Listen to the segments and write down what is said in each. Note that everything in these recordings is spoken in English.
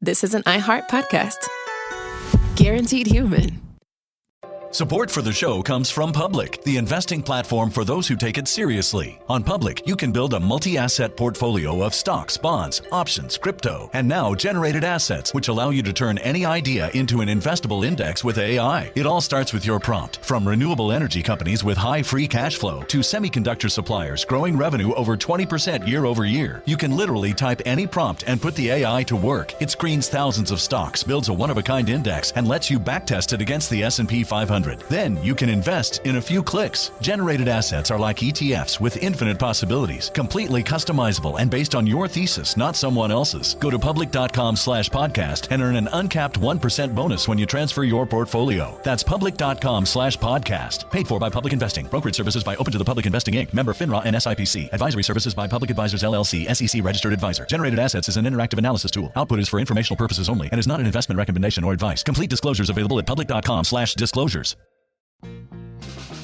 this is an iHeart podcast. Guaranteed human. Support for the show comes from Public, the investing platform for those who take it seriously. On Public, you can build a multi-asset portfolio of stocks, bonds, options, crypto, and now generated assets, which allow you to turn any idea into an investable index with AI. It all starts with your prompt. From renewable energy companies with high free cash flow to semiconductor suppliers growing revenue over 20% year over year, you can literally type any prompt and put the AI to work. It screens thousands of stocks, builds a one-of-a-kind index, and lets you backtest it against the S&P 500. Then you can invest in a few clicks. Generated assets are like ETFs with infinite possibilities, completely customizable and based on your thesis, not someone else's. Go to public.com/podcast and earn an uncapped 1% bonus when you transfer your portfolio. That's public.com/podcast. Paid for by Public Investing. Brokerage services by Open to the Public Investing Inc. Member FINRA and SIPC. Advisory services by Public Advisors LLC, SEC registered advisor. Generated assets is an interactive analysis tool. Output is for informational purposes only and is not an investment recommendation or advice. Complete disclosures available at public.com/disclosures.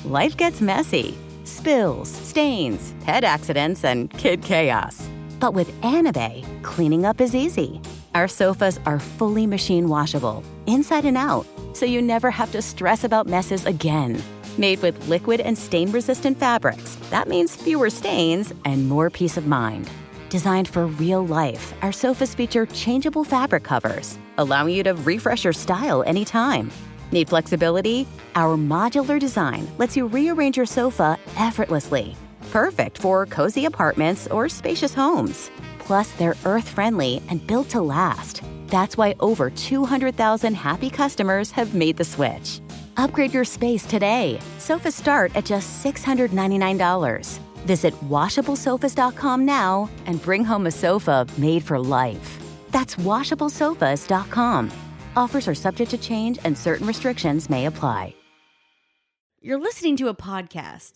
Life gets messy. Spills, stains, pet accidents, and kid chaos. But with Anabay, cleaning up is easy. Our sofas are fully machine washable, inside and out, so you never have to stress about messes again. Made with liquid and stain-resistant fabrics, that means fewer stains and more peace of mind. Designed for real life, our sofas feature changeable fabric covers, allowing you to refresh your style anytime. Need flexibility? Our modular design lets you rearrange your sofa effortlessly. Perfect for cozy apartments or spacious homes. Plus, they're earth-friendly and built to last. That's why over 200,000 happy customers have made the switch. Upgrade your space today. Sofas start at just $699. Visit washablesofas.com now and bring home a sofa made for life. That's washablesofas.com. Offers are subject to change and certain restrictions may apply. You're listening to a podcast,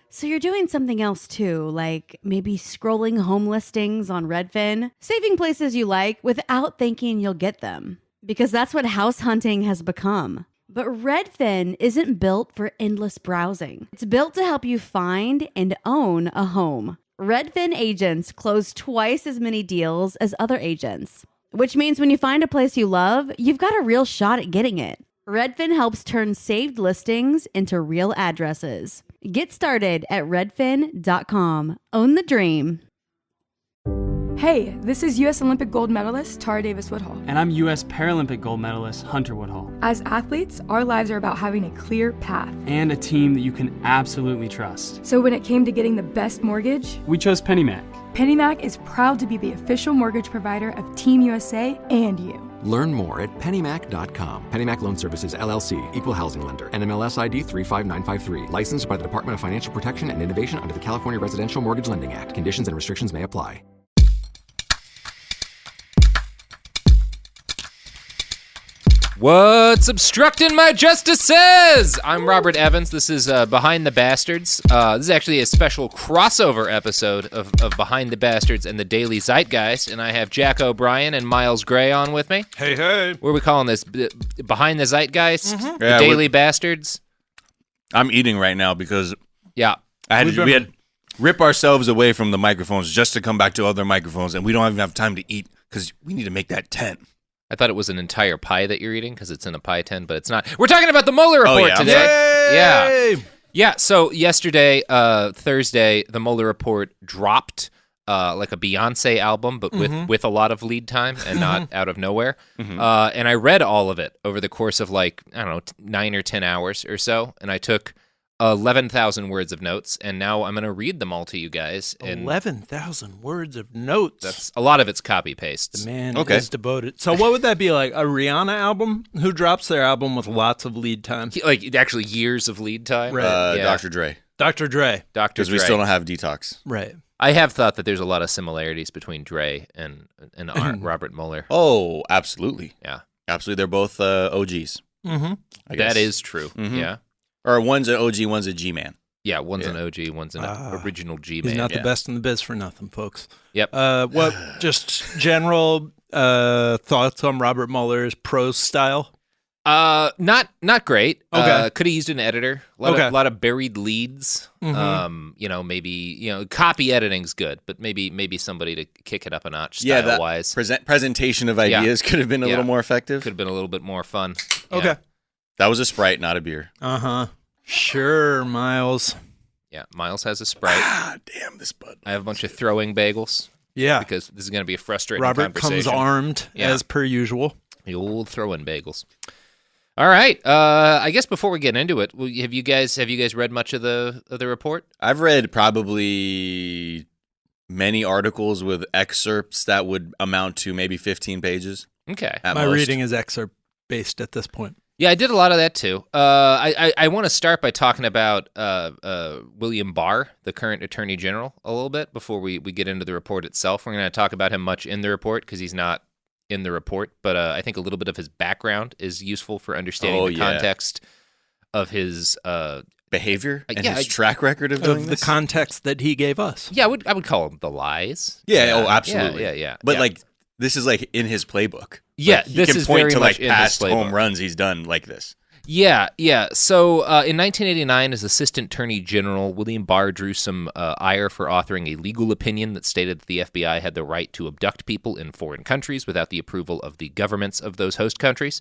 so you're doing something else too, like maybe scrolling home listings on Redfin, saving places you like without thinking you'll get them, because that's what house hunting has become. But Redfin isn't built for endless browsing. It's built to help you find and own a home. Redfin agents close twice as many deals as other agents, which means when you find a place you love, you've got a real shot at getting it. Redfin helps turn saved listings into real addresses. Get started at redfin.com. Own the dream. Hey, this is U.S. Olympic gold medalist Tara Davis-Woodhull. And I'm U.S. Paralympic gold medalist Hunter Woodhull. As athletes, our lives are about having a clear path. And a team that you can absolutely trust. So when it came to getting the best mortgage, we chose PennyMac. PennyMac is proud to be the official mortgage provider of Team USA and you. Learn more at pennymac.com. PennyMac Loan Services, LLC, Equal Housing Lender, NMLS ID 35953. Licensed by the Department of Financial Protection and Innovation under the California Residential Mortgage Lending Act. Conditions and restrictions may apply. What's obstructing my justices? I'm Robert Evans. This is Behind the Bastards. This is actually a special crossover episode of Behind the Bastards and the Daily Zeitgeist, and I have Jack O'Brien and Miles Gray on with me. Hey, hey. What are we calling this? Behind the Zeitgeist? Mm-hmm. The Daily Bastards? I'm eating right now because we had to rip ourselves away from the microphones just to come back to other microphones, and we don't even have time to eat because we need to make that tent. I thought it was an entire pie that you're eating because it's in a pie tin, but it's not. We're talking about the Mueller Report today. Yay! Yeah. So yesterday, Thursday, the Mueller Report dropped like a Beyonce album, but with a lot of lead time and not out of nowhere. And I read all of it over the course of 9 or 10 hours or so, and I took 11,000 words of notes, and now I'm going to read them all to you guys. 11,000 words of notes. That's a lot of it's copy pastes. The man is devoted. So what would that be, like a Rihanna album? Who drops their album with lots of lead time? Like actually years of lead time? Right. Dr. Dre. Dr. Dre. Because we still don't have Detox. Right. I have thought that there's a lot of similarities between Dre and Robert Mueller. Oh, absolutely. Yeah. Absolutely. They're both OGs. Mm-hmm. That is true. Yeah. Or one's an OG, one's a G-man. Yeah, one's an OG, one's an original G-man. He's not the best in the biz for nothing, folks. Yep. What just general thoughts on Robert Mueller's prose style? Not great. Okay. Could have used an editor. A lot of buried leads. Maybe copy editing's good, but maybe somebody to kick it up a notch style wise. Presentation of ideas could have been a little more effective. Could have been a little bit more fun. Okay. That was a Sprite, not a beer. Sure, Miles. Yeah, Miles has a Sprite. Damn this bud. I have a bunch of throwing bagels. Yeah. Because this is going to be a frustrating Robert conversation. comes armed as per usual. The old throw-in bagels. All right. I guess before we get into it, have you guys read much of the report? I've read probably many articles with excerpts that would amount to maybe 15 pages. Okay. My reading is excerpt based at this point. Yeah, I did a lot of that too. I want to start by talking about William Barr, the current Attorney General, a little bit before we get into the report itself. We're going to talk about him much in the report because he's not in the report, but I think a little bit of his background is useful for understanding the context of his behavior and his track record of doing this. The context that he gave us. Yeah, I would call them the lies. Yeah, absolutely. Yeah. But this is in his playbook. Yeah, this is very much in his playbook. He can point to past home runs he's done like this. Yeah. So in 1989, as Assistant Attorney General, William Barr drew some ire for authoring a legal opinion that stated that the FBI had the right to abduct people in foreign countries without the approval of the governments of those host countries.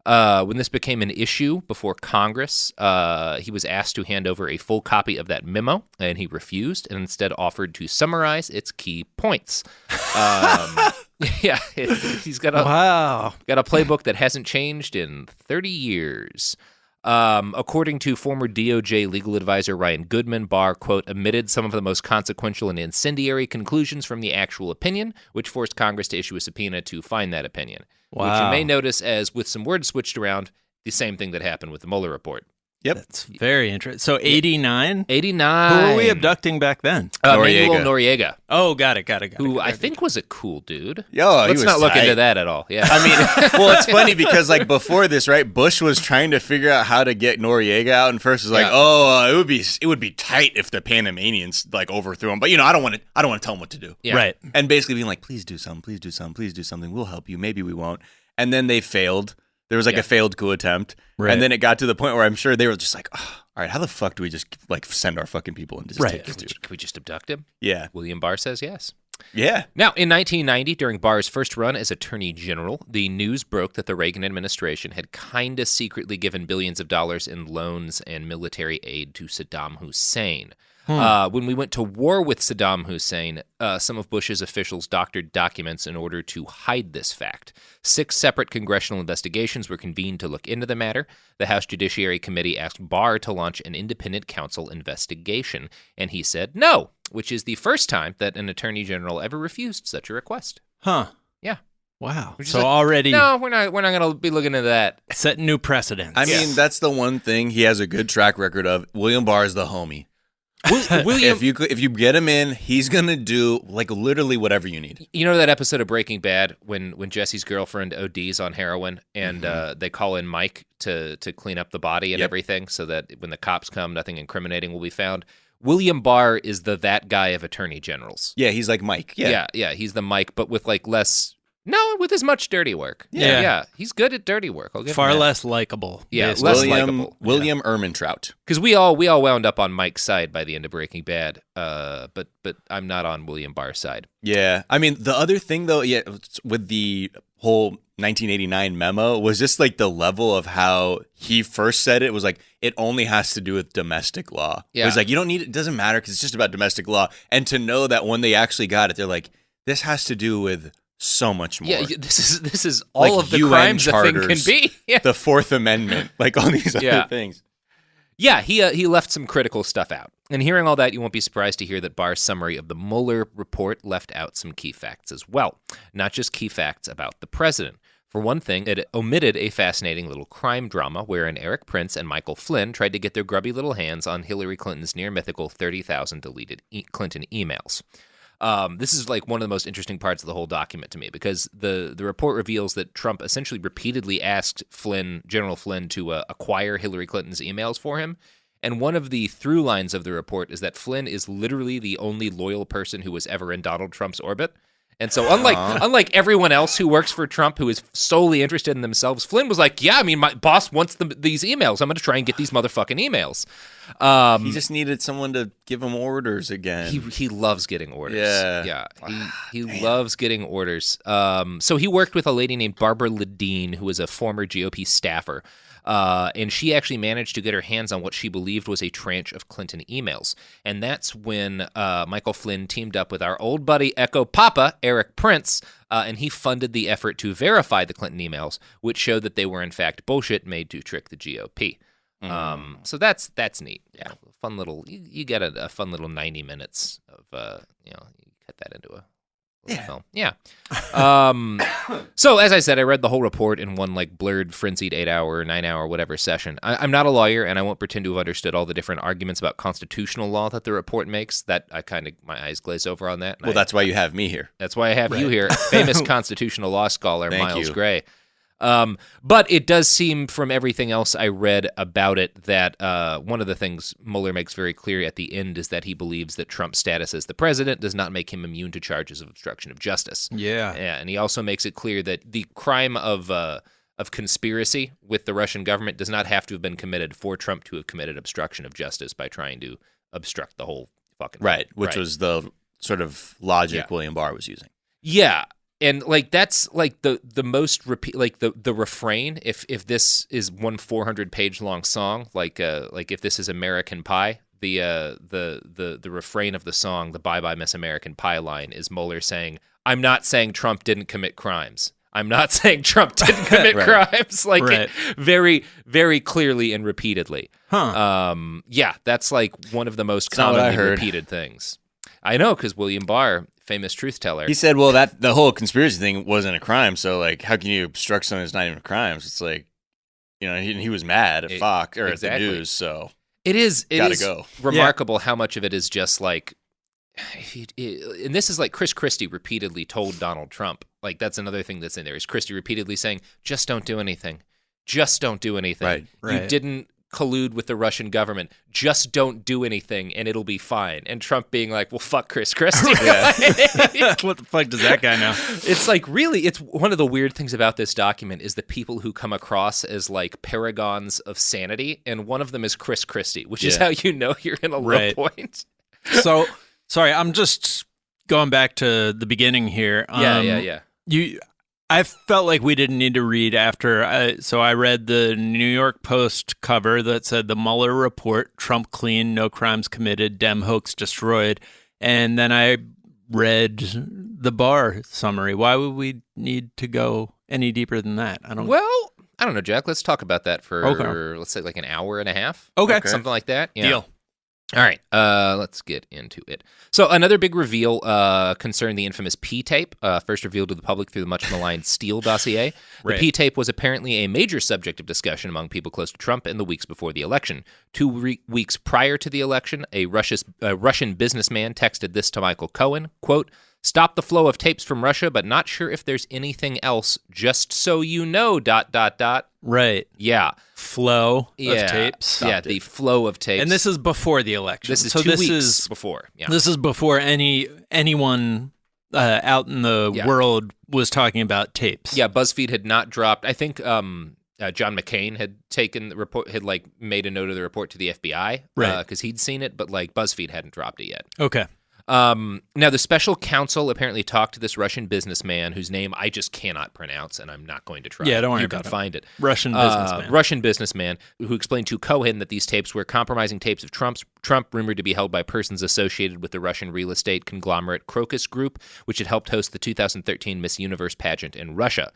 When this became an issue before Congress, he was asked to hand over a full copy of that memo, and he refused and instead offered to summarize its key points. He's got a playbook that hasn't changed in 30 years. According to former DOJ legal advisor Ryan Goodman, Barr, quote, omitted some of the most consequential and incendiary conclusions from the actual opinion, which forced Congress to issue a subpoena to find that opinion. Which you may notice as, with some words switched around, the same thing that happened with the Mueller report. Yep. That's very interesting. So 89? 89. Who were we abducting back then? Manuel Noriega. Oh, got it. Who I think was a cool dude. Yo, Let's not look into that at all. Yeah. I mean, well, it's funny because before this, right, Bush was trying to figure out how to get Noriega out, and first was it would be tight if the Panamanians overthrew him. But I don't want to tell him what to do. Yeah. Right. And basically being like, please do something, please do something, please do something. We'll help you. Maybe we won't. And then they failed. There was a failed coup attempt. Right. And then it got to the point where I'm sure they were just like, oh, all right, how the fuck do we just send our fucking people in to just take this dude? Can we just abduct him? Yeah. William Barr says yes. Yeah. Now, in 1990, during Barr's first run as Attorney General, the news broke that the Reagan administration had kind of secretly given billions of dollars in loans and military aid to Saddam Hussein. When we went to war with Saddam Hussein, some of Bush's officials doctored documents in order to hide this fact. 6 separate congressional investigations were convened to look into the matter. The House Judiciary Committee asked Barr to launch an independent counsel investigation, and he said no, which is the first time that an attorney general ever refused such a request. Huh. Yeah. Wow. So already... No, we're not going to be looking into that. Setting new precedents. I mean, that's the one thing he has a good track record of. William Barr is the homie. William, if you get him in, he's gonna do literally whatever you need. You know that episode of Breaking Bad when Jesse's girlfriend ODs on heroin and they call in Mike to clean up the body and everything, so that when the cops come, nothing incriminating will be found. William Barr is that guy of attorney generals. Yeah, he's like Mike. Yeah, he's the Mike, but with less. No, with as much dirty work. Yeah. He's good at dirty work. I'll give far him that. Less likable. Yeah, less likable. William Ermintrout. Because we all wound up on Mike's side by the end of Breaking Bad. But I'm not on William Barr's side. Yeah, I mean the other thing though, with the whole 1989 memo was just the level of how he first said it was it only has to do with domestic law. Yeah, it was you don't need it doesn't matter because it's just about domestic law. And to know that when they actually got it, they're like, this has to do with so much more. Yeah, this is all of the UN crimes charters, a thing can be. Yeah. The Fourth Amendment, all these other things. Yeah, he left some critical stuff out. And hearing all that, you won't be surprised to hear that Barr's summary of the Mueller report left out some key facts as well. Not just key facts about the president. For one thing, it omitted a fascinating little crime drama wherein Eric Prince and Michael Flynn tried to get their grubby little hands on Hillary Clinton's near-mythical 30,000 deleted Clinton emails. This is one of the most interesting parts of the whole document to me because the report reveals that Trump essentially repeatedly asked General Flynn to acquire Hillary Clinton's emails for him. And one of the through lines of the report is that Flynn is literally the only loyal person who was ever in Donald Trump's orbit. And so unlike everyone else who works for Trump who is solely interested in themselves, Flynn was like, yeah, I mean, my boss wants these emails. I'm going to try and get these motherfucking emails. He just needed someone to give him orders again. He loves getting orders. Yeah. He loves getting orders. So he worked with a lady named Barbara Ladine, who was a former GOP staffer. And she actually managed to get her hands on what she believed was a tranche of Clinton emails. And that's when Michael Flynn teamed up with our old buddy Echo Papa, Eric Prince, and he funded the effort to verify the Clinton emails, which showed that they were in fact bullshit made to trick the GOP. So that's neat. Yeah, fun little. You get a fun little 90 minutes of you cut that into a film. Yeah. So as I said, I read the whole report in one like blurred, frenzied 8-hour, 9-hour, whatever session. I'm not a lawyer, and I won't pretend to have understood all the different arguments about constitutional law that the report makes. That my eyes glaze over on that. Well, that's why you have me here. That's why I have you here, famous constitutional law scholar Thank Miles you. Gray. But it does seem from everything else I read about it that one of the things Mueller makes very clear at the end is that he believes that Trump's status as the president does not make him immune to charges of obstruction of justice. Yeah. And he also makes it clear that the crime of conspiracy with the Russian government does not have to have been committed for Trump to have committed obstruction of justice by trying to obstruct the whole fucking thing. Right, which was the sort of logic William Barr was using. Yeah. And like that's like the most repeat like the refrain if this is one 400-page long song like if this is American Pie the refrain of the song, the Bye Bye Miss American Pie line, is Mueller saying, I'm not saying Trump didn't commit crimes. I'm not saying Trump didn't commit crimes. Like it very, very clearly and repeatedly. Yeah, that's like one of the most commonly repeated things. I know, because William Barr, famous truth teller. He said, well, that the whole conspiracy thing wasn't a crime, so like how can you obstruct something that's not even a crime? So it's like, he was mad at Fox or at the news, so it is go. remarkable how much of it is just like, and this is like Chris Christie repeatedly told Donald Trump, like that's another thing that's in there, is Christie repeatedly saying, just don't do anything. Just don't do anything. Right. You didn't collude with the Russian government. Just don't do anything and it'll be fine. And Trump being like, well, fuck Chris Christie. What the fuck does that guy know? It's like, really, it's one of the weird things about this document is the people who come across as like paragons of sanity. And one of them is Chris Christie, which is how you know you're in a low point. So, sorry, I'm just going back to the beginning here. Yeah. I felt like we didn't need to read after. So I read the New York Post cover that said the Mueller report, Trump clean, no crimes committed, Dem hoax destroyed. And then I read the Barr summary. Why would we need to go any deeper than that? I don't know, Jack. Let's talk about that for, let's say, like an hour and a half. Okay. Something like that. Yeah. Deal. All right, let's get into it. So another big reveal concerned the infamous P-tape, first revealed to the public through the much-maligned Steele dossier. The P-tape was apparently a major subject of discussion among people close to Trump in the weeks before the election. 2 weeks prior to the election, a Russian businessman texted this to Michael Cohen, quote, "Stop the flow of tapes from Russia, but not sure if there's anything else, just so you know, ... Right. Yeah. Flow of tapes. The flow of tapes. And this is before the election. This is 2 weeks before. Yeah. This is before anyone out in the world was talking about tapes. Yeah, BuzzFeed had not dropped. I think John McCain had taken the report, had like made a note of the report to the FBI, because he'd seen it, but like BuzzFeed hadn't dropped it yet. Okay. Now, the special counsel apparently talked to this Russian businessman whose name I just cannot pronounce, and I'm not going to try. Yeah, don't worry you about can it. Find it. Russian businessman, who explained to Cohen that these tapes were compromising tapes of Trump rumored to be held by persons associated with the Russian real estate conglomerate Crocus Group, which had helped host the 2013 Miss Universe pageant in Russia.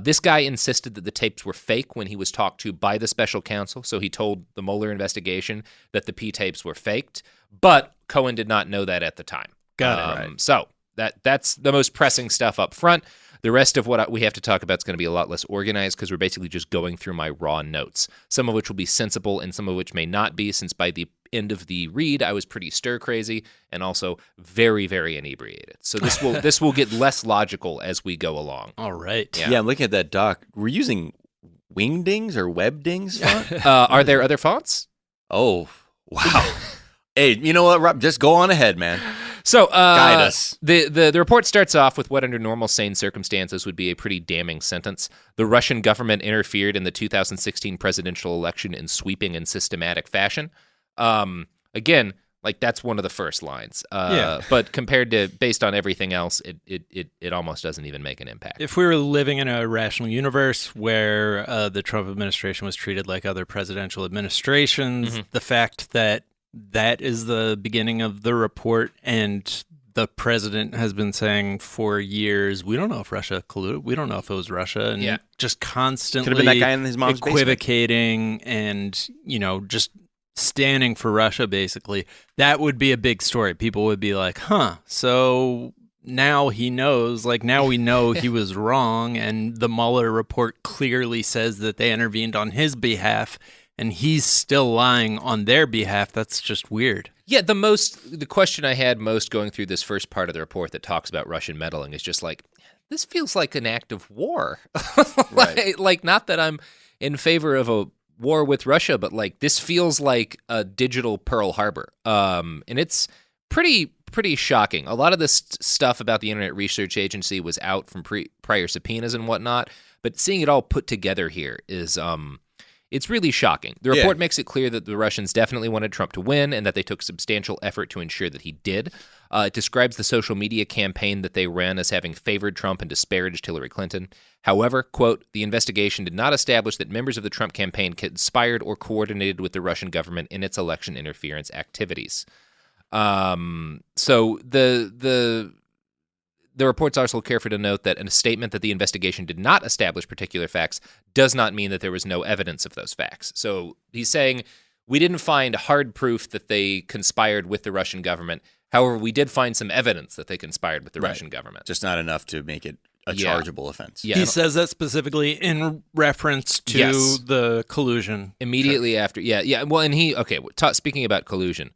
This guy insisted that the tapes were fake when he was talked to by the special counsel, so he told the Mueller investigation that the P-tapes were faked, but Cohen did not know that at the time. Got it. Right. So that's the most pressing stuff up front. The rest of what we have to talk about is going to be a lot less organized because we're basically just going through my raw notes, some of which will be sensible and some of which may not be, since by the end of the read, I was pretty stir-crazy and also very, very inebriated. So this will get less logical as we go along. All right. Yeah, I'm looking at that doc. We're using Wingdings or Webdings font? Are there other fonts? Oh, wow. Hey, you know what, Rob? Just go on ahead, man. So, guide us. The report starts off with what under normal sane circumstances would be a pretty damning sentence. The Russian government interfered in the 2016 presidential election in sweeping and systematic fashion. Again, like that's one of the first lines. But compared to based on everything else, it almost doesn't even make an impact. If we were living in a rational universe where the Trump administration was treated like other presidential administrations, the fact that is the beginning of the report, and the president has been saying for years, we don't know if Russia colluded, we don't know if it was Russia, and just constantly could have been that guy in his mom's equivocating and, just standing for Russia, basically. That would be a big story. People would be like, so now he knows, now we know he was wrong, and the Mueller report clearly says that they intervened on his behalf, and he's still lying on their behalf. That's just weird. Yeah, the question I had most going through this first part of the report that talks about Russian meddling is just like, this feels like an act of war. Right. Not that I'm in favor of a war with Russia, but this feels like a digital Pearl Harbor. And it's pretty shocking. A lot of this stuff about the Internet Research Agency was out from prior subpoenas and whatnot, but seeing it all put together here is it's really shocking. The report makes it clear that the Russians definitely wanted Trump to win and that they took substantial effort to ensure that he did. It describes the social media campaign that they ran as having favored Trump and disparaged Hillary Clinton. However, quote, the investigation did not establish that members of the Trump campaign conspired or coordinated with the Russian government in its election interference activities. So the report's also careful to note that in a statement that the investigation did not establish particular facts does not mean that there was no evidence of those facts. So he's saying we didn't find hard proof that they conspired with the Russian government. However, we did find some evidence that they conspired with the Russian government. Just not enough to make it a chargeable offense. Yeah. He says that specifically in reference to the collusion. Immediately after. Yeah. Well, and speaking about collusion,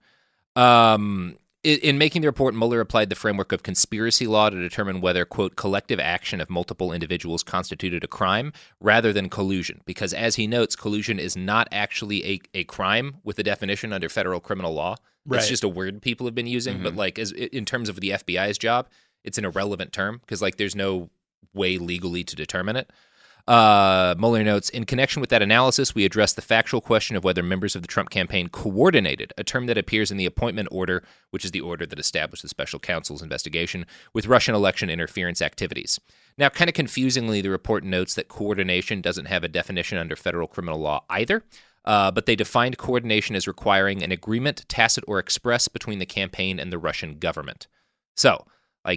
in making the report, Mueller applied the framework of conspiracy law to determine whether, quote, collective action of multiple individuals constituted a crime rather than collusion. Because as he notes, collusion is not actually a crime with a definition under federal criminal law. Right. It's just a word people have been using. But in terms of the FBI's job, it's an irrelevant term because there's no way legally to determine it. Mueller notes, in connection with that analysis, we addressed the factual question of whether members of the Trump campaign coordinated, a term that appears in the appointment order, which is the order that established the special counsel's investigation, with Russian election interference activities. Now, kind of confusingly, the report notes that coordination doesn't have a definition under federal criminal law either, but they defined coordination as requiring an agreement, tacit or express, between the campaign and the Russian government. So,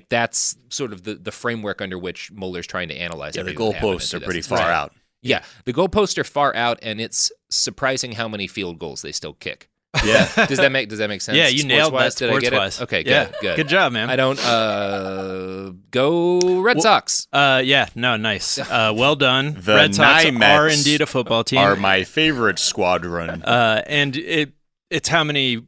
that's sort of the framework under which Mueller's trying to analyze. Yeah, the goalposts are pretty far out. Yeah, the goalposts are far out, and it's surprising how many field goals they still kick. Yeah. Does that make sense? Yeah, you nailed that sports-wise. Okay, good. Good. Good job, man. I don't go Red Sox. Nice. Well done. The Red Sox Nymets are indeed a football team. Are my favorite squadron. And it's how many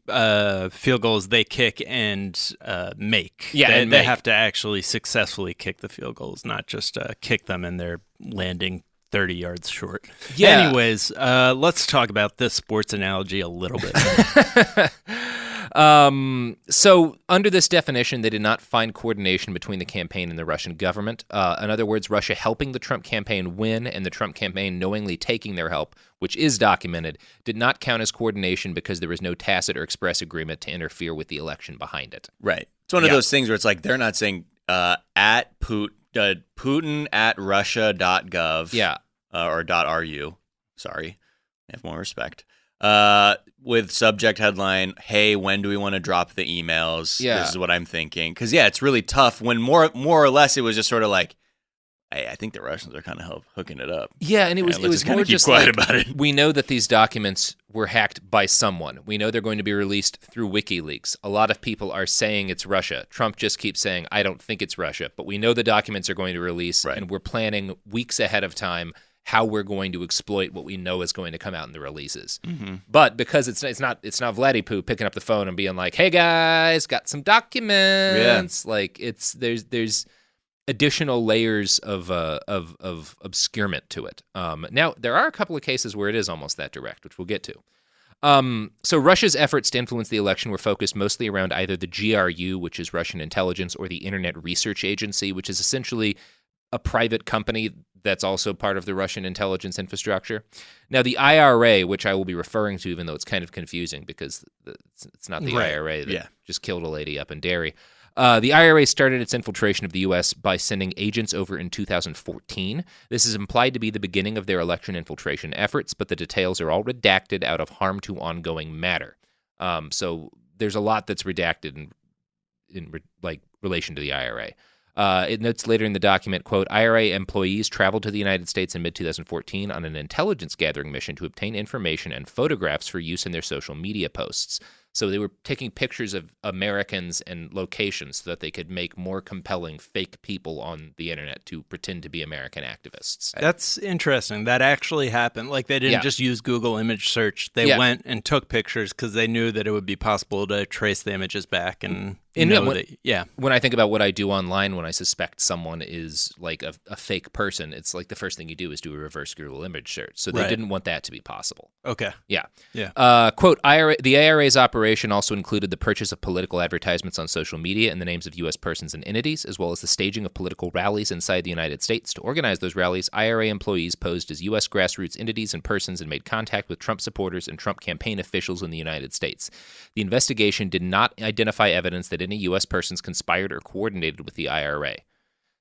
field goals they kick and make. Yeah, they have to actually successfully kick the field goals, not just kick them and they're landing 30 yards short. Yeah. Anyways, let's talk about this sports analogy a little bit. So under this definition, they did not find coordination between the campaign and the Russian government. In other words, Russia helping the Trump campaign win and the Trump campaign knowingly taking their help, which is documented, did not count as coordination because there was no tacit or express agreement to interfere with the election behind it. Right. It's one of those things where it's they're not saying at Putin at Russia.gov or .ru. Sorry. I have more respect. With subject headline, hey, when do we want to drop the emails? Yeah. This is what I'm thinking. Because, it's really tough when more or less it was just sort of hey, I think the Russians are kind of hooking it up. Yeah, and it was kind more of keep just quiet about it. We know that these documents were hacked by someone. We know they're going to be released through WikiLeaks. A lot of people are saying it's Russia. Trump just keeps saying, I don't think it's Russia. But we know the documents are going to release, and we're planning weeks ahead of time how we're going to exploit what we know is going to come out in the releases. Mm-hmm. But because it's not Vladipoo picking up the phone and being like, hey guys, got some documents. There's additional layers of obscurement to it. Now, there are a couple of cases where it is almost that direct, which we'll get to. So Russia's efforts to influence the election were focused mostly around either the GRU, which is Russian intelligence, or the Internet Research Agency, which is essentially a private company that's also part of the Russian intelligence infrastructure. Now, the IRA, which I will be referring to, even though it's kind of confusing because it's not the IRA that just killed a lady up in Derry. The IRA started its infiltration of the U.S. by sending agents over in 2014. This is implied to be the beginning of their election infiltration efforts, but the details are all redacted out of harm to ongoing matter. So there's a lot that's redacted in relation to the IRA. It notes later in the document, quote, IRA employees traveled to the United States in mid-2014 on an intelligence gathering mission to obtain information and photographs for use in their social media posts. So they were taking pictures of Americans and locations so that they could make more compelling fake people on the internet to pretend to be American activists. That's interesting. That actually happened. Like, they didn't just use Google image search. They went and took pictures because they knew that it would be possible to trace the images back and when I think about what I do online when I suspect someone is like a fake person, it's like the first thing you do is do a reverse Google image search. So they didn't want that to be possible. Okay. Yeah. Quote, the IRA's operation also included the purchase of political advertisements on social media in the names of U.S. persons and entities, as well as the staging of political rallies inside the United States. To organize those rallies, IRA employees posed as U.S. grassroots entities and persons and made contact with Trump supporters and Trump campaign officials in the United States. The investigation did not identify evidence that any U.S. persons conspired or coordinated with the IRA.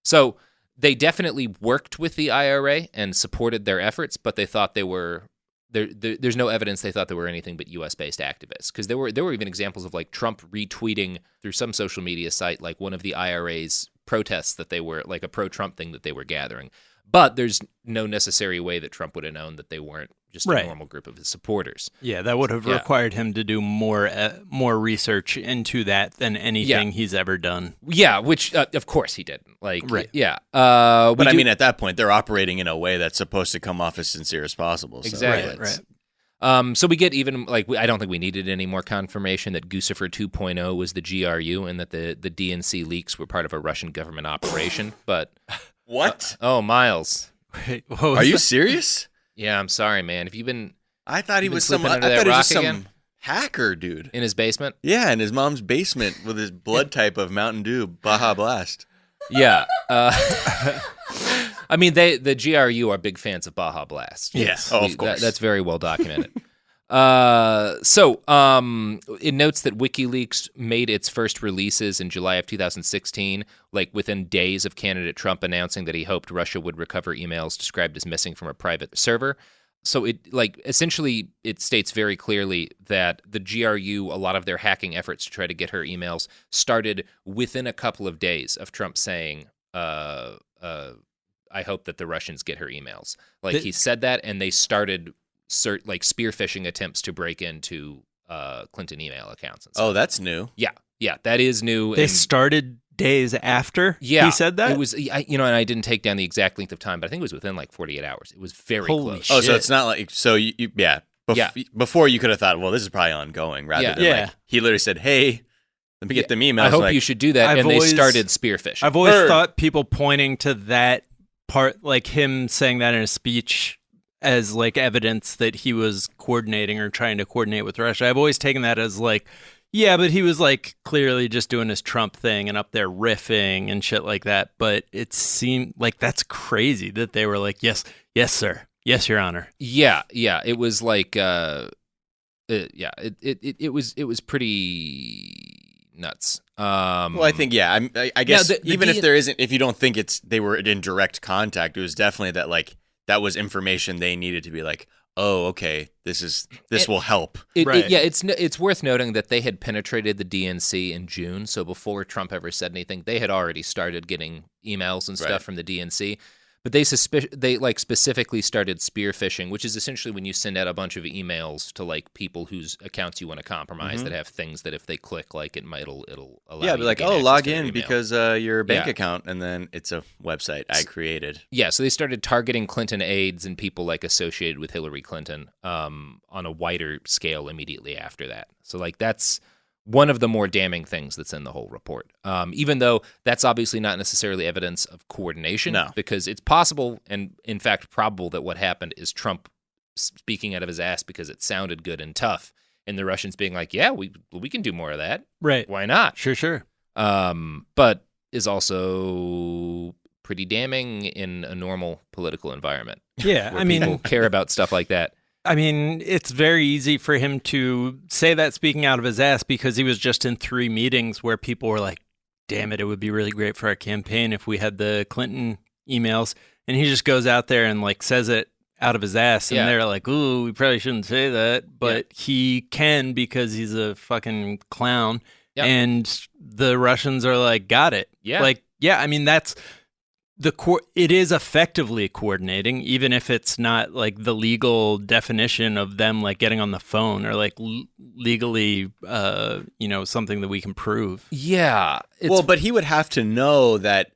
So they definitely worked with the IRA and supported their efforts, but they thought they were there's no evidence they thought they were anything but U.S.-based activists, because there were even examples of like Trump retweeting through some social media site like one of the IRA's protests that they were like a pro-Trump thing that they were gathering. But there's no necessary way that Trump would have known that they weren't just a normal group of his supporters. Yeah, that would have required him to do more research into that than anything he's ever done. Yeah, which of course he didn't. Like, but I mean, at that point, they're operating in a way that's supposed to come off as sincere as possible. So. Exactly. So we get even I don't think we needed any more confirmation that Guccifer 2.0 was the GRU and that the DNC leaks were part of a Russian government operation. But what? Miles, wait, are you serious? Yeah, I'm sorry, man. Have you been? I thought he was some hacker dude in his basement. Yeah, in his mom's basement with his blood type of Mountain Dew Baja Blast. Yeah. I mean, the GRU are big fans of Baja Blast. Yes, of course. That's very well documented. It notes that WikiLeaks made its first releases in July of 2016, like within days of candidate Trump announcing that he hoped Russia would recover emails described as missing from a private server. So essentially it states very clearly that the GRU, a lot of their hacking efforts to try to get her emails started within a couple of days of Trump saying, I hope that the Russians get her emails. He said that, and they started spear phishing attempts to break into Clinton email accounts. And stuff. Oh, that's new. Yeah, that is new. They started days after he said that? It was, and I didn't take down the exact length of time, but I think it was within 48 hours. It was very close. Oh, so it's not like, before you could have thought, well, this is probably ongoing, rather than he literally said, hey, let me get them emails. I hope you should do that, they started spear phishing. I've always thought people pointing to that part, like him saying that in a speech as evidence that he was coordinating or trying to coordinate with Russia. I've always taken that as but he was clearly just doing his Trump thing and up there riffing and shit like that. But it seemed like that's crazy that they were like, yes, sir. Yes, Your Honor. Yeah. It was it was pretty nuts. Well, I think, I guess even if you don't think they were in direct contact, it was definitely that that was information they needed to be oh, okay, this will help. It's worth noting that they had penetrated the DNC in June, so before Trump ever said anything, they had already started getting emails and stuff from the DNC. But they specifically started spear phishing, which is essentially when you send out a bunch of emails to people whose accounts you want to compromise that have things that if they click it'll allow you to gain log in because your bank account, and then it's a website I created. Yeah, so they started targeting Clinton aides and people associated with Hillary Clinton on a wider scale immediately after that. So that's one of the more damning things that's in the whole report, even though that's obviously not necessarily evidence of coordination, because it's possible and, in fact, probable that what happened is Trump speaking out of his ass because it sounded good and tough, and the Russians being like, yeah, we can do more of that. Right. Why not? Sure. But is also pretty damning in a normal political environment. Yeah, where people care about stuff like that. I mean, it's very easy for him to say that speaking out of his ass because he was just in 3 meetings where people were like, damn it would be really great for our campaign if we had the Clinton emails. And he just goes out there and like says it out of his ass. And they're like, ooh, we probably shouldn't say that. But he can because he's a fucking clown. Yep. And the Russians are like, got it. Yeah. Like, yeah, I mean, that's it is effectively coordinating, even if it's not like the legal definition of them like getting on the phone or like legally, something that we can prove. Yeah. Well, but he would have to know that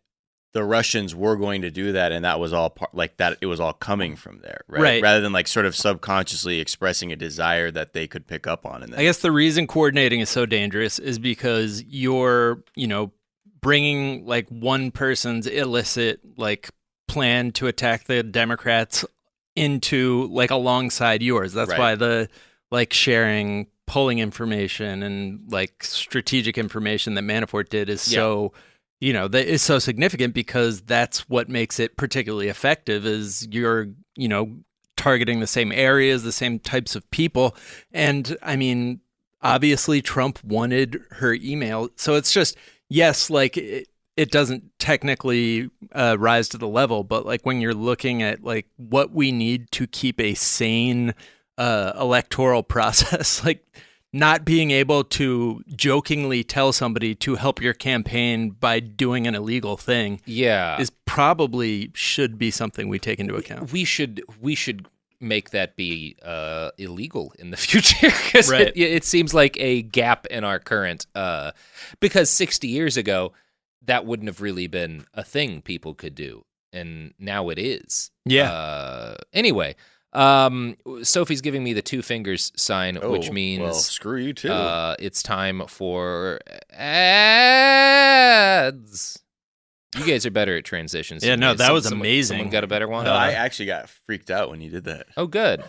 the Russians were going to do that, and that was all that it was all coming from there, right? Rather than like sort of subconsciously expressing a desire that they could pick up on. And I guess the reason coordinating is so dangerous is because you're, bringing like one person's illicit like plan to attack the Democrats into like alongside yours. That's why the like sharing polling information and like strategic information that Manafort did is so, that is so significant because that's what makes it particularly effective is you're, targeting the same areas, the same types of people. And I mean, obviously Trump wanted her email. So it's just, yes, like it doesn't technically rise to the level, but like when you're looking at like what we need to keep a sane electoral process, like not being able to jokingly tell somebody to help your campaign by doing an illegal thing, is probably should be something we take into account. We should make that be illegal in the future because it seems like a gap in our current because 60 years ago that wouldn't have really been a thing people could do, and now it is. Anyway, Sophie's giving me the 2 fingers sign, which means well, screw you too. It's time for ads. You guys are better at transitions. Yeah, no, that was amazing. Someone got a better one? No, I actually got freaked out when you did that. Oh, good.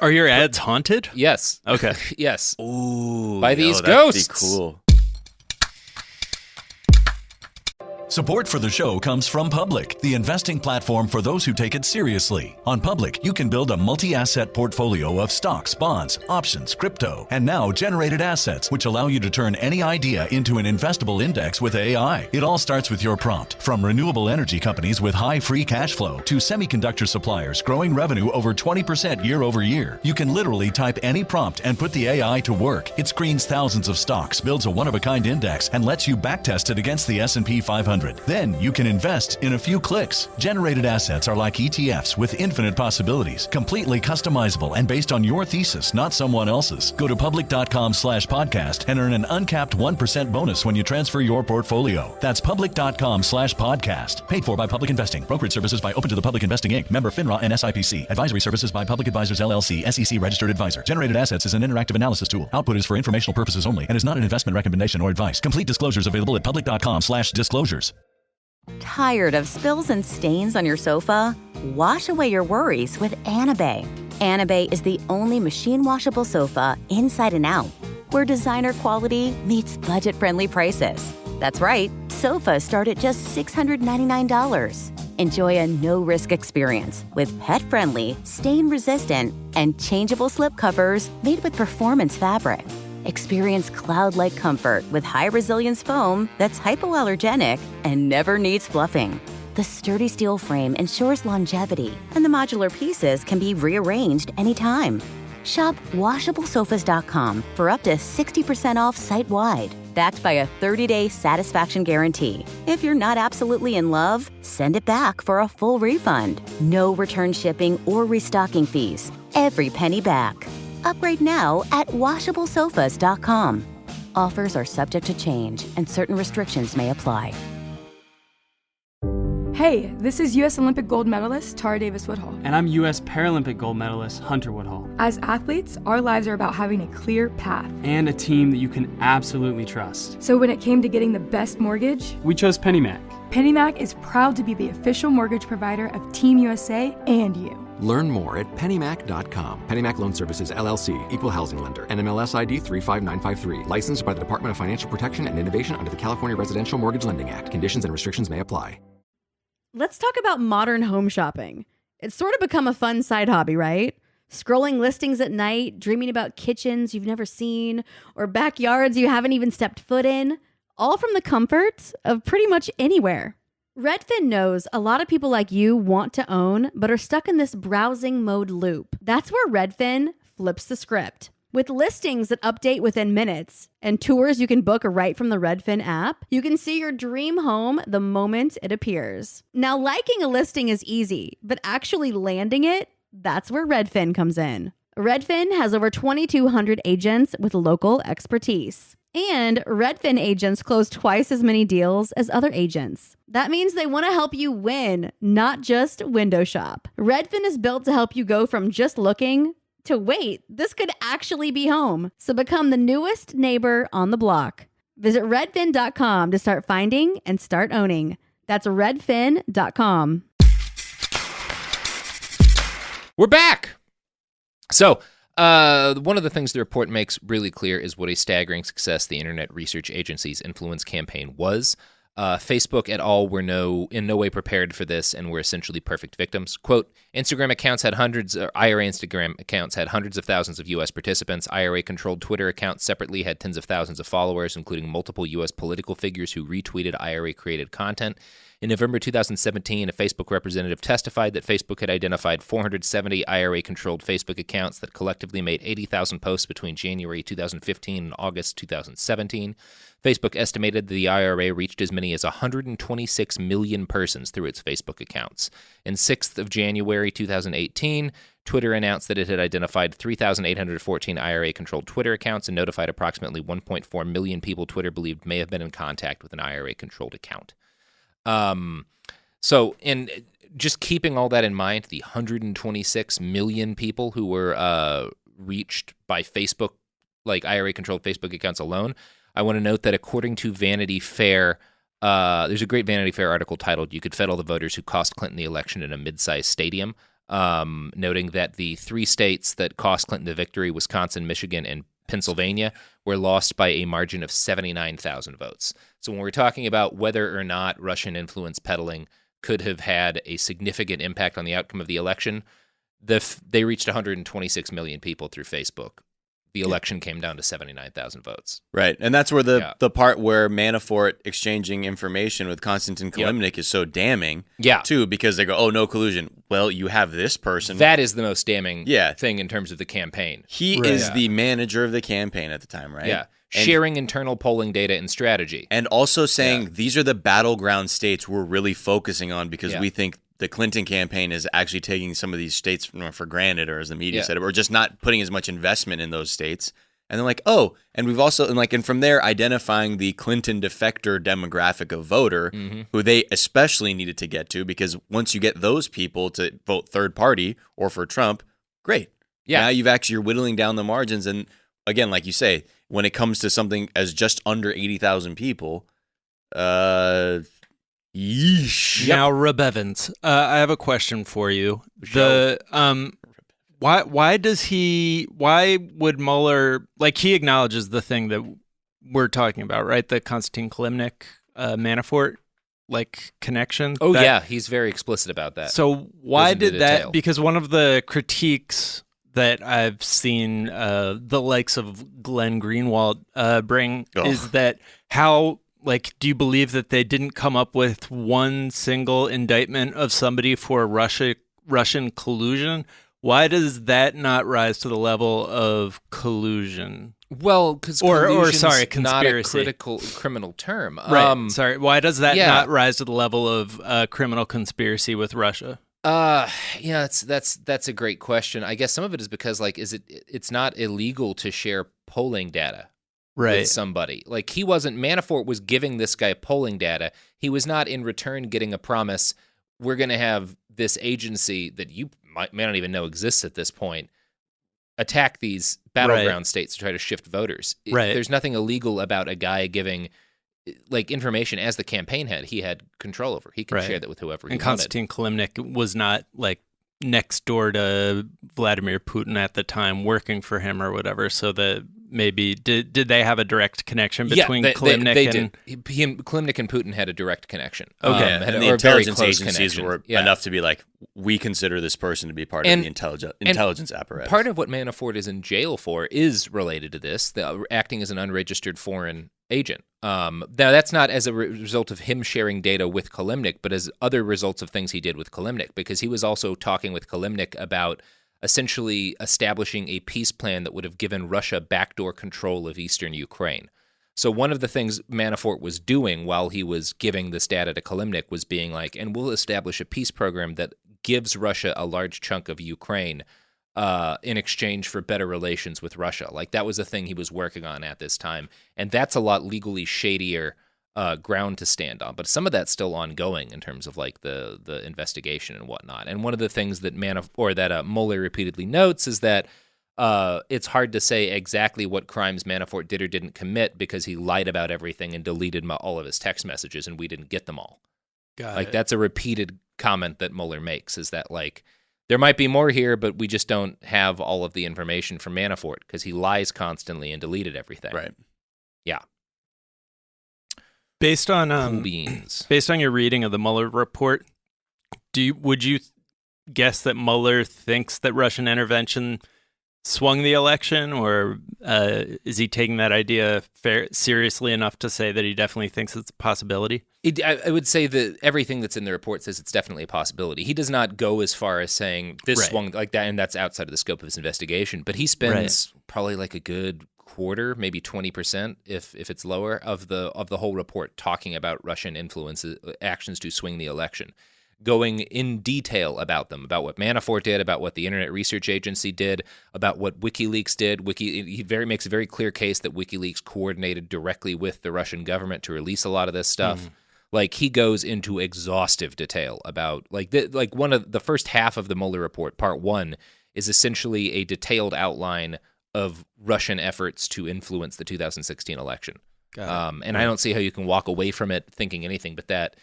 Are your ads haunted? Yes. Okay. Yes. Ooh. By these ghosts. That'd be cool. Support for the show comes from Public, the investing platform for those who take it seriously. On Public, you can build a multi-asset portfolio of stocks, bonds, options, crypto, and now generated assets, which allow you to turn any idea into an investable index with AI. It all starts with your prompt. From renewable energy companies with high free cash flow to semiconductor suppliers growing revenue over 20% year over year, you can literally type any prompt and put the AI to work. It screens thousands of stocks, builds a one-of-a-kind index, and lets you backtest it against the S&P 500. Then you can invest in a few clicks. Generated assets are like ETFs with infinite possibilities, completely customizable and based on your thesis, not someone else's. Go to public.com/podcast and earn an uncapped 1% bonus when you transfer your portfolio. That's public.com/podcast. Paid for by Public Investing. Brokerage services by Open to the Public Investing Inc. Member FINRA and SIPC. Advisory services by Public Advisors LLC, SEC registered advisor. Generated assets is an interactive analysis tool. Output is for informational purposes only and is not an investment recommendation or advice. Complete disclosures available at public.com/disclosures. Tired of spills and stains on your sofa? Wash away your worries with Anabay. Anabay is the only machine washable sofa inside and out, where designer quality meets budget-friendly prices. That's right, sofas start at just $699. Enjoy a no-risk experience with pet-friendly, stain-resistant, and changeable slip covers made with performance fabric. Experience cloud-like comfort with high-resilience foam that's hypoallergenic and never needs fluffing. The sturdy steel frame ensures longevity, and the modular pieces can be rearranged anytime. Shop WashableSofas.com for up to 60% off site-wide, backed by a 30-day satisfaction guarantee. If you're not absolutely in love, send it back for a full refund. No return shipping or restocking fees. Every penny back. Upgrade now at WashableSofas.com. Offers are subject to change, and certain restrictions may apply. Hey Hey, this is U.S. Olympic gold medalist Tara Davis Woodhull. And I'm U.S. Paralympic gold medalist Hunter Woodhull. As athletes, our lives are about having a clear path. And a team that you can absolutely trust. So when it came to getting the best mortgage, we chose PennyMac. PennyMac is proud to be the official mortgage provider of Team USA and you. Learn more at pennymac.com. PennyMac Loan Services, LLC, Equal Housing Lender, NMLS ID 35953. Licensed by the Department of Financial Protection and Innovation under the California Residential Mortgage Lending Act. Conditions and restrictions may apply. Let's talk about modern home shopping. It's sort of become a fun side hobby, right? Scrolling listings at night, dreaming about kitchens you've never seen, or backyards you haven't even stepped foot in, all from the comfort of pretty much anywhere. Redfin knows a lot of people like you want to own, but are stuck in this browsing mode loop. That's where Redfin flips the script. With listings that update within minutes and tours you can book right from the Redfin app, you can see your dream home the moment it appears. Now, liking a listing is easy, but actually landing it, that's where Redfin comes in. Redfin has over 2,200 agents with local expertise. And Redfin agents close twice as many deals as other agents. That means they want to help you win, not just window shop. Redfin is built to help you go from just looking to wait, this could actually be home. So become the newest neighbor on the block. Visit redfin.com to start finding and start owning. That's redfin.com. We're back. So, one of the things the report makes really clear is what a staggering success the Internet Research Agency's influence campaign was. Facebook et al. Were in no way prepared for this and were essentially perfect victims. Quote, IRA Instagram accounts had hundreds of thousands of U.S. participants. IRA-controlled Twitter accounts separately had tens of thousands of followers, including multiple U.S. political figures who retweeted IRA-created content. In November 2017, a Facebook representative testified that Facebook had identified 470 IRA-controlled Facebook accounts that collectively made 80,000 posts between January 2015 and August 2017. Facebook estimated that the IRA reached as many as 126 million persons through its Facebook accounts. On 6th of January 2018, Twitter announced that it had identified 3,814 IRA-controlled Twitter accounts and notified approximately 1.4 million people Twitter believed may have been in contact with an IRA-controlled account. So in just keeping all that in mind, the 126 million people who were reached by Facebook, like IRA-controlled Facebook accounts alone, I want to note that according to Vanity Fair, there's a great Vanity Fair article titled "You Could Fed All the Voters Who Cost Clinton the Election in a Mid-Sized Stadium," noting that the three states that cost Clinton the victory, Wisconsin, Michigan, and Pennsylvania, were lost by a margin of 79,000 votes. So when we're talking about whether or not Russian influence peddling could have had a significant impact on the outcome of the election, they reached 126 million people through Facebook. The election came down to 79,000 votes. Right. And that's where the part where Manafort exchanging information with Konstantin Kilimnik is so damning, too, because they go, oh, no collusion. Well, you have this person. That is the most damning thing in terms of the campaign. He is the manager of the campaign at the time, right? Yeah. Sharing internal polling data and strategy. And also saying these are the battleground states we're really focusing on because we think the Clinton campaign is actually taking some of these states for granted, or as the media said it, or just not putting as much investment in those states. And they're like, oh, and we've also, and from there, identifying the Clinton defector demographic of voter, who they especially needed to get to, because once you get those people to vote third party or for Trump, great. Yeah. Now you're whittling down the margins. And again, like you say, when it comes to something as just under 80,000 people, yeesh. Now, Reb Evans, I have a question for you. Why would Mueller, he acknowledges the thing that we're talking about, right? The Konstantin Kilimnik, Manafort, connection. Oh, he's very explicit about that. So why did that? Because one of the critiques that I've seen the likes of Glenn Greenwald bring is that how... do you believe that they didn't come up with one single indictment of somebody for Russian collusion? Why does that not rise to the level of collusion? Well, because conspiracy. Not a critical criminal term. Right. Why does that not rise to the level of criminal conspiracy with Russia? That's a great question. I guess some of it is because it's not illegal to share polling data. With somebody. Manafort was giving this guy polling data. He was not in return getting a promise, we're going to have this agency that you may not even know exists at this point attack these battleground states to try to shift voters. There's nothing illegal about a guy giving information as the campaign head. He had control over. He can share that with whoever he wanted. And Konstantin Kilimnik was not next door to Vladimir Putin at the time, working for him or whatever. So that maybe did they have a direct connection between Kilimnik they and did. Kilimnik and Putin had a direct connection. Okay, and the intelligence agencies were enough to be like, we consider this person to be part of the intelligence apparatus. Part of what Manafort is in jail for is related to this, acting as an unregistered foreign agent. Now, that's not as a result of him sharing data with Kilimnik, but as other results of things he did with Kilimnik, because he was also talking with Kilimnik about essentially establishing a peace plan that would have given Russia backdoor control of eastern Ukraine. So one of the things Manafort was doing while he was giving this data to Kilimnik was being like, and we'll establish a peace program that gives Russia a large chunk of Ukraine in exchange for better relations with Russia. That was a thing he was working on at this time. And that's a lot legally shadier ground to stand on. But some of that's still ongoing in terms of the investigation and whatnot. And one of the things that Mueller repeatedly notes is that it's hard to say exactly what crimes Manafort did or didn't commit because he lied about everything and deleted all of his text messages, and we didn't get them all. Got it. That's a repeated comment that Mueller makes, is that there might be more here, but we just don't have all of the information from Manafort because he lies constantly and deleted everything. Right. Yeah. Based on beans. Based on your reading of the Mueller report, would you guess that Mueller thinks that Russian intervention swung the election, or is he taking that idea seriously enough to say that he definitely thinks it's a possibility? I would say that everything that's in the report says it's definitely a possibility. He does not go as far as saying this swung like that, and that's outside of the scope of his investigation. But he spends probably a good quarter, maybe 20%, if it's lower, of the whole report talking about Russian influences, actions to swing the election, going in detail about them, about what Manafort did, about what the Internet Research Agency did, about what WikiLeaks did. He makes a very clear case that WikiLeaks coordinated directly with the Russian government to release a lot of this stuff. He goes into exhaustive detail about one of the first half of the Mueller report, part 1, is essentially a detailed outline of Russian efforts to influence the 2016 election. And I don't see how you can walk away from it thinking anything but that.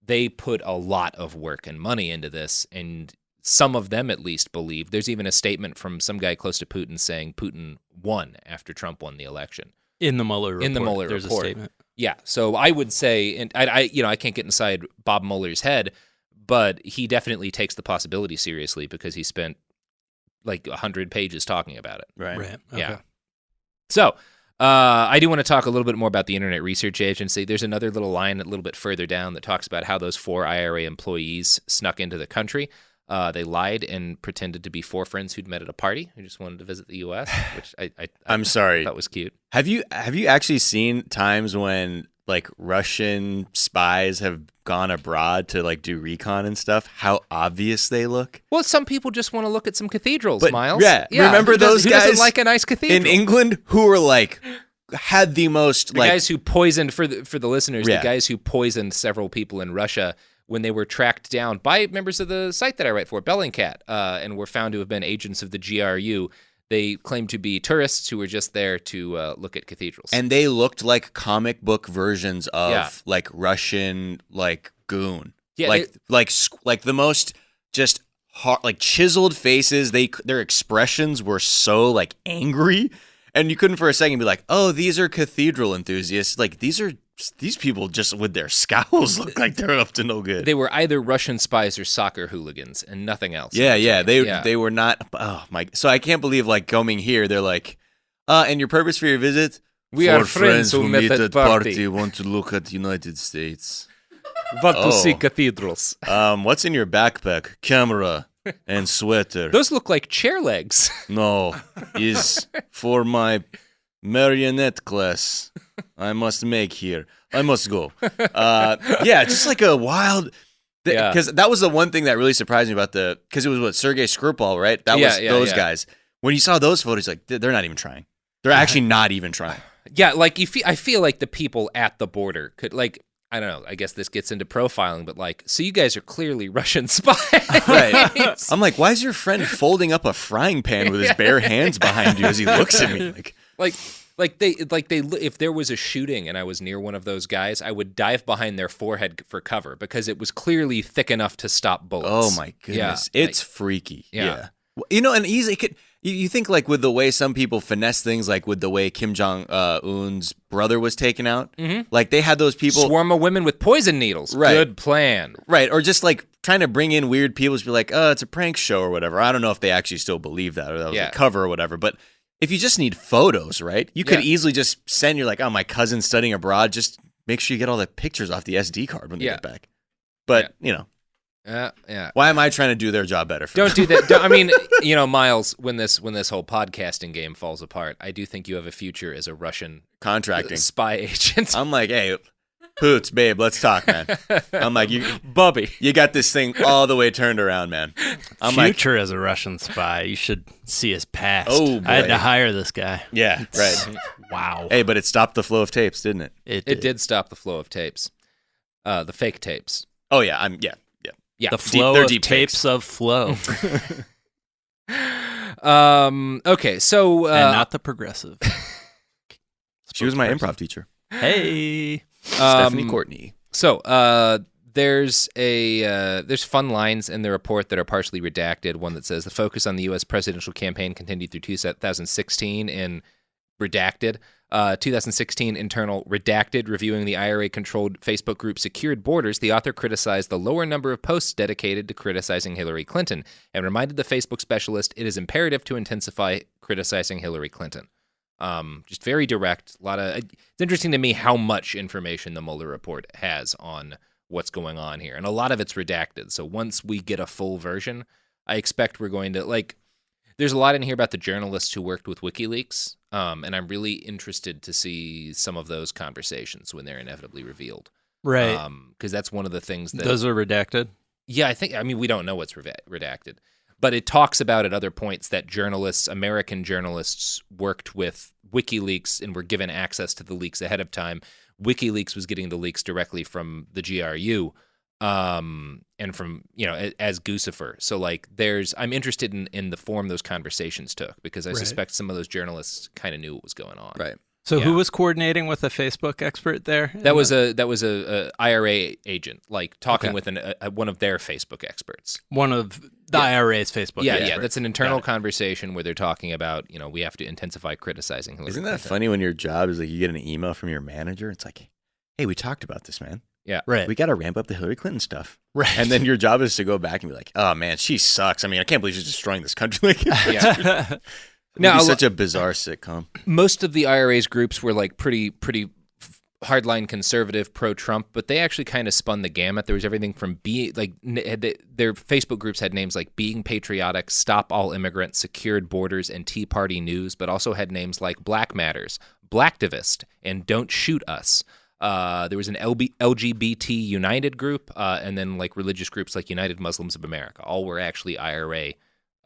They put a lot of work and money into this, and some of them at least believe. There's even a statement from some guy close to Putin saying Putin won after Trump won the election. In the Mueller report. In the Mueller there's report. A statement. Yeah, so I would say, and I can't get inside Bob Mueller's head, but he definitely takes the possibility seriously because he spent 100 pages talking about it. Right. Okay. Yeah. So I do want to talk a little bit more about the Internet Research Agency. There's another little line a little bit further down that talks about how those 4 IRA employees snuck into the country. They lied and pretended to be 4 friends who'd met at a party who just wanted to visit the U.S., which I'm sorry, that was cute. Have you actually seen times when Russian spies have gone abroad to do recon and stuff? How obvious they look. Well, some people just want to look at some cathedrals, Miles. Yeah, remember those guys who doesn't like a nice cathedral in England who were had the most the guys who poisoned for the listeners. The guys who poisoned several people in Russia when they were tracked down by members of the site that I write for, Bellingcat, and were found to have been agents of the GRU. They claimed to be tourists who were just there to look at cathedrals. And they looked like comic book versions of Russian goon. Yeah, the most just hard, chiseled faces. Their expressions were so angry, and you couldn't for a second be like, "Oh, these are cathedral enthusiasts." These people just with their scowls look like they're up to no good. They were either Russian spies or soccer hooligans and nothing else. Yeah. They were not. Oh my! So I can't believe coming here, they're like, and your purpose for your visit? We are friends who met at party. Want to look at United States. Want to see cathedrals. What's in your backpack? Camera and sweater. Those look like chair legs. No, is for my marionette class. I must make here. I must go. Just a wild. Because that was the one thing that really surprised me about because it was Sergei Skripal, right? That was those guys. When you saw those photos, they're not even trying. They're actually not even trying. Yeah, I feel like the people at the border could I don't know. I guess this gets into profiling, but like, so you guys are clearly Russian spies. Right. I'm like, why is your friend folding up a frying pan with his bare hands behind you as he looks at me? Like they, if there was a shooting and I was near one of those guys, I would dive behind their forehead for cover because it was clearly thick enough to stop bullets. Oh my goodness. Yeah, it's freaky. Yeah. You know, and easy could. You think like with the way some people finesse things, like with the way Kim Jong-un's brother was taken out, like they had those people swarm of women with poison needles. Right. Good plan. Right. Or just like trying to bring in weird people to be like, oh, it's a prank show or whatever. I don't know if they actually still believe that or that was a cover or whatever. But if you just need photos, right, you could easily just send, you're like, oh, my cousin's studying abroad. Just make sure you get all the pictures off the SD card when they get back. But, you know. Yeah. Why am I trying to do their job better? Don't do that. I mean, you know, Miles, when this whole podcasting game falls apart, I do think you have a future as a Russian contracting spy agent. I'm like, hey, Poots, babe, let's talk, man. I'm like, Bubby, you got this thing all the way turned around, man. I'm future as a Russian spy. You should see his past. Oh, boy. I had to hire this guy. Yeah, right. Wow. Hey, but it stopped the flow of tapes, didn't it? It did stop the flow of tapes, the fake tapes. Oh yeah, Yeah, the flow of tapes of flow. Okay, so and not the progressive. She was my improv teacher. Hey, Stephanie Courtney. So there's fun lines in the report that are partially redacted. One that says the focus on the U.S. presidential campaign continued through 2016 in redacted. 2016 internal redacted, reviewing the IRA-controlled Facebook group Secured Borders, the author criticized the lower number of posts dedicated to criticizing Hillary Clinton and reminded the Facebook specialist it is imperative to intensify criticizing Hillary Clinton. Just very direct. It's interesting to me how much information the Mueller report has on what's going on here, and a lot of it's redacted. So once we get a full version, I expect we're going to there's a lot in here about the journalists who worked with WikiLeaks, and I'm really interested to see some of those conversations when they're inevitably revealed. Right. Because that's one of the things that... Those are redacted? Yeah, we don't know what's redacted. But it talks about at other points that American journalists worked with WikiLeaks and were given access to the leaks ahead of time. WikiLeaks was getting the leaks directly from the GRU. And from, as Guccifer. So I'm interested in the form those conversations took, because I suspect some of those journalists kind of knew what was going on. Right. So who was coordinating with a Facebook expert there? That was a IRA agent, talking with one of their Facebook experts. One of the IRA's Facebook experts. Yeah, that's an internal conversation where they're talking about, we have to intensify criticizing Hillary Isn't that Clinton. funny when your job is you get an email from your manager? It's like, hey, we talked about this, man. Yeah. Right. We got to ramp up the Hillary Clinton stuff. Right. And then your job is to go back and be like, oh, man, she sucks. I mean, I can't believe she's destroying this country. Now, such a bizarre sitcom. Most of the IRA's groups were pretty hardline conservative, pro-Trump, but they actually kind of spun the gamut. There was everything from their Facebook groups had names like Being Patriotic, Stop All Immigrants, Secured Borders, and Tea Party News, but also had names like Black Matters, Blacktivist, and Don't Shoot Us. There was an LGBT United group, and then religious groups like United Muslims of America. All were actually IRA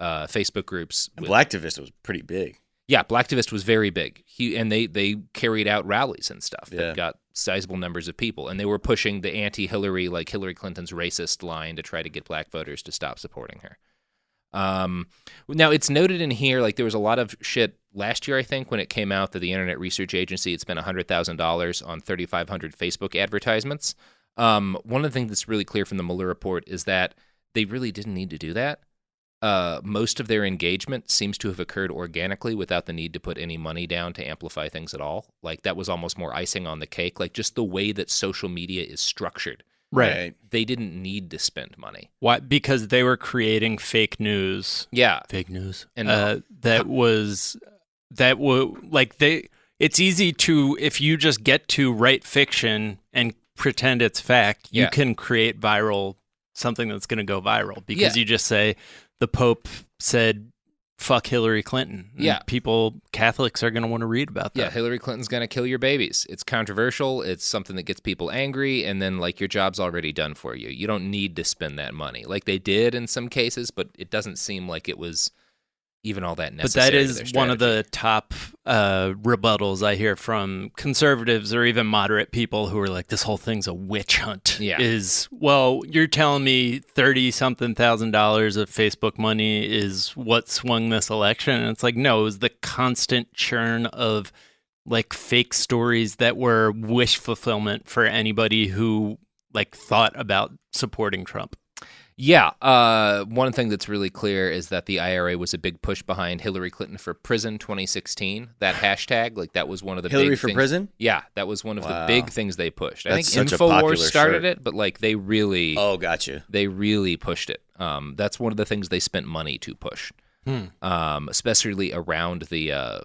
Facebook groups. Blacktivist was pretty big. Yeah, Blacktivist was very big. And they carried out rallies and stuff that got sizable numbers of people. And they were pushing the anti-Hillary, Hillary Clinton's racist line to try to get black voters to stop supporting her. Now, it's noted in here, there was a lot of shit last year, I think, when it came out that the Internet Research Agency had spent $100,000 on 3,500 Facebook advertisements. One of the things that's really clear from the Mueller report is that they really didn't need to do that. Most of their engagement seems to have occurred organically without the need to put any money down to amplify things at all. That was almost more icing on the cake, just the way that social media is structured. Right. They didn't need to spend money. Why? Because they were creating fake news. Yeah. Fake news. And it's easy to, if you just get to write fiction and pretend it's fact, you can create something that's going to go viral because you just say the Pope said, fuck Hillary Clinton. And Catholics are going to want to read about that. Yeah, Hillary Clinton's going to kill your babies. It's controversial. It's something that gets people angry. And then, your job's already done for you. You don't need to spend that money. They did in some cases, but it doesn't seem like it was even all that But necessary. that is one of the top rebuttals I hear from conservatives or even moderate people who are like, this whole thing's a witch hunt. Yeah. Is, well, you're telling me $30-something thousand of Facebook money is what swung this election? And it's like, no, it was the constant churn of like fake stories that were wish fulfillment for anybody who like thought about supporting Trump. Yeah. One thing that's really clear is that the IRA was a big push behind Hillary Clinton for prison 2016. That hashtag, like that was one of the Hillary big for things. prison? Yeah, that was one of the big things they pushed. I That's think such a popular InfoWars started shirt. it, but like they really gotcha. They really pushed it. That's one of the things they spent money to push. Especially around the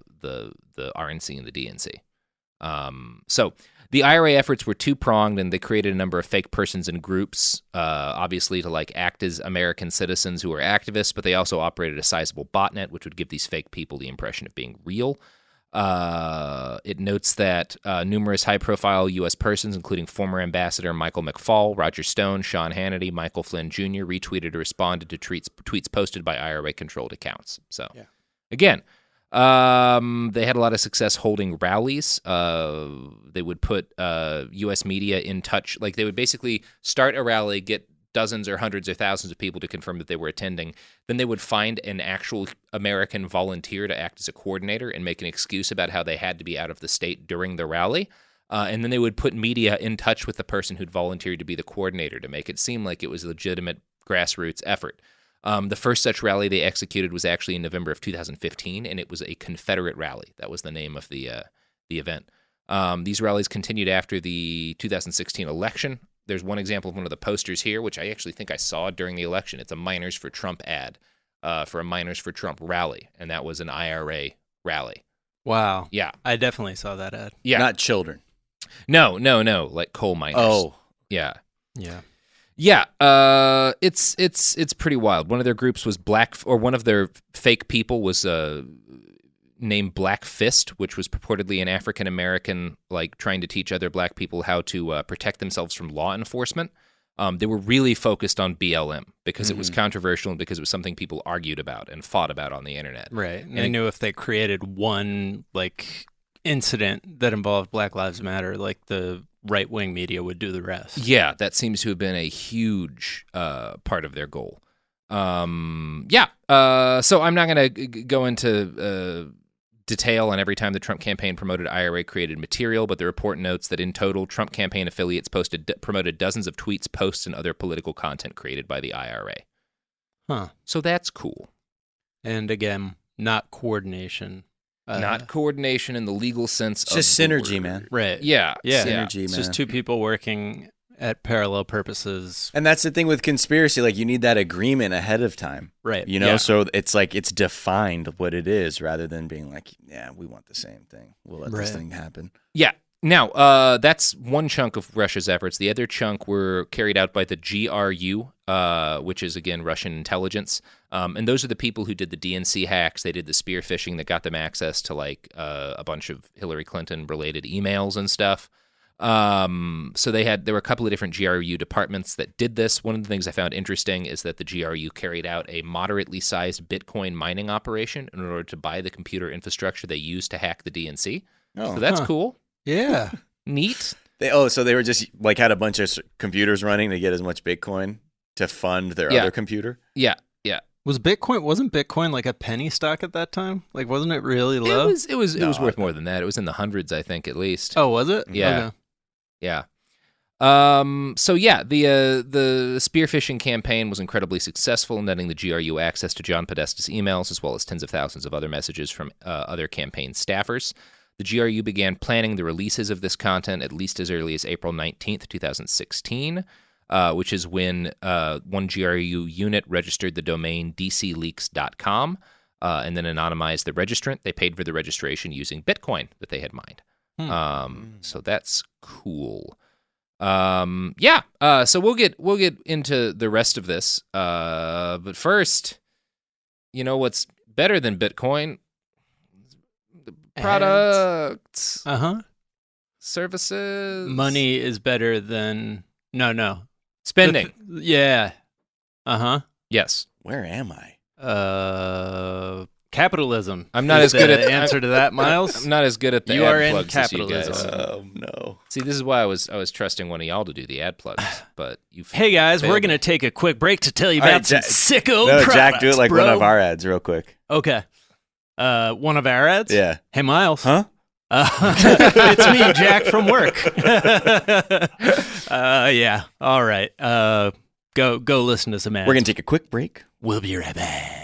RNC and the DNC. So the IRA efforts were two-pronged, and they created a number of fake persons and groups, obviously to like act as American citizens who were activists, but they also operated a sizable botnet, which would give these fake people the impression of being real. It notes that numerous high-profile U.S. persons, including former Ambassador Michael McFaul, Roger Stone, Sean Hannity, Michael Flynn Jr., retweeted or responded to tweets posted by IRA-controlled accounts. So, again, they had a lot of success holding rallies. They would put U.S. media in touch. Like they would basically start a rally, get dozens or hundreds or thousands of people to confirm that they were attending. Then they would find an actual American volunteer to act as a coordinator and make an excuse about how they had to be out of the state during the rally. And then they would put media in touch with the person who'd volunteered to be the coordinator to make it seem like it was a legitimate grassroots effort. The first such rally they executed was actually in November of 2015, and it was a Confederate rally. That was the name of the event. These rallies continued after the 2016 election. There's one example of one of the posters here, which I actually think I saw during the election. It's a Miners for Trump ad for a Miners for Trump rally, and that was an IRA rally. Wow. Yeah. I definitely saw that ad. Yeah. Not children. No, like coal miners. Oh. Yeah. Yeah. Yeah, it's pretty wild. One of their groups was one of their fake people was named Black Fist, which was purportedly an African American, like trying to teach other black people how to protect themselves from law enforcement. They were really focused on BLM because it was controversial and because it was something people argued about and fought about on the internet. Right. And they knew if they created one like incident that involved Black Lives Matter, like the right-wing media would do the rest. Yeah, that seems to have been a huge part of their goal. So I'm not going to go into detail on every time the Trump campaign promoted IRA-created material, but the report notes that in total, Trump campaign affiliates promoted dozens of tweets, posts, and other political content created by the IRA. Huh. So that's cool. And again, not coordination. Not coordination in the legal sense It's of just the synergy, word. man. Right. Yeah. Synergy, It's man. just two people working at parallel purposes. And that's the thing with conspiracy. Like, you need that agreement ahead of time. Right. You know, Yeah. so it's like it's defined what it is rather than being like, yeah, we want the same thing. We'll let this thing happen. Yeah. Now, that's one chunk of Russia's efforts. The other chunk were carried out by the GRU, which is, again, Russian intelligence. And those are the people who did the DNC hacks. They did the spear phishing that got them access to, like, a bunch of Hillary Clinton-related emails and stuff. So there were a couple of different GRU departments that did this. One of the things I found interesting is that the GRU carried out a moderately sized Bitcoin mining operation in order to buy the computer infrastructure they used to hack the DNC. So that's cool. Yeah. Neat. So they were just like had a bunch of computers running to get as much Bitcoin to fund their other computer. Yeah. Wasn't Bitcoin like a penny stock at that time? Like, wasn't it really low? It was worth more than that. It was in the hundreds, I think, at least. Oh, was it? Yeah. Okay. Yeah. The spear phishing campaign was incredibly successful in netting the GRU access to John Podesta's emails, as well as tens of thousands of other messages from other campaign staffers. The GRU began planning the releases of this content at least as early as April 19th, 2016, which is when one GRU unit registered the domain dcleaks.com and then anonymized the registrant. They paid for the registration using Bitcoin that they had mined. So that's cool. So we'll get into the rest of this. But first, you know what's better than Bitcoin? Products. Services. Money is better than no. Spending. Yeah. Yes. Where am I? Capitalism. I'm not is as good the at answer to that, Miles. I'm not as good at the You ad are in plugs as you guys. capitalism. Oh no. See, this is why I was trusting one of y'all to do the ad plugs, but you. Hey guys, we're failed gonna me. take a quick break to tell you All about right, some sicko products, Jack, do it like bro. one of our ads real quick. Okay. One of our ads? Yeah. Hey, Miles. Huh? It's me, Jack from work. Yeah. All right. Go listen to some ads. We're going to take a quick break. We'll be right back.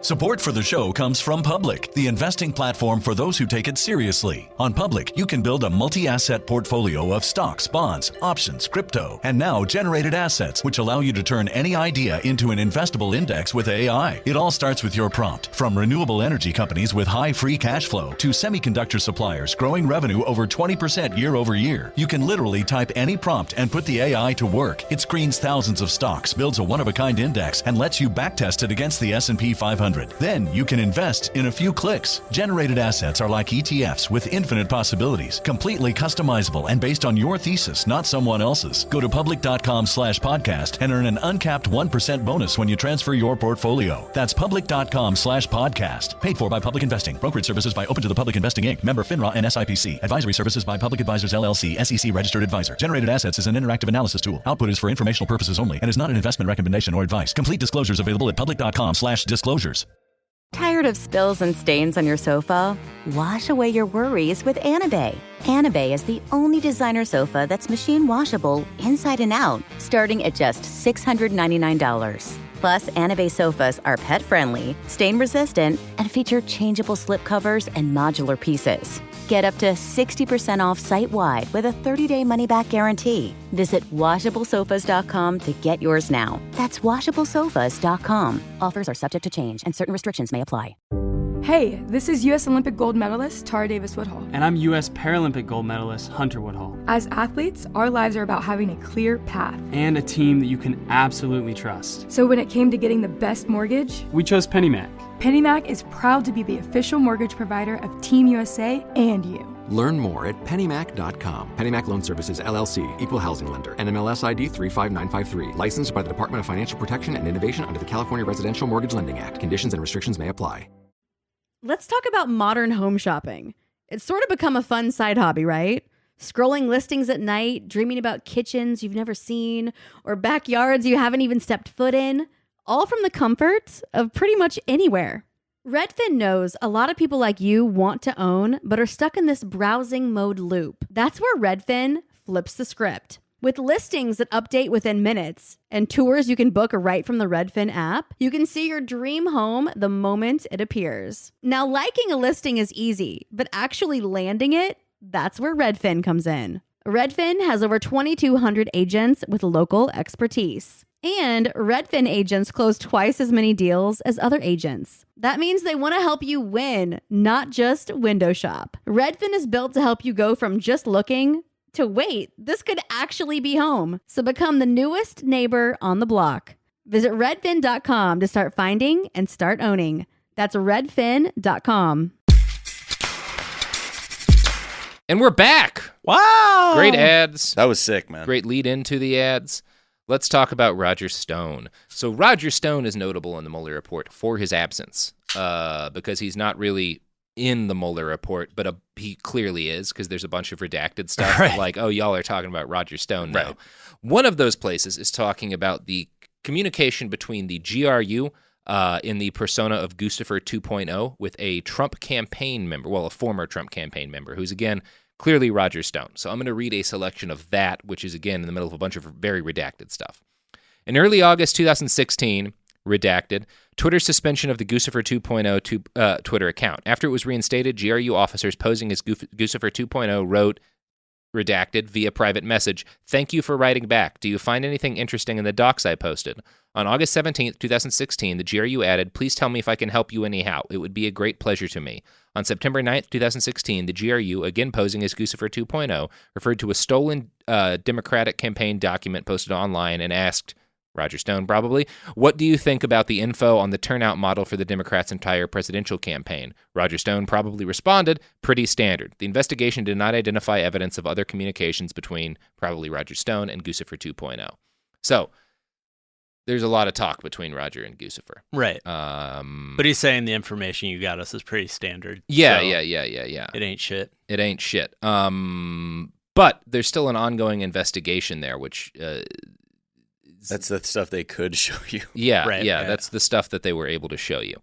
Support for the show comes from Public, the investing platform for those who take it seriously. On Public, you can build a multi-asset portfolio of stocks, bonds, options, crypto, and now generated assets, which allow you to turn any idea into an investable index with AI. It all starts with your prompt. From renewable energy companies with high free cash flow to semiconductor suppliers growing revenue over 20% year over year, you can literally type any prompt and put the AI to work. It screens thousands of stocks, builds a one-of-a-kind index, and lets you backtest it against the S&P 500. Then you can invest in a few clicks. Generated assets are like ETFs with infinite possibilities, completely customizable and based on your thesis, not someone else's. Go to public.com/podcast and earn an uncapped 1% bonus when you transfer your portfolio. That's public.com/podcast. Paid for by Public Investing. Brokerage services by Open to the Public Investing Inc. Member FINRA and SIPC. Advisory services by Public Advisors LLC, SEC registered advisor. Generated assets is an interactive analysis tool. Output is for informational purposes only and is not an investment recommendation or advice. Complete disclosures available at public.com/disclosures. Tired of spills and stains on your sofa? Wash away your worries with Anabay. Anabay is the only designer sofa that's machine washable inside and out, starting at just $699. Plus, Anabay sofas are pet-friendly, stain-resistant, and feature changeable slip covers and modular pieces. Get up to 60% off site-wide with a 30-day money-back guarantee. Visit washablesofas.com to get yours now. That's washablesofas.com. Offers are subject to change and certain restrictions may apply. Hey, this is U.S. Olympic gold medalist Tara Davis-Woodhull. And I'm U.S. Paralympic gold medalist Hunter Woodhull. As athletes, our lives are about having a clear path. And a team that you can absolutely trust. So when it came to getting the best mortgage, we chose PennyMac. PennyMac is proud to be the official mortgage provider of Team USA and you. Learn more at pennymac.com. PennyMac Loan Services, LLC, Equal Housing Lender, NMLS ID 35953. Licensed by the Department of Financial Protection and Innovation under the California Residential Mortgage Lending Act. Conditions and restrictions may apply. Let's talk about modern home shopping. It's sort of become a fun side hobby, right? Scrolling listings at night, dreaming about kitchens you've never seen, or backyards you haven't even stepped foot in, all from the comfort of pretty much anywhere. Redfin knows a lot of people like you want to own, but are stuck in this browsing mode loop. That's where Redfin flips the script. With listings that update within minutes and tours you can book right from the Redfin app, you can see your dream home the moment it appears. Now, liking a listing is easy, but actually landing it, that's where Redfin comes in. Redfin has over 2,200 agents with local expertise. And Redfin agents close twice as many deals as other agents. That means they want to help you win, not just window shop. Redfin is built to help you go from just looking to wait, this could actually be home. So become the newest neighbor on the block. Visit redfin.com to start finding and start owning. That's redfin.com. And we're back. Wow. Great ads. That was sick, man. Great lead into the ads. Let's talk about Roger Stone. So Roger Stone is notable in the Mueller Report for his absence because he's not really in the Mueller Report, but he clearly is because there's a bunch of redacted stuff right. like, oh, y'all are talking about Roger Stone now. Right. One of those places is talking about the communication between the GRU in the persona of Guccifer 2.0 with a Trump campaign member, well, a former Trump campaign member, who's, again, clearly Roger Stone. So I'm going to read a selection of that, which is, again, in the middle of a bunch of very redacted stuff. In early August 2016, redacted, Twitter's suspension of the Guccifer 2.0 Twitter account. After it was reinstated, GRU officers posing as Guccifer 2.0 wrote, redacted, via private message, "Thank you for writing back. Do you find anything interesting in the docs I posted?" On August 17th, 2016, the GRU added, "Please tell me if I can help you anyhow. It would be a great pleasure to me." On September 9th, 2016, the GRU, again posing as Guccifer 2.0, referred to a stolen Democratic campaign document posted online and asked, Roger Stone probably, "What do you think about the info on the turnout model for the Democrats' entire presidential campaign?" Roger Stone probably responded, "Pretty standard. The investigation did not identify evidence of other communications between probably Roger Stone and Guccifer 2.0. So, There's a lot of talk between Roger and Guccifer. Right. But he's saying the information you got us is pretty standard. Yeah. so It ain't shit. It ain't shit. But there's still an ongoing investigation there, which that's the stuff they could show you. That's the stuff that they were able to show you.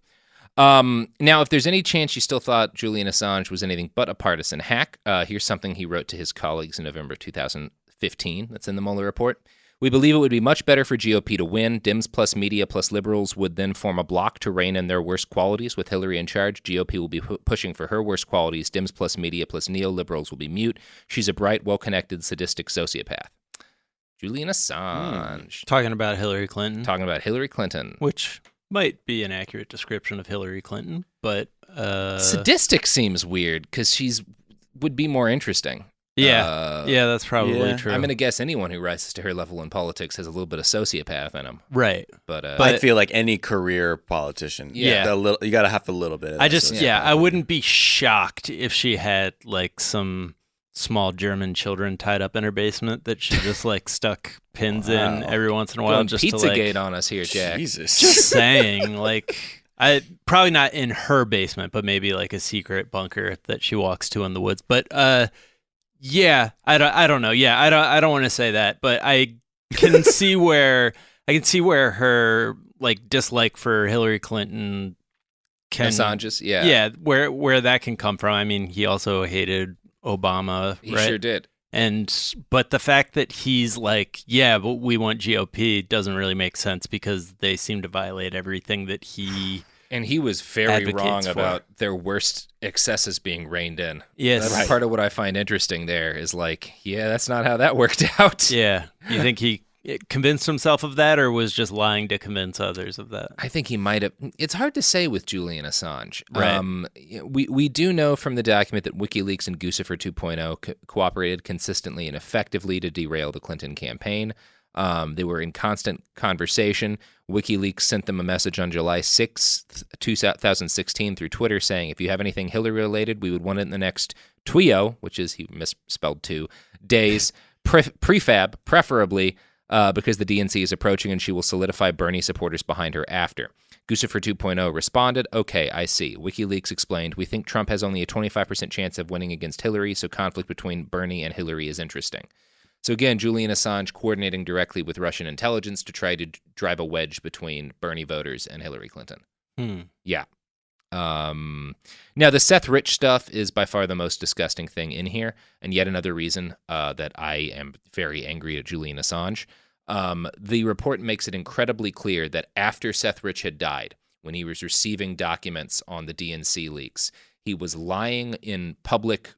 Now, if there's any chance you still thought Julian Assange was anything but a partisan hack, here's something he wrote to his colleagues in November 2015 that's in the Mueller Report. We believe it would be much better for GOP to win. Dems plus media plus liberals would then form a bloc to rein in their worst qualities. With Hillary in charge, GOP will be pushing for her worst qualities. Dems plus media plus neoliberals will be mute. She's a bright, well-connected, sadistic sociopath. Julian Assange. Talking about Hillary Clinton. Which might be an accurate description of Hillary Clinton, but... sadistic seems weird, because would be more interesting. Yeah, that's probably true. I'm going to guess anyone who rises to her level in politics has a little bit of sociopath in them. Right. But I feel like any career politician, you got to have a little bit of that. I wouldn't be shocked if she had like some small German children tied up in her basement that she just like stuck pins in every once in a while. Going just Pizzagate to, on us here, Jack. Jesus. Just saying, like... probably not in her basement, but maybe like a secret bunker that she walks to in the woods. But yeah, I don't know. Yeah, I don't want to say that, but I can see where her like dislike for Hillary Clinton Assange's, where that can come from. I mean, he also hated Obama. He right? sure did. But the fact that he's like, yeah, but we want GOP doesn't really make sense because they seem to violate everything that he. And he was very wrong for. about their worst excesses being reined in. Yes. That's part of what I find interesting there is like, yeah, that's not how that worked out. Yeah. You think he convinced himself of that or was just lying to convince others of that? I think he might have. It's hard to say with Julian Assange. Right. We do know from the document that WikiLeaks and Guccifer 2.0 cooperated consistently and effectively to derail the Clinton campaign. They were in constant conversation. WikiLeaks sent them a message on July 6, 2016 through Twitter saying, if you have anything Hillary-related, we would want it in the next TWIO, which is, he misspelled 2, days, prefab, preferably, because the DNC is approaching and she will solidify Bernie supporters behind her after. Guccifer 2.0 responded, okay, I see. WikiLeaks explained, we think Trump has only a 25% chance of winning against Hillary, so conflict between Bernie and Hillary is interesting. So again, Julian Assange coordinating directly with Russian intelligence to try to drive a wedge between Bernie voters and Hillary Clinton. Yeah. Now, the Seth Rich stuff is by far the most disgusting thing in here, and yet another reason that I am very angry at Julian Assange. The report makes it incredibly clear that after Seth Rich had died, when he was receiving documents on the DNC leaks, he was lying in public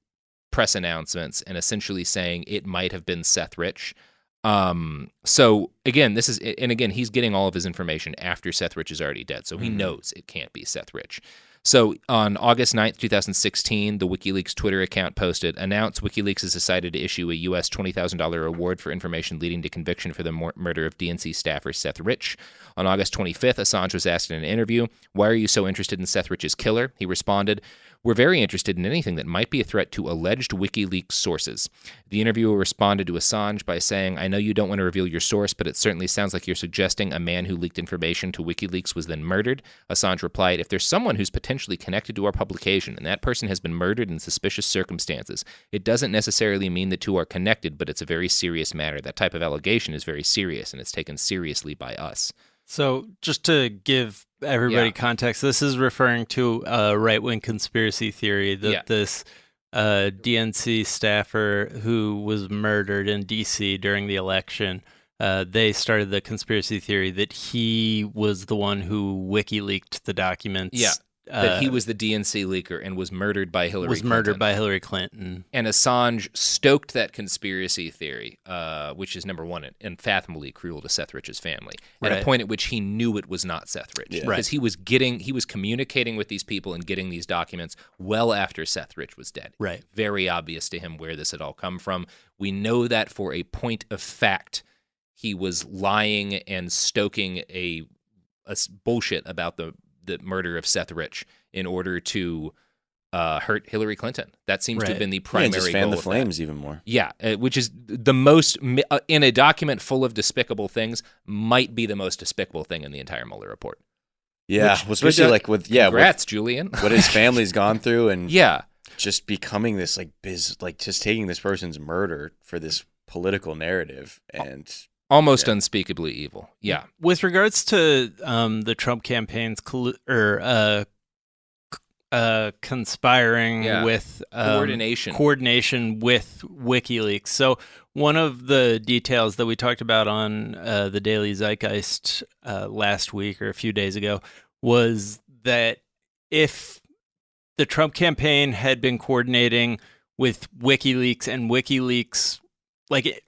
press announcements and essentially saying it might have been Seth Rich. So again, he's getting all of his information after Seth Rich is already dead. So he knows it can't be Seth Rich. So on August 9th, 2016, the WikiLeaks Twitter account posted, announced WikiLeaks has decided to issue a U.S. $20,000 reward for information leading to conviction for the murder of DNC staffer Seth Rich. On August 25th, Assange was asked in an interview, why are you so interested in Seth Rich's killer? He responded, we're very interested in anything that might be a threat to alleged WikiLeaks sources. The interviewer responded to Assange by saying, I know you don't want to reveal your source, but it certainly sounds like you're suggesting a man who leaked information to WikiLeaks was then murdered. Assange replied, if there's someone who's potentially connected to our publication and that person has been murdered in suspicious circumstances, it doesn't necessarily mean the two are connected, but it's a very serious matter. That type of allegation is very serious, and it's taken seriously by us. So just to give everybody context, this is referring to a right-wing conspiracy theory that this DNC staffer who was murdered in D.C. during the election, they started the conspiracy theory that he was the one who WikiLeaked the documents. Yeah. That he was the DNC leaker and was murdered by Hillary Clinton. And Assange stoked that conspiracy theory, which is, number one, unfathomably cruel to Seth Rich's family, at a point at which he knew it was not Seth Rich. Because he was communicating with these people and getting these documents well after Seth Rich was dead. Right. Very obvious to him where this had all come from. We know that for a point of fact, he was lying and stoking a bullshit about the murder of Seth Rich in order to hurt Hillary Clinton. That seems to have been the primary and just fan goal the of flames that. even more. Yeah, which is the most, in a document full of despicable things, might be the most despicable thing in the entire Mueller report. Yeah, especially like with congrats, Julian. What his family's gone through, and yeah, just becoming this just taking this person's murder for this political narrative and almost unspeakably evil. Yeah. With regards to the Trump campaign's conspiring with coordination with WikiLeaks. So one of the details that we talked about on the Daily Zeitgeist last week or a few days ago was that if the Trump campaign had been coordinating with WikiLeaks and WikiLeaks,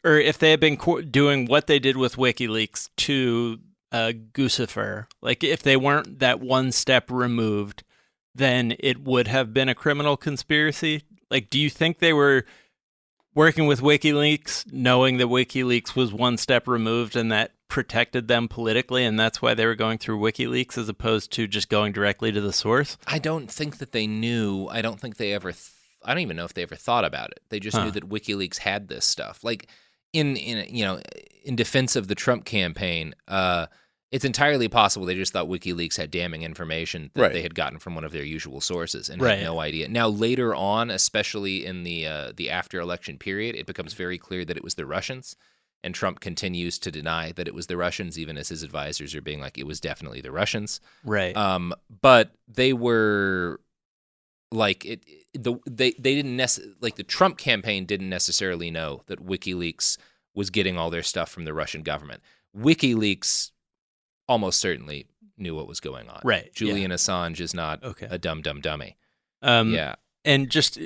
or if they had been doing what they did with WikiLeaks to Guccifer, if they weren't that one step removed, then it would have been a criminal conspiracy. Do you think they were working with WikiLeaks, knowing that WikiLeaks was one step removed and that protected them politically, and that's why they were going through WikiLeaks as opposed to just going directly to the source? I don't think that they knew. I don't think they ever. I don't even know if they ever thought about it. They just knew that WikiLeaks had this stuff. In defense of the Trump campaign, it's entirely possible they just thought WikiLeaks had damning information that they had gotten from one of their usual sources and had no idea. Now, later on, especially in the after-election period, it becomes very clear that it was the Russians, and Trump continues to deny that it was the Russians, even as his advisors are being like, it was definitely the Russians. Right. But they were they didn't the Trump campaign didn't necessarily know that WikiLeaks was getting all their stuff from the Russian government. WikiLeaks almost certainly knew what was going on. Right. Julian Assange is not a dumb dummy. And just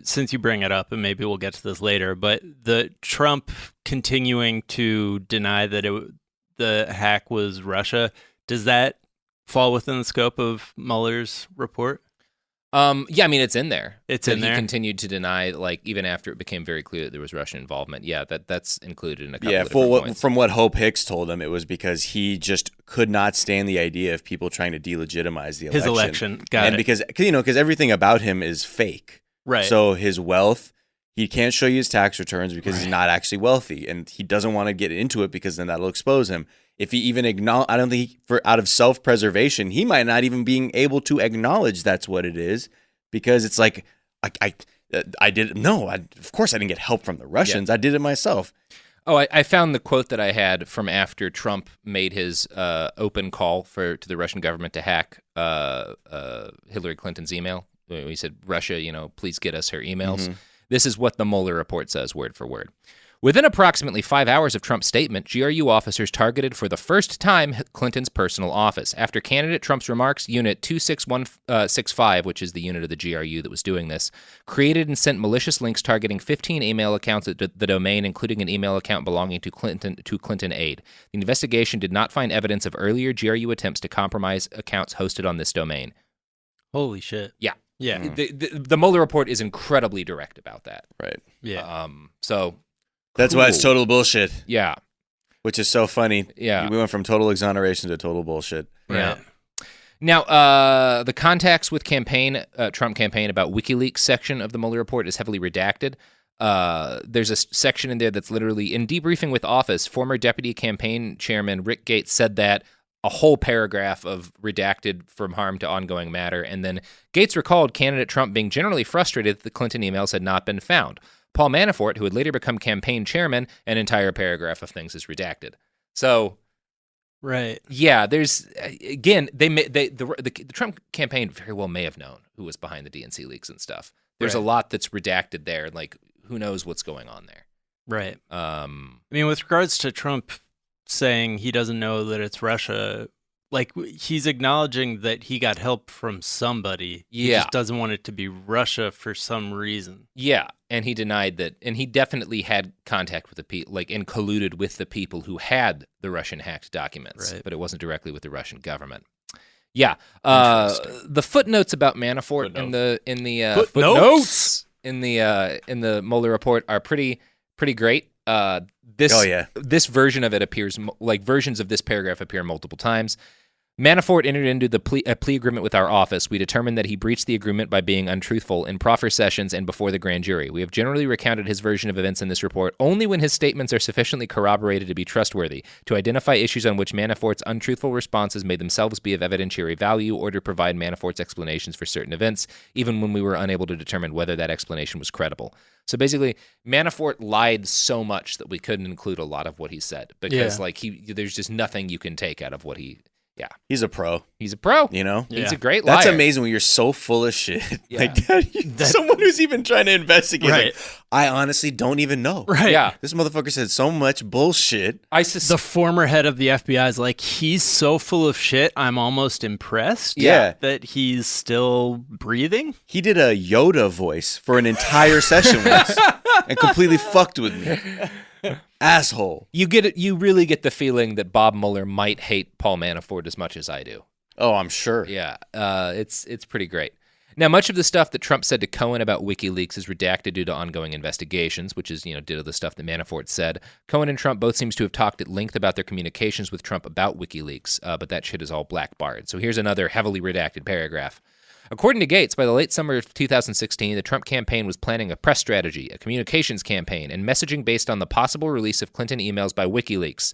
since you bring it up, and maybe we'll get to this later, but the Trump continuing to deny that the hack was Russia, does that fall within the scope of Mueller's report? Yeah, I mean, it's in there. It's in there. He continued to deny, even after it became very clear that there was Russian involvement. Yeah, that's included in a couple of different points. From what Hope Hicks told him, it was because he just could not stand the idea of people trying to delegitimize the election. His election, got it. Because everything about him is fake. Right. So his wealth, he can't show you his tax returns because he's not actually wealthy, and he doesn't want to get into it because then that'll expose him. If he even I don't think out of self-preservation, he might not even be able to acknowledge that's what it is, because it's like, I didn't. No, of course I didn't get help from the Russians. Yeah. I did it myself. Oh, I found the quote that I had from after Trump made his open call to the Russian government to hack Hillary Clinton's email. He said, Russia, please get us her emails. Mm-hmm. This is what the Mueller report says, word for word. Within approximately 5 hours of Trump's statement, GRU officers targeted for the first time Clinton's personal office. After candidate Trump's remarks, Unit 26165, which is the unit of the GRU that was doing this, created and sent malicious links targeting 15 email accounts at the domain, including an email account belonging to Clinton aide. The investigation did not find evidence of earlier GRU attempts to compromise accounts hosted on this domain. Holy shit. Yeah. Yeah. The Mueller report is incredibly direct about that. Right. Yeah. That's why it's total bullshit. Yeah. Which is so funny. Yeah. We went from total exoneration to total bullshit. Yeah. Now, the contacts with Trump campaign about WikiLeaks section of the Mueller report is heavily redacted. There's a section in there that's literally, in debriefing with office, former deputy campaign chairman Rick Gates said that, a whole paragraph of redacted from harm to ongoing matter. And then Gates recalled candidate Trump being generally frustrated that the Clinton emails had not been found. Paul Manafort, who would later become campaign chairman, an entire paragraph of things is redacted. So, right. Yeah, there's, again, the Trump campaign very well may have known who was behind the DNC leaks and stuff. There's a lot that's redacted there. Who knows what's going on there? Right. I mean, with regards to Trump saying he doesn't know that it's Russia, he's acknowledging that he got help from somebody. He just doesn't want it to be Russia for some reason. Yeah, and he denied that, and he definitely had contact with the people, and colluded with the people who had the Russian hacked documents, but it wasn't directly with the Russian government. Yeah, the footnotes about Manafort in the footnotes in the Mueller report are pretty great. This version of it appears, versions of this paragraph appear multiple times. Manafort entered into a plea agreement with our office. We determined that he breached the agreement by being untruthful in proffer sessions and before the grand jury. We have generally recounted his version of events in this report only when his statements are sufficiently corroborated to be trustworthy, to identify issues on which Manafort's untruthful responses may themselves be of evidentiary value, or to provide Manafort's explanations for certain events, even when we were unable to determine whether that explanation was credible. So basically, Manafort lied so much that we couldn't include a lot of what he said because there's just nothing you can take out of what he... Yeah. He's a pro. He's a pro. You know? He's a great liar. That's amazing when you're so full of shit. Yeah. Like someone who's even trying to investigate. Right. Like, I honestly don't even know. Right. Yeah. This motherfucker said so much bullshit. The former head of the FBI is like, he's so full of shit, I'm almost impressed that he's still breathing. He did a Yoda voice for an entire session once and completely fucked with me. Asshole. You really get the feeling that Bob Mueller might hate Paul Manafort as much as I do. Oh, I'm sure. Yeah, it's pretty great. Now, much of the stuff that Trump said to Cohen about WikiLeaks is redacted due to ongoing investigations, which is, ditto the stuff that Manafort said. Cohen and Trump both seems to have talked at length about their communications with Trump about WikiLeaks, but that shit is all blackbarred. So here's another heavily redacted paragraph. According to Gates, by the late summer of 2016, the Trump campaign was planning a press strategy, a communications campaign, and messaging based on the possible release of Clinton emails by WikiLeaks.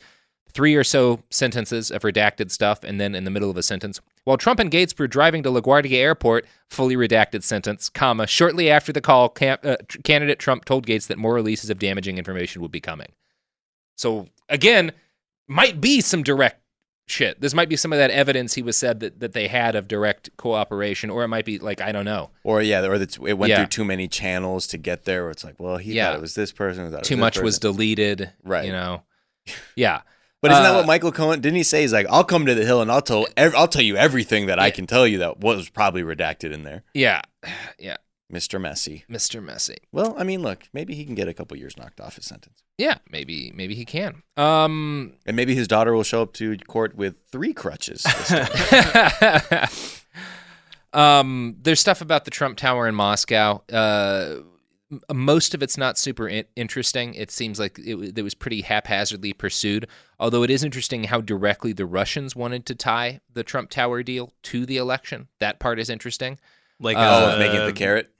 3 or so sentences of redacted stuff, and then in the middle of a sentence, while Trump and Gates were driving to LaGuardia Airport, fully redacted sentence, comma, shortly after the call, candidate Trump told Gates that more releases of damaging information would be coming. So, again, might be some direct shit. This might be some of that evidence he was said that they had of direct cooperation, or it might be like, I don't know. Or it went through too many channels to get there, where it's like, well, he thought it was this person. Too much was deleted, right? Yeah. But isn't that what Michael Cohen, didn't he say? He's like, I'll come to the Hill and I'll tell you everything that I can tell you that was probably redacted in there. Yeah. Yeah. Mr. Messy. Mr. Messy. Well, I mean, look, maybe he can get a couple years knocked off his sentence. Yeah, maybe he can. And maybe his daughter will show up to court with 3 crutches this time. There's stuff about the Trump Tower in Moscow. Most of it's not super interesting. It seems like it was pretty haphazardly pursued, although it is interesting how directly the Russians wanted to tie the Trump Tower deal to the election. That part is interesting. Like making it the carrot?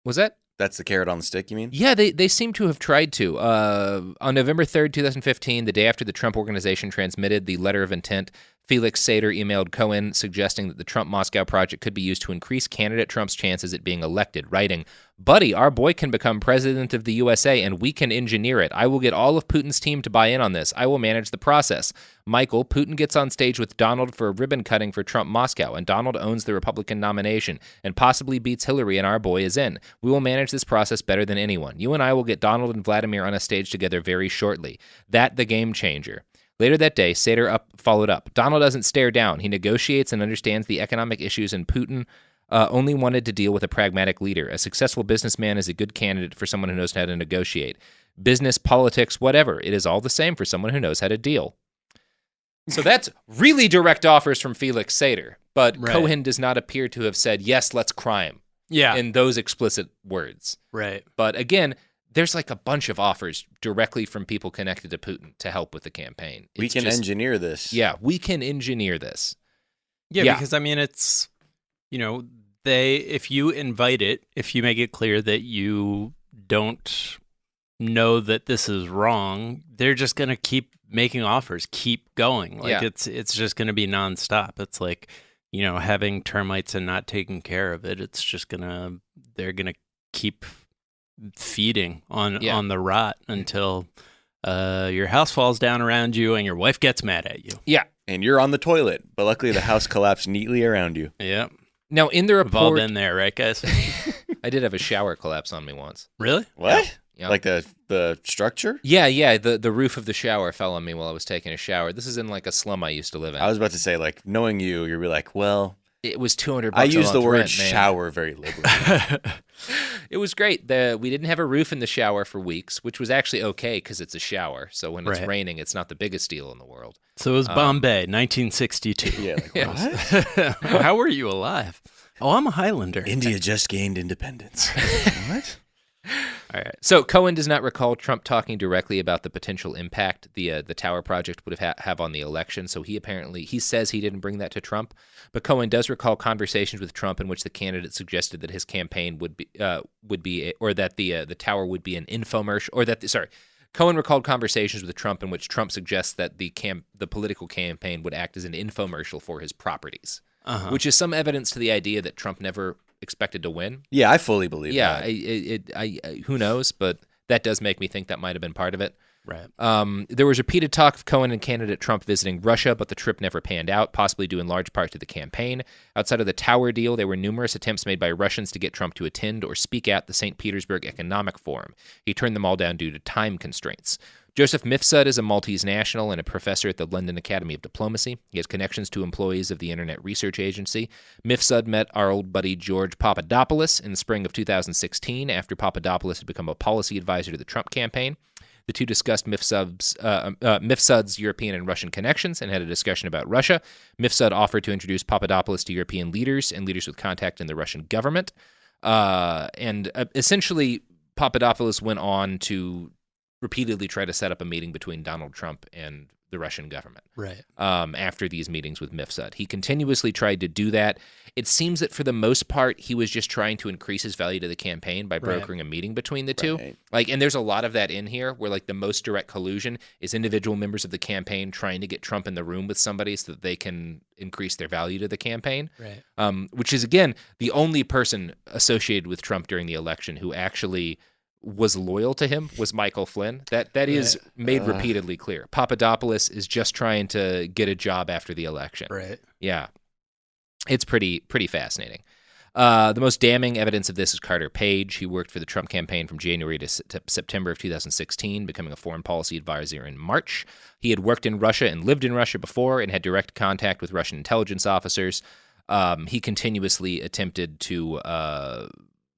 Was that? That's the carrot on the stick, you mean? Yeah, they seem to have tried to. On November 3rd, 2015, the day after the Trump Organization transmitted the letter of intent, Felix Sater emailed Cohen suggesting that the Trump-Moscow project could be used to increase candidate Trump's chances at being elected, writing, "Buddy, our boy can become president of the USA and we can engineer it. I will get all of Putin's team to buy in on this. I will manage the process. Michael, Putin gets on stage with Donald for a ribbon cutting for Trump-Moscow, and Donald owns the Republican nomination and possibly beats Hillary, and our boy is in. We will manage this process better than anyone. You and I will get Donald and Vladimir on a stage together very shortly. That the game changer." Later that day, Sater followed up. Donald doesn't stare down. He negotiates and understands the economic issues, and Putin only wanted to deal with a pragmatic leader. A successful businessman is a good candidate for someone who knows how to negotiate. Business, politics, whatever. It is all the same for someone who knows how to deal. So that's really direct offers from Felix Sater, but Cohen does not appear to have said, yes, let's crime. Yeah. In those explicit words. Right. But again, there's like a bunch of offers directly from people connected to Putin to help with the campaign. We can engineer this. Yeah, we can engineer this. Yeah, because I mean, it's, if you invite it, if you make it clear that you don't know that this is wrong, they're just going to keep making offers, keep going. Like it's just going to be nonstop. It's like, having termites and not taking care of it. It's just they're going to keep feeding on the rot until your house falls down around you and your wife gets mad at you. Yeah. And you're on the toilet, but luckily the house collapsed neatly around you. Yeah. Now, in the report... We've all been there, right, guys? I did have a shower collapse on me once. Really? What? Yeah. Like the structure? Yeah. The roof of the shower fell on me while I was taking a shower. This is in like a slum I used to live in. I was about to say, like, knowing you, you'd be like, well... It was $200 I use the word rent, shower very liberally. It was great. We didn't have a roof in the shower for weeks, which was actually okay because it's a shower. So when it's raining, it's not the biggest deal in the world. So it was Bombay, 1962. Yeah, like, what? How were you alive? Oh, I'm a Highlander. India just gained independence. What? All right. So Cohen does not recall Trump talking directly about the potential impact the Tower project would have on the election. So he says he didn't bring that to Trump, but Cohen does recall conversations with Trump in which the candidate suggested that his campaign would be or that the tower would be an infomercial, or that Cohen recalled conversations with Trump in which Trump suggests that the political campaign would act as an infomercial for his properties, which is some evidence to the idea that Trump never expected to win. Yeah, I fully believe that. Yeah, who knows, but that does make me think that might have been part of it. Right. There was repeated talk of Cohen and candidate Trump visiting Russia, but the trip never panned out, possibly due in large part to the campaign. Outside of the Tower deal, there were numerous attempts made by Russians to get Trump to attend or speak at the St. Petersburg Economic Forum. He turned them all down due to time constraints. Joseph Mifsud is a Maltese national and a professor at the London Academy of Diplomacy. He has connections to employees of the Internet Research Agency. Mifsud met our old buddy George Papadopoulos in the spring of 2016 after Papadopoulos had become a policy advisor to the Trump campaign. The two discussed Mifsud's European and Russian connections and had a discussion about Russia. Mifsud offered to introduce Papadopoulos to European leaders and leaders with contact in the Russian government. Essentially, Papadopoulos went on to repeatedly try to set up a meeting between Donald Trump and the Russian government. Right. After these meetings with Mifsud. He continuously tried to do that. It seems that for the most part, he was just trying to increase his value to the campaign by brokering a meeting between the two. And there's a lot of that in here where the most direct collusion is individual members of the campaign trying to get Trump in the room with somebody so that they can increase their value to the campaign. Right. Which is, again, the only person associated with Trump during the election who actually was loyal to him was Michael Flynn. That is made repeatedly clear. Papadopoulos is just trying to get a job after the election. Right. Yeah. It's pretty fascinating. The most damning evidence of this is Carter Page. He worked for the Trump campaign from January to September of 2016, becoming a foreign policy advisor in March. He had worked in Russia and lived in Russia before and had direct contact with Russian intelligence officers. He continuously attempted to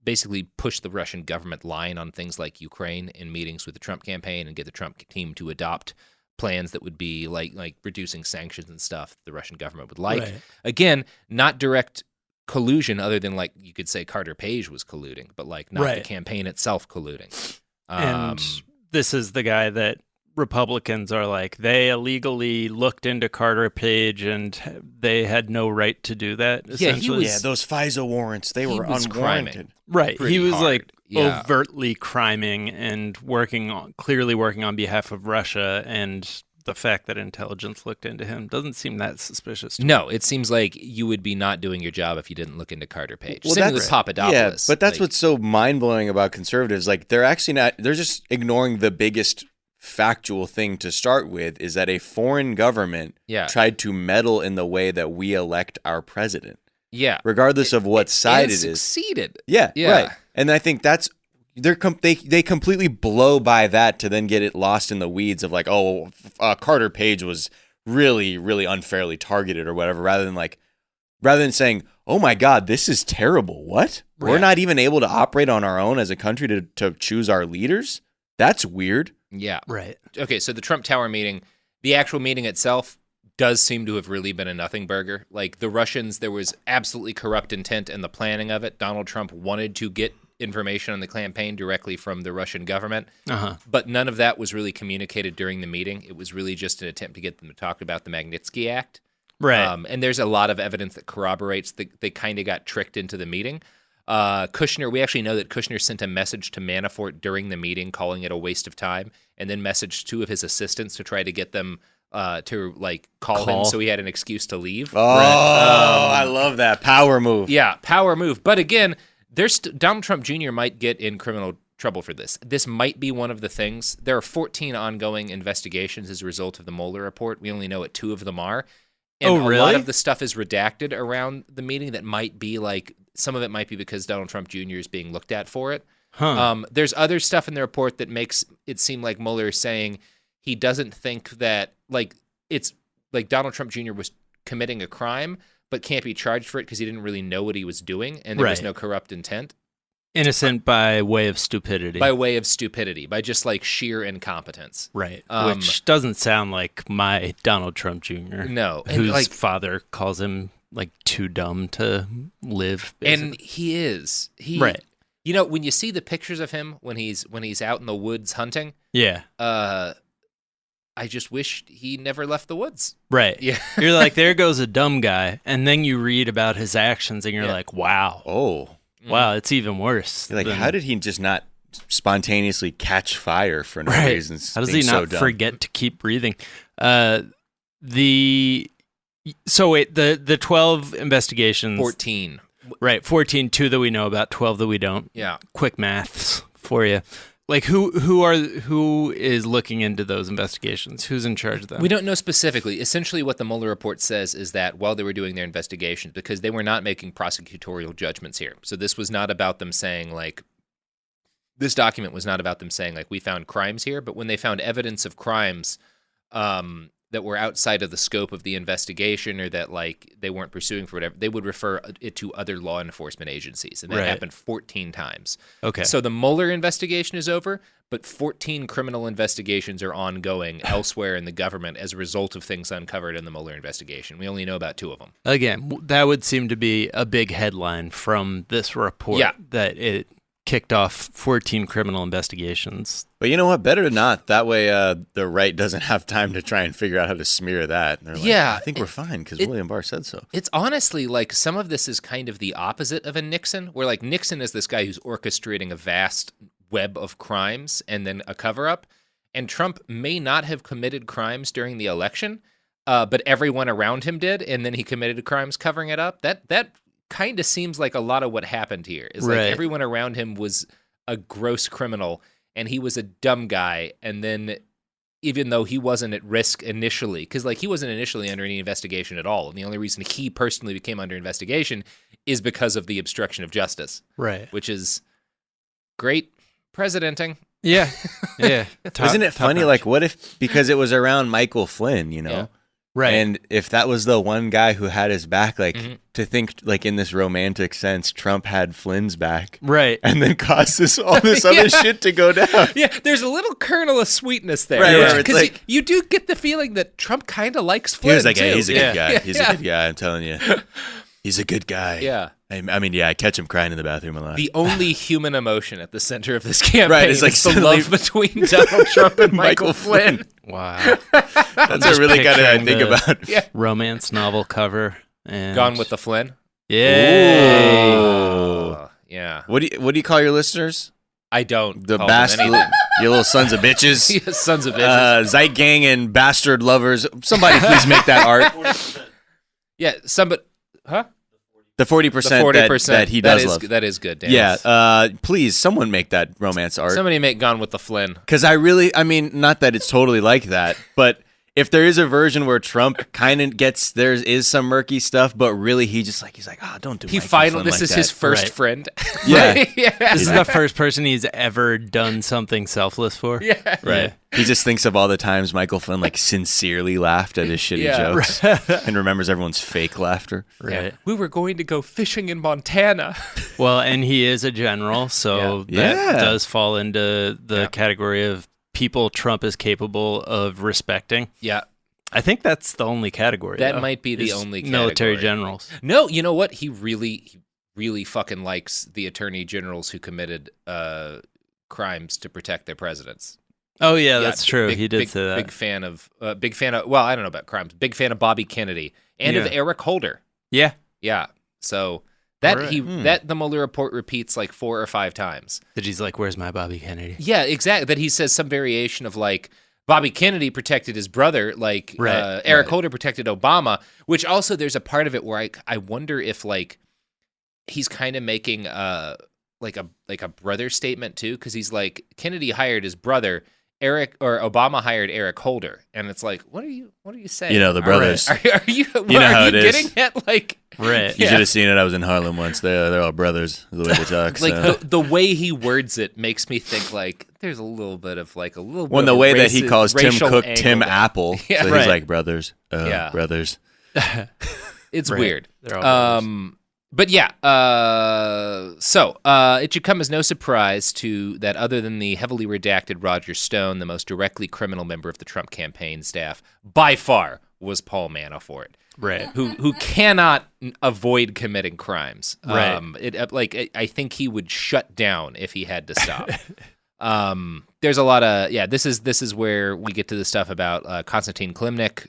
basically push the Russian government line on things like Ukraine in meetings with the Trump campaign and get the Trump team to adopt plans that would be like reducing sanctions and stuff the Russian government would like. Right. Again, not direct collusion other than you could say Carter Page was colluding, but not the campaign itself colluding. And this is the guy that Republicans are they illegally looked into Carter Page and they had no right to do that. Essentially. Those FISA warrants, they were unwarranted. Right. He was hard. overtly criming and clearly working on behalf of Russia, and the fact that intelligence looked into him doesn't seem that suspicious to me. No, it seems like you would be not doing your job if you didn't look into Carter Page. Well, Same with Papadopoulos. Yeah, but that's what's so mind-blowing about conservatives. They're actually they're just ignoring the biggest factual thing to start with, is that a foreign government tried to meddle in the way that we elect our president. Yeah. Regardless of what side it is. Succeeded. Yeah, right. And I think that's they completely blow by that to then get it lost in the weeds of Carter Page was really, really unfairly targeted or whatever, rather than saying, oh my God, this is terrible. What? Right. We're not even able to operate on our own as a country to choose our leaders? That's weird. Yeah. Right. Okay, so the Trump Tower meeting, the actual meeting itself does seem to have really been a nothing burger. The Russians, there was absolutely corrupt intent in the planning of it. Donald Trump wanted to get information on the campaign directly from the Russian government, but none of that was really communicated during the meeting. It was really just an attempt to get them to talk about the Magnitsky Act. Right. And there's a lot of evidence that corroborates that they kind of got tricked into the meeting. Kushner, we actually know that Kushner sent a message to Manafort during the meeting calling it a waste of time, and then messaged two of his assistants to try to get them to call him so he had an excuse to leave. Oh, I love that. Power move. Yeah, power move. But again, Donald Trump Jr. might get in criminal trouble for this. This might be one of the things. There are 14 ongoing investigations as a result of the Mueller report. We only know what 2 of them are. And really? A lot of the stuff is redacted around the meeting that might be some of it might be because Donald Trump Jr. is being looked at for it. There's other stuff in the report that makes it seem like Mueller is saying he doesn't think that it's Donald Trump Jr. was committing a crime but can't be charged for it because he didn't really know what he was doing and there was no corrupt intent. Innocent by way of stupidity. By just sheer incompetence. Right. Which doesn't sound like my Donald Trump Jr. No. Whose father calls him too dumb to live. Basically. And he is. Right. When you see the pictures of him when he's out in the woods hunting, I just wish he never left the woods. Right. Yeah. You're like, there goes a dumb guy. And then you read about his actions and you're like, wow. Oh. Wow, it's even worse. Like, how did he just not spontaneously catch fire for no reasons? How does he not forget to keep breathing? The 12 investigations. 14. Right, 14, 2 that we know about, 12 that we don't. Yeah. Quick maths for you. Like, who is looking into those investigations? Who's in charge of them? We don't know specifically. Essentially, what the Mueller report says is that while they were doing their investigations, because they were not making prosecutorial judgments here. So this was not about them saying, like, this document was not about them saying, like, we found crimes here. But when they found evidence of crimes that were outside of the scope of the investigation or that, like, they weren't pursuing for whatever, they would refer it to other law enforcement agencies. And that happened 14 times. Okay. So the Mueller investigation is over, but 14 criminal investigations are ongoing elsewhere in the government as a result of things uncovered in the Mueller investigation. We only know about 2 of them. Again, that would seem to be a big headline from this report, that it kicked off 14 criminal investigations. But you know what? Better than not. That way the right doesn't have time to try and figure out how to smear that. And they're like, I think we're fine because William Barr said so. It's honestly like some of this is kind of the opposite of a Nixon, where like Nixon is this guy who's orchestrating a vast web of crimes and then a cover-up. And Trump may not have committed crimes during the election, but everyone around him did, and then he committed crimes covering it up. That kind of seems like a lot of what happened here. Is like everyone around him was a gross criminal, and he was a dumb guy. And then, even though he wasn't at risk initially, because like he wasn't initially under any investigation at all, and the only reason he personally became under investigation is because of the obstruction of justice, which is great presidenting. Yeah. Isn't it funny? Notch. Like, what if because it was around Michael Flynn, you know? Yeah. Right. And if that was the one guy who had his back, like to think like in this romantic sense, Trump had Flynn's back. Right. And then caused all this other shit to go down. Yeah, there's a little kernel of sweetness there. Right. Because Like, you do get the feeling that Trump kind of likes Flynn, he was like, too. hey, he's a good guy. He's a good guy, I'm telling you. He's a good guy. Yeah. I mean, I catch him crying in the bathroom a lot. The only human emotion at the center of this campaign is like the love between Donald Trump and Michael Flynn. Wow. That's a really good I think about. Romance novel cover. And Gone with the Flynn? Yeah. Yeah. What do you call your listeners? I don't. The call bastard, them anything. you little sons of bitches. Yes, sons of bitches. Zeit Gang and bastard lovers. Somebody please make that art. Yeah, somebody. Huh? The 40% that he does love. That is good, Dan. Yeah, please, someone make that romance art. Somebody make Gone with the Flynn. Because I mean, not that it's totally like that, but if there is a version where Trump kind of gets, there is some murky stuff, but really he's like, oh, don't do Michael Flynn this like is that. his first friend. Yeah. This is the first person he's ever done something selfless for. Yeah. Right. Yeah. He just thinks of all the times Michael Flynn like sincerely laughed at his shitty jokes and remembers everyone's fake laughter. Right. Yeah. We were going to go fishing in Montana. Well, and he is a general, so that does fall into the category of people Trump is capable of respecting. Yeah. I think that's the only category. That might be the only category. Military generals. No, you know what? He really fucking likes the attorney generals who committed crimes to protect their presidents. Oh yeah, that's true. He did say that. Big fan of. Well, I don't know about crimes. Big fan of Bobby Kennedy and of Eric Holder. Yeah. Yeah. So that the Mueller report repeats like 4 or 5 times. That he's like, "Where's my Bobby Kennedy?" Yeah, exactly. That he says some variation of like Bobby Kennedy protected his brother, like Eric Holder protected Obama. Which also there's a part of it where I wonder if like he's kind of making like a brother statement too, because he's like Kennedy hired his brother. Obama hired Eric Holder, and it's like, what are you saying? You know, the brothers. Are you getting at like? Right. You should have seen it. I was in Harlem once. They're all brothers. The way they talk. Like the way he words it makes me think like there's a little bit of like a little. When the way that he calls Tim Cook Tim Apple, yeah, so he's like brothers, brothers. It's weird. They're all brothers. But yeah, so it should come as no surprise to that other than the heavily redacted Roger Stone, the most directly criminal member of the Trump campaign staff, by far was Paul Manafort. Right. Who cannot avoid committing crimes. Right. I think he would shut down if he had to stop. There's a lot of this is where we get to the stuff about Konstantin Klimnik,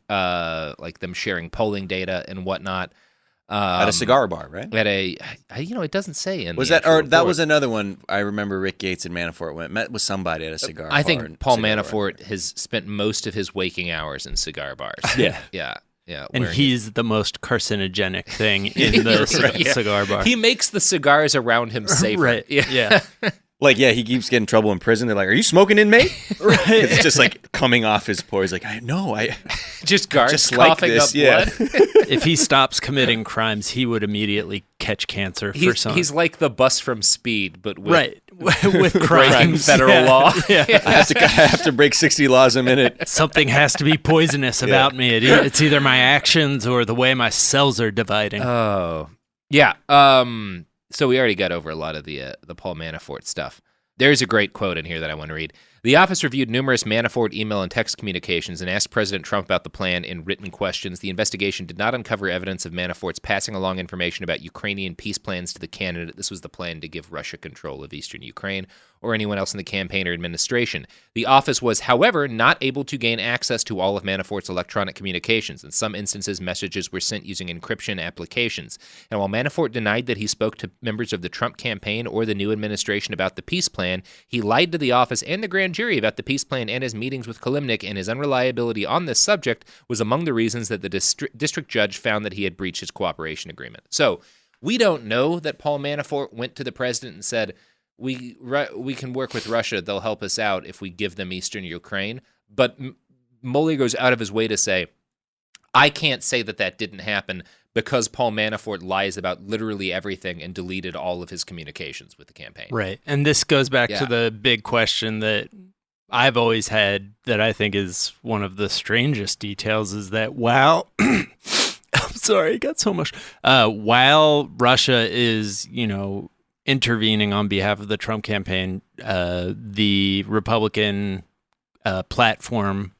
like them sharing polling data and whatnot. At a cigar bar, right? It doesn't say in was the that or report. that was another one. I remember Rick Gates and Manafort met with somebody at a cigar bar. I think Paul Manafort has spent most of his waking hours in cigar bars. Yeah. And he's the most carcinogenic thing in the cigar bar. He makes the cigars around him safer. Right. Yeah. He keeps getting in trouble in prison. They're like, "Are you smoking, inmate?" Right. It's just like coming off his pores. Like, I just guards just coughing like up this, blood. If he stops committing crimes, he would immediately catch cancer for some. He's like the bus from Speed, but with with breaking crimes. federal law. Yeah. I have to break 60 laws a minute. Something has to be poisonous about me. It's either my actions or the way my cells are dividing. Oh, yeah. So we already got over a lot of the Paul Manafort stuff. There's a great quote in here that I want to read. The office reviewed numerous Manafort email and text communications and asked President Trump about the plan in written questions. The investigation did not uncover evidence of Manafort's passing along information about Ukrainian peace plans to the candidate. This was the plan to give Russia control of eastern Ukraine or anyone else in the campaign or administration. The office was, however, not able to gain access to all of Manafort's electronic communications. In some instances, messages were sent using encryption applications. And while Manafort denied that he spoke to members of the Trump campaign or the new administration about the peace plan, he lied to the office and the grand jury about the peace plan and his meetings with Klimnik, and his unreliability on this subject was among the reasons that the district judge found that he had breached his cooperation agreement. So we don't know that Paul Manafort went to the president and said, we can work with Russia, they'll help us out if we give them eastern Ukraine. But Mueller goes out of his way to say, I can't say that didn't happen because Paul Manafort lies about literally everything and deleted all of his communications with the campaign. Right. And this goes back to the big question that I've always had that I think is one of the strangest details is that while I'm sorry, I got so much. While Russia is, intervening on behalf of the Trump campaign, the Republican platform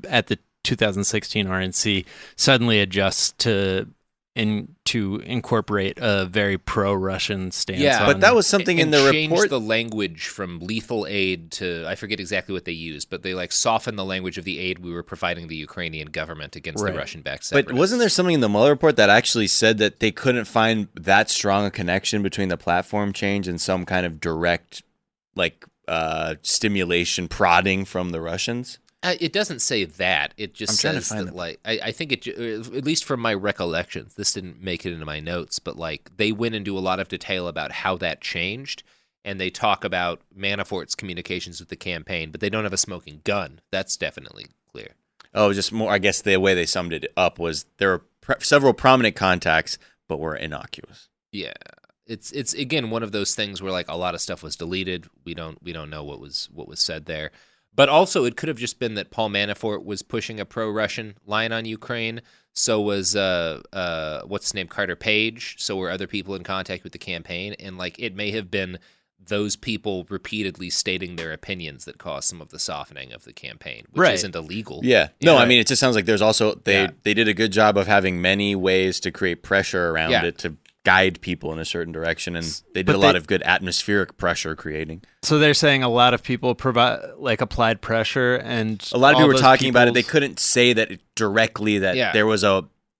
at the 2016 RNC suddenly adjusts to incorporate a very pro-Russian stance. Yeah, but that was something in the changed report. The language from lethal aid to, I forget exactly what they used, but they softened the language of the aid we were providing the Ukrainian government against the Russian-backed separatists. But wasn't there something in the Mueller report that actually said that they couldn't find that strong a connection between the platform change and some kind of direct, stimulation, prodding from the Russians? It doesn't say that. It just says that, I think it, at least from my recollections, this didn't make it into my notes, but they went into a lot of detail about how that changed, and they talk about Manafort's communications with the campaign, but they don't have a smoking gun. That's definitely clear. Oh, just more. I guess the way they summed it up was there were several prominent contacts, but were innocuous. Yeah, it's again one of those things where a lot of stuff was deleted. We don't know what was said there. But also, it could have just been that Paul Manafort was pushing a pro-Russian line on Ukraine. So was what's his name, Carter Page. So were other people in contact with the campaign, and it may have been those people repeatedly stating their opinions that caused some of the softening of the campaign, which isn't illegal. Yeah, no, I mean it just sounds like there's also they did a good job of having many ways to create pressure around it to guide people in a certain direction, and they did a lot of good atmospheric pressure creating. So they're saying a lot of people applied pressure, and a lot of people were talking about it. They couldn't say that directly that there was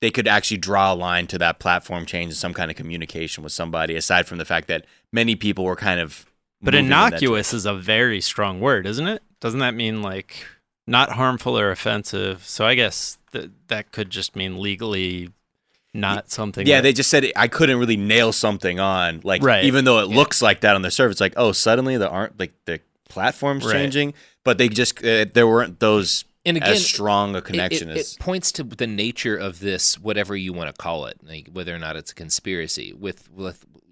they could actually draw a line to that platform change and some kind of communication with somebody, aside from the fact that many people were kind of. But innocuous is a very strong word, isn't it? Doesn't that mean not harmful or offensive? So I guess that could just mean legally. Not something. Yeah, they just said I couldn't really nail something on, even though it looks like that on the surface. Suddenly the platform's changing, but they just there weren't those as strong a connection. It points to the nature of this, whatever you want to call it, whether or not it's a conspiracy. With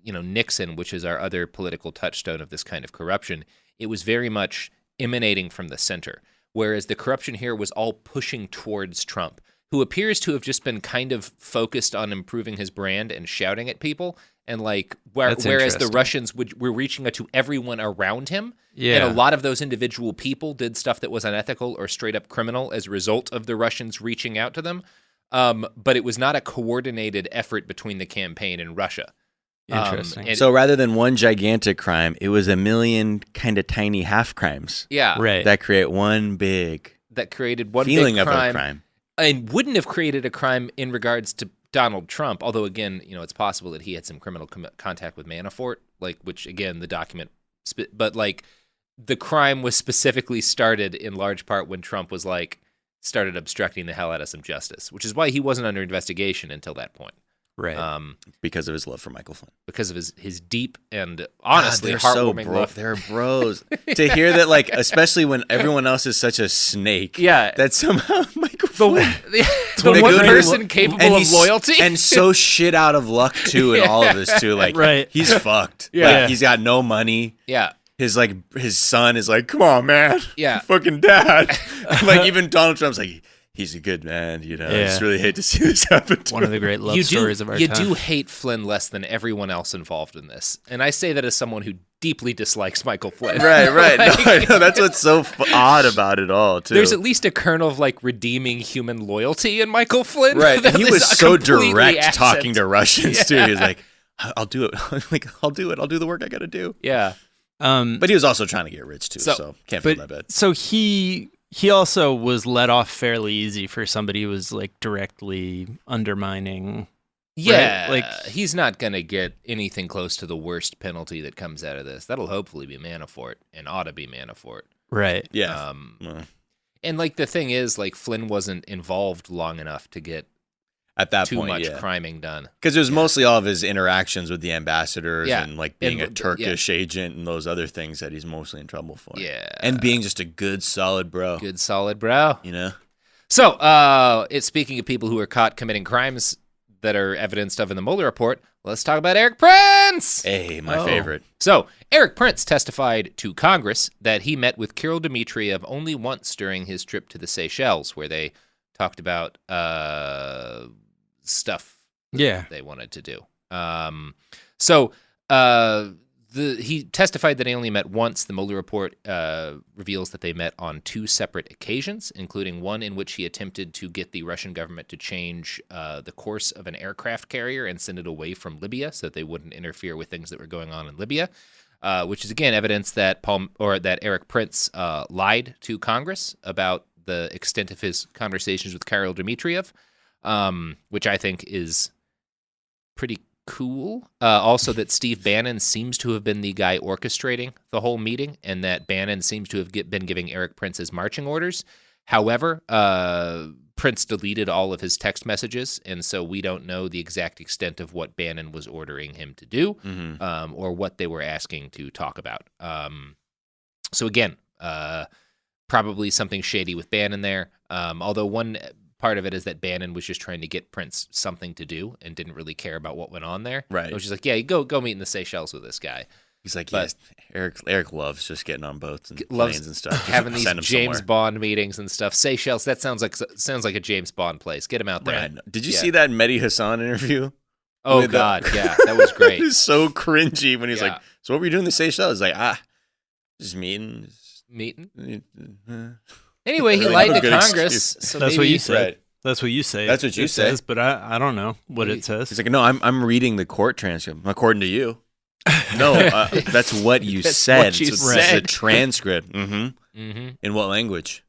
Nixon, which is our other political touchstone of this kind of corruption, it was very much emanating from the center, whereas the corruption here was all pushing towards Trump, who appears to have just been kind of focused on improving his brand and shouting at people And like, That's whereas the interesting. Russians were reaching out to everyone around him, Yeah. and a lot of those individual people did stuff that was unethical or straight up criminal as a result of the Russians reaching out to them. But it was not a coordinated effort between the campaign and Russia. Interesting. So rather than one gigantic crime, it was a million kind of tiny half crimes. Yeah, Right. That create one big that created one feeling big of a crime. and wouldn't have created a crime in regards to Donald Trump. Although, again, it's possible that he had some criminal contact with Manafort, like, which, again, the document, but like the crime was specifically started in large part when Trump was like started obstructing the hell out of some justice, which is why he wasn't under investigation until that point. Right. Because of his love for Michael Flynn. Because of his deep and honestly they're heartwarming so love. They're bros. To hear that, like, especially when everyone else is such a snake, Yeah. that somehow Michael the Flynn, one good person capable of he's- loyalty. and so shit out of luck too, in all of this too. Like, Right. he's fucked. Yeah. Like, he's got no money. Yeah. His son is like, come on, man. Yeah. Fucking dad. Like, even Donald Trump's like, he's a good man. I just really hate to see this happen to One of him. the great love stories of our You time. do hate Flynn less than everyone else involved in this. And I say that as someone who deeply dislikes Michael Flynn. Right. Like, No, I know. That's what's so odd about it all, too. There's at least a kernel of like redeeming human loyalty in Michael Flynn. Right. that And he is was so completely direct absent. talking to Russians, too. Yeah. He was like, I'll do it. I'll do it. I'll do the work I got to do. Yeah. But he was also trying to get rich, too. So can't feel that bad. So he also was let off fairly easy for somebody who was like directly undermining. Yeah. Right? Like he's not going to get anything close to the worst penalty that comes out of this. That'll hopefully be Manafort and ought to be Manafort. Right. Yeah. And like the thing is, like Flynn wasn't involved long enough to get At that too point, much yeah. criming done. Because it was mostly all of his interactions with the ambassadors Yeah. and like being a And- Turkish agent and those other things that he's mostly in trouble for. Yeah. And being just a good, solid bro. Good solid bro. You know? So, it's speaking of people who are caught committing crimes that are evidenced of in the Mueller report, let's talk about Eric Prince. Hey, my favorite. So, Eric Prince testified to Congress that he met with Kirill Dmitriev only once during his trip to the Seychelles, where they talked about stuff they wanted to do. He testified that he only met once. The Mueller report reveals that they met on 2 separate occasions, including one in which he attempted to get the Russian government to change the course of an aircraft carrier and send it away from Libya so that they wouldn't interfere with things that were going on in Libya, which is, again, evidence that that Eric Prince lied to Congress about the extent of his conversations with Kirill Dmitriev, which I think is pretty cool. Also, that Steve Bannon seems to have been the guy orchestrating the whole meeting, and that Bannon seems to have been giving Eric Prince his marching orders. However, Prince deleted all of his text messages, and so we don't know the exact extent of what Bannon was ordering him to do, or what they were asking to talk about. So again, probably something shady with Bannon there. Although one part of it is that Bannon was just trying to get Prince something to do and didn't really care about what went on there. Right. It was just like, yeah, go meet in the Seychelles with this guy. He's like, But- yes, Eric loves just getting on boats and Loves planes and stuff. Just having these send him James somewhere. Bond meetings and stuff. Seychelles, that sounds like a James Bond place. Get him out there. Right. Did you Yeah. see that Mehdi Hassan interview? Oh With, God, yeah, that was great. It was so cringy when he's Yeah. like, so what were you doing in the Seychelles? Like, just meeting. Meeting. Uh, Anyway, he Really lied no to good Congress. excuse. So That's maybe, what you said. Right. That's what you say. That's what you it say. says, but I don't know what it says. He's like, no, I'm reading the court transcript according to you. No, that's what you That's said. what you It's a said. transcript. Mm-hmm. Mm-hmm. In what language?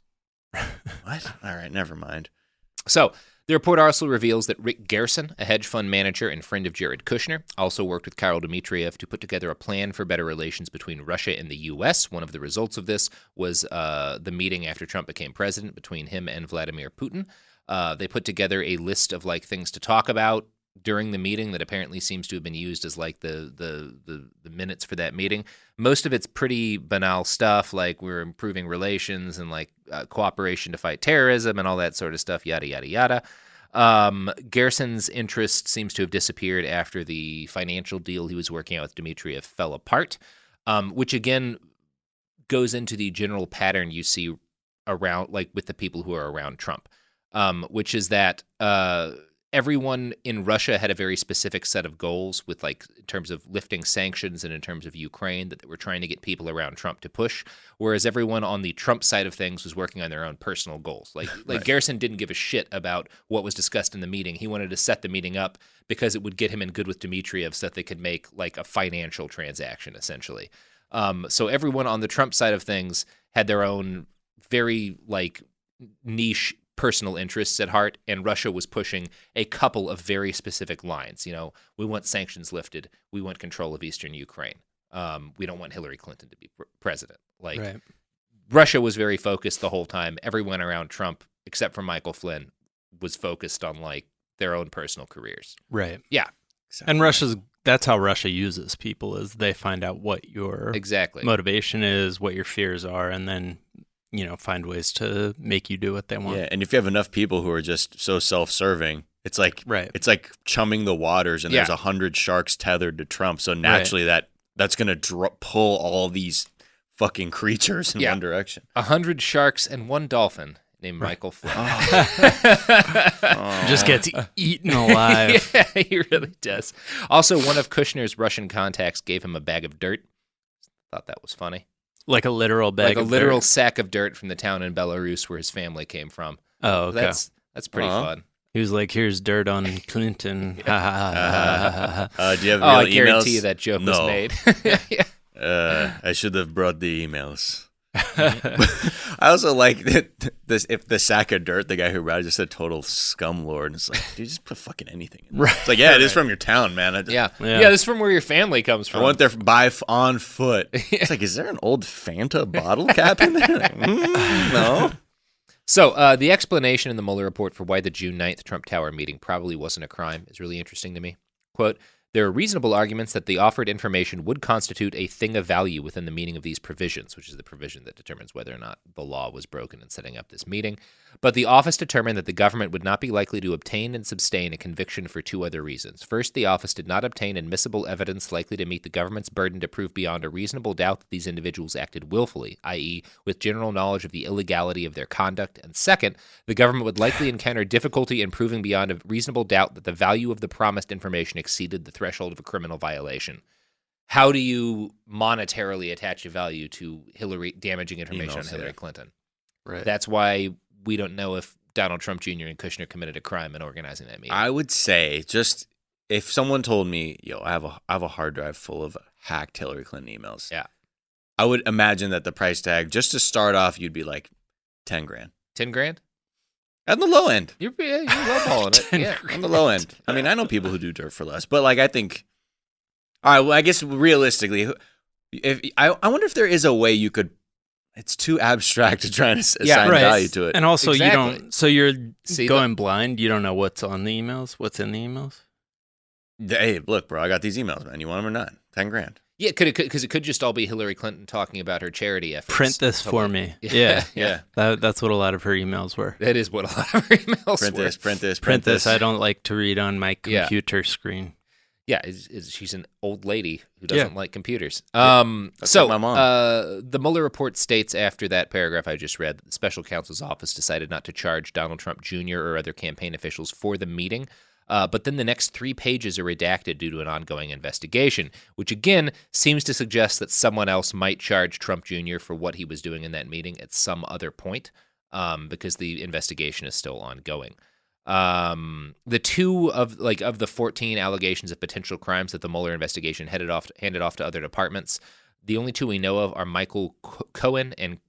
What? All right, never mind. So, the report also reveals that Rick Gerson, a hedge fund manager and friend of Jared Kushner, also worked with Kirill Dmitriev to put together a plan for better relations between Russia and the U.S. One of the results of this was the meeting after Trump became president between him and Vladimir Putin. They put together a list of like things to talk about during the meeting that apparently seems to have been used as like the minutes for that meeting. Most of it's pretty banal stuff, like we're improving relations and like cooperation to fight terrorism and all that sort of stuff, yada, yada, yada. Gerson's interest seems to have disappeared after the financial deal he was working out with Dmitriev fell apart, which again goes into the general pattern you see around, like with the people who are around Trump, which is that everyone in Russia had a very specific set of goals with in terms of lifting sanctions and in terms of Ukraine that they were trying to get people around Trump to push, whereas everyone on the Trump side of things was working on their own personal goals. Like Garrison didn't give a shit about what was discussed in the meeting. He wanted to set the meeting up because it would get him in good with Dmitriev so that they could make a financial transaction, essentially. So everyone on the Trump side of things had their own very niche personal interests at heart, and Russia was pushing a couple of very specific lines. We want sanctions lifted. We want control of eastern Ukraine. We don't want Hillary Clinton to be president. Right. Russia was very focused the whole time. Everyone around Trump, except for Michael Flynn, was focused on their own personal careers. Right. Yeah. Exactly. And that's how Russia uses people, is they find out what your motivation is, what your fears are, and then find ways to make you do what they want. Yeah, and if you have enough people who are just so self-serving, it's it's like chumming the waters, and there's 100 sharks tethered to Trump. So naturally, that's going to pull all these fucking creatures in one direction. 100 sharks and one dolphin named Michael Flynn. Just gets eaten alive. Yeah, he really does. Also, one of Kushner's Russian contacts gave him a bag of dirt. Thought that was funny. Like a literal bag of dirt? Like a literal sack of dirt from the town in Belarus where his family came from. Oh, okay. That's pretty fun. He was like, here's dirt on Clinton. Do you have real I emails? guarantee you that joke was made. I should have brought the emails. I also like this. If the sack of dirt, the guy who brought it just said total scumlord. It's like, dude, just put fucking anything in. Right. It's like, it is from your town, man. Yeah, this is from where your family comes from. I went there on foot. It's like, is there an old Fanta bottle cap in there? No. So the explanation in the Mueller report for why the June 9th Trump Tower meeting probably wasn't a crime is really interesting to me. Quote, there are reasonable arguments that the offered information would constitute a thing of value within the meaning of these provisions, which is the provision that determines whether or not the law was broken in setting up this meeting. But the office determined that the government would not be likely to obtain and sustain a conviction for two other reasons. First, the office did not obtain admissible evidence likely to meet the government's burden to prove beyond a reasonable doubt that these individuals acted willfully, i.e., with general knowledge of the illegality of their conduct. And second, the government would likely encounter difficulty in proving beyond a reasonable doubt that the value of the promised information exceeded the threshold of a criminal violation. How do you monetarily attach a value to damaging information on Hillary Clinton? Right. That's why we don't know if Donald Trump Jr. and Kushner committed a crime in organizing that meeting. I would say, just if someone told me, I have a hard drive full of hacked Hillary Clinton emails. Yeah. I would imagine that the price tag, just to start off, you'd be like $10,000. 10 grand? At the low end. You're lowballing it. Yeah. On the low end. I mean, I know people who do dirt for less, but I think, all right, well, I guess realistically, I wonder if there is a way you could, it's too abstract to try and assign value to it. And also you're going blind. You don't know what's on the emails, what's in the emails. Hey, look, bro, I got these emails, man. You want them or not? $10,000. Yeah, because it could just all be Hillary Clinton talking about her charity efforts. Print this for me. Yeah. That's what a lot of her emails were. That is what a lot of her emails were. Print this. I don't like to read on my computer screen. Yeah, she's an old lady who doesn't like computers. That's like my mom. The Mueller report states after that paragraph I just read that the special counsel's office decided not to charge Donald Trump Jr. or other campaign officials for the meeting. But then the next 3 pages are redacted due to an ongoing investigation, which again seems to suggest that someone else might charge Trump Jr. for what he was doing in that meeting at some other point, because the investigation is still ongoing. The two of the 14 allegations of potential crimes that the Mueller investigation handed off to other departments, the only two we know of are Michael Cohen and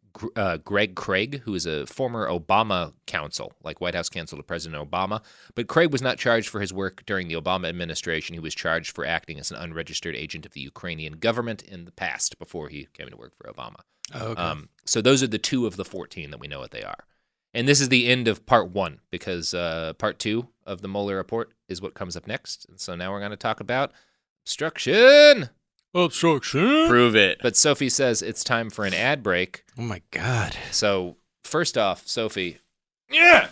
Greg Craig, who is a former Obama counsel, like White House counsel to President Obama. But Craig was not charged for his work during the Obama administration. He was charged for acting as an unregistered agent of the Ukrainian government in the past before he came to work for Obama. Oh, okay. So those are the two of the 14 that we know what they are. And this is the end of part 1, because part 2 of the Mueller report is what comes up next. And so now we're going to talk about obstruction. Prove it. But Sophie says it's time for an ad break. Oh, my God. So first off, Sophie. Yeah.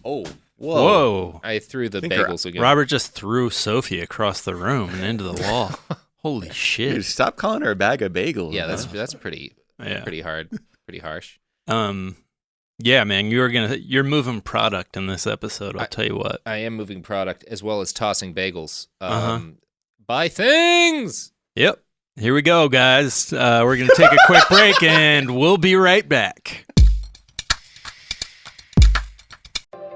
Oh, whoa. I threw the bagels again. Robert just threw Sophie across the room and into the wall. Holy shit. Dude, stop calling her a bag of bagels. Yeah, that's pretty hard. Pretty harsh. Yeah, man, you're moving product in this episode. I'll tell you what. I am moving product as well as tossing bagels. Buy things. Yep. Here we go, guys. We're going to take a quick break, and we'll be right back.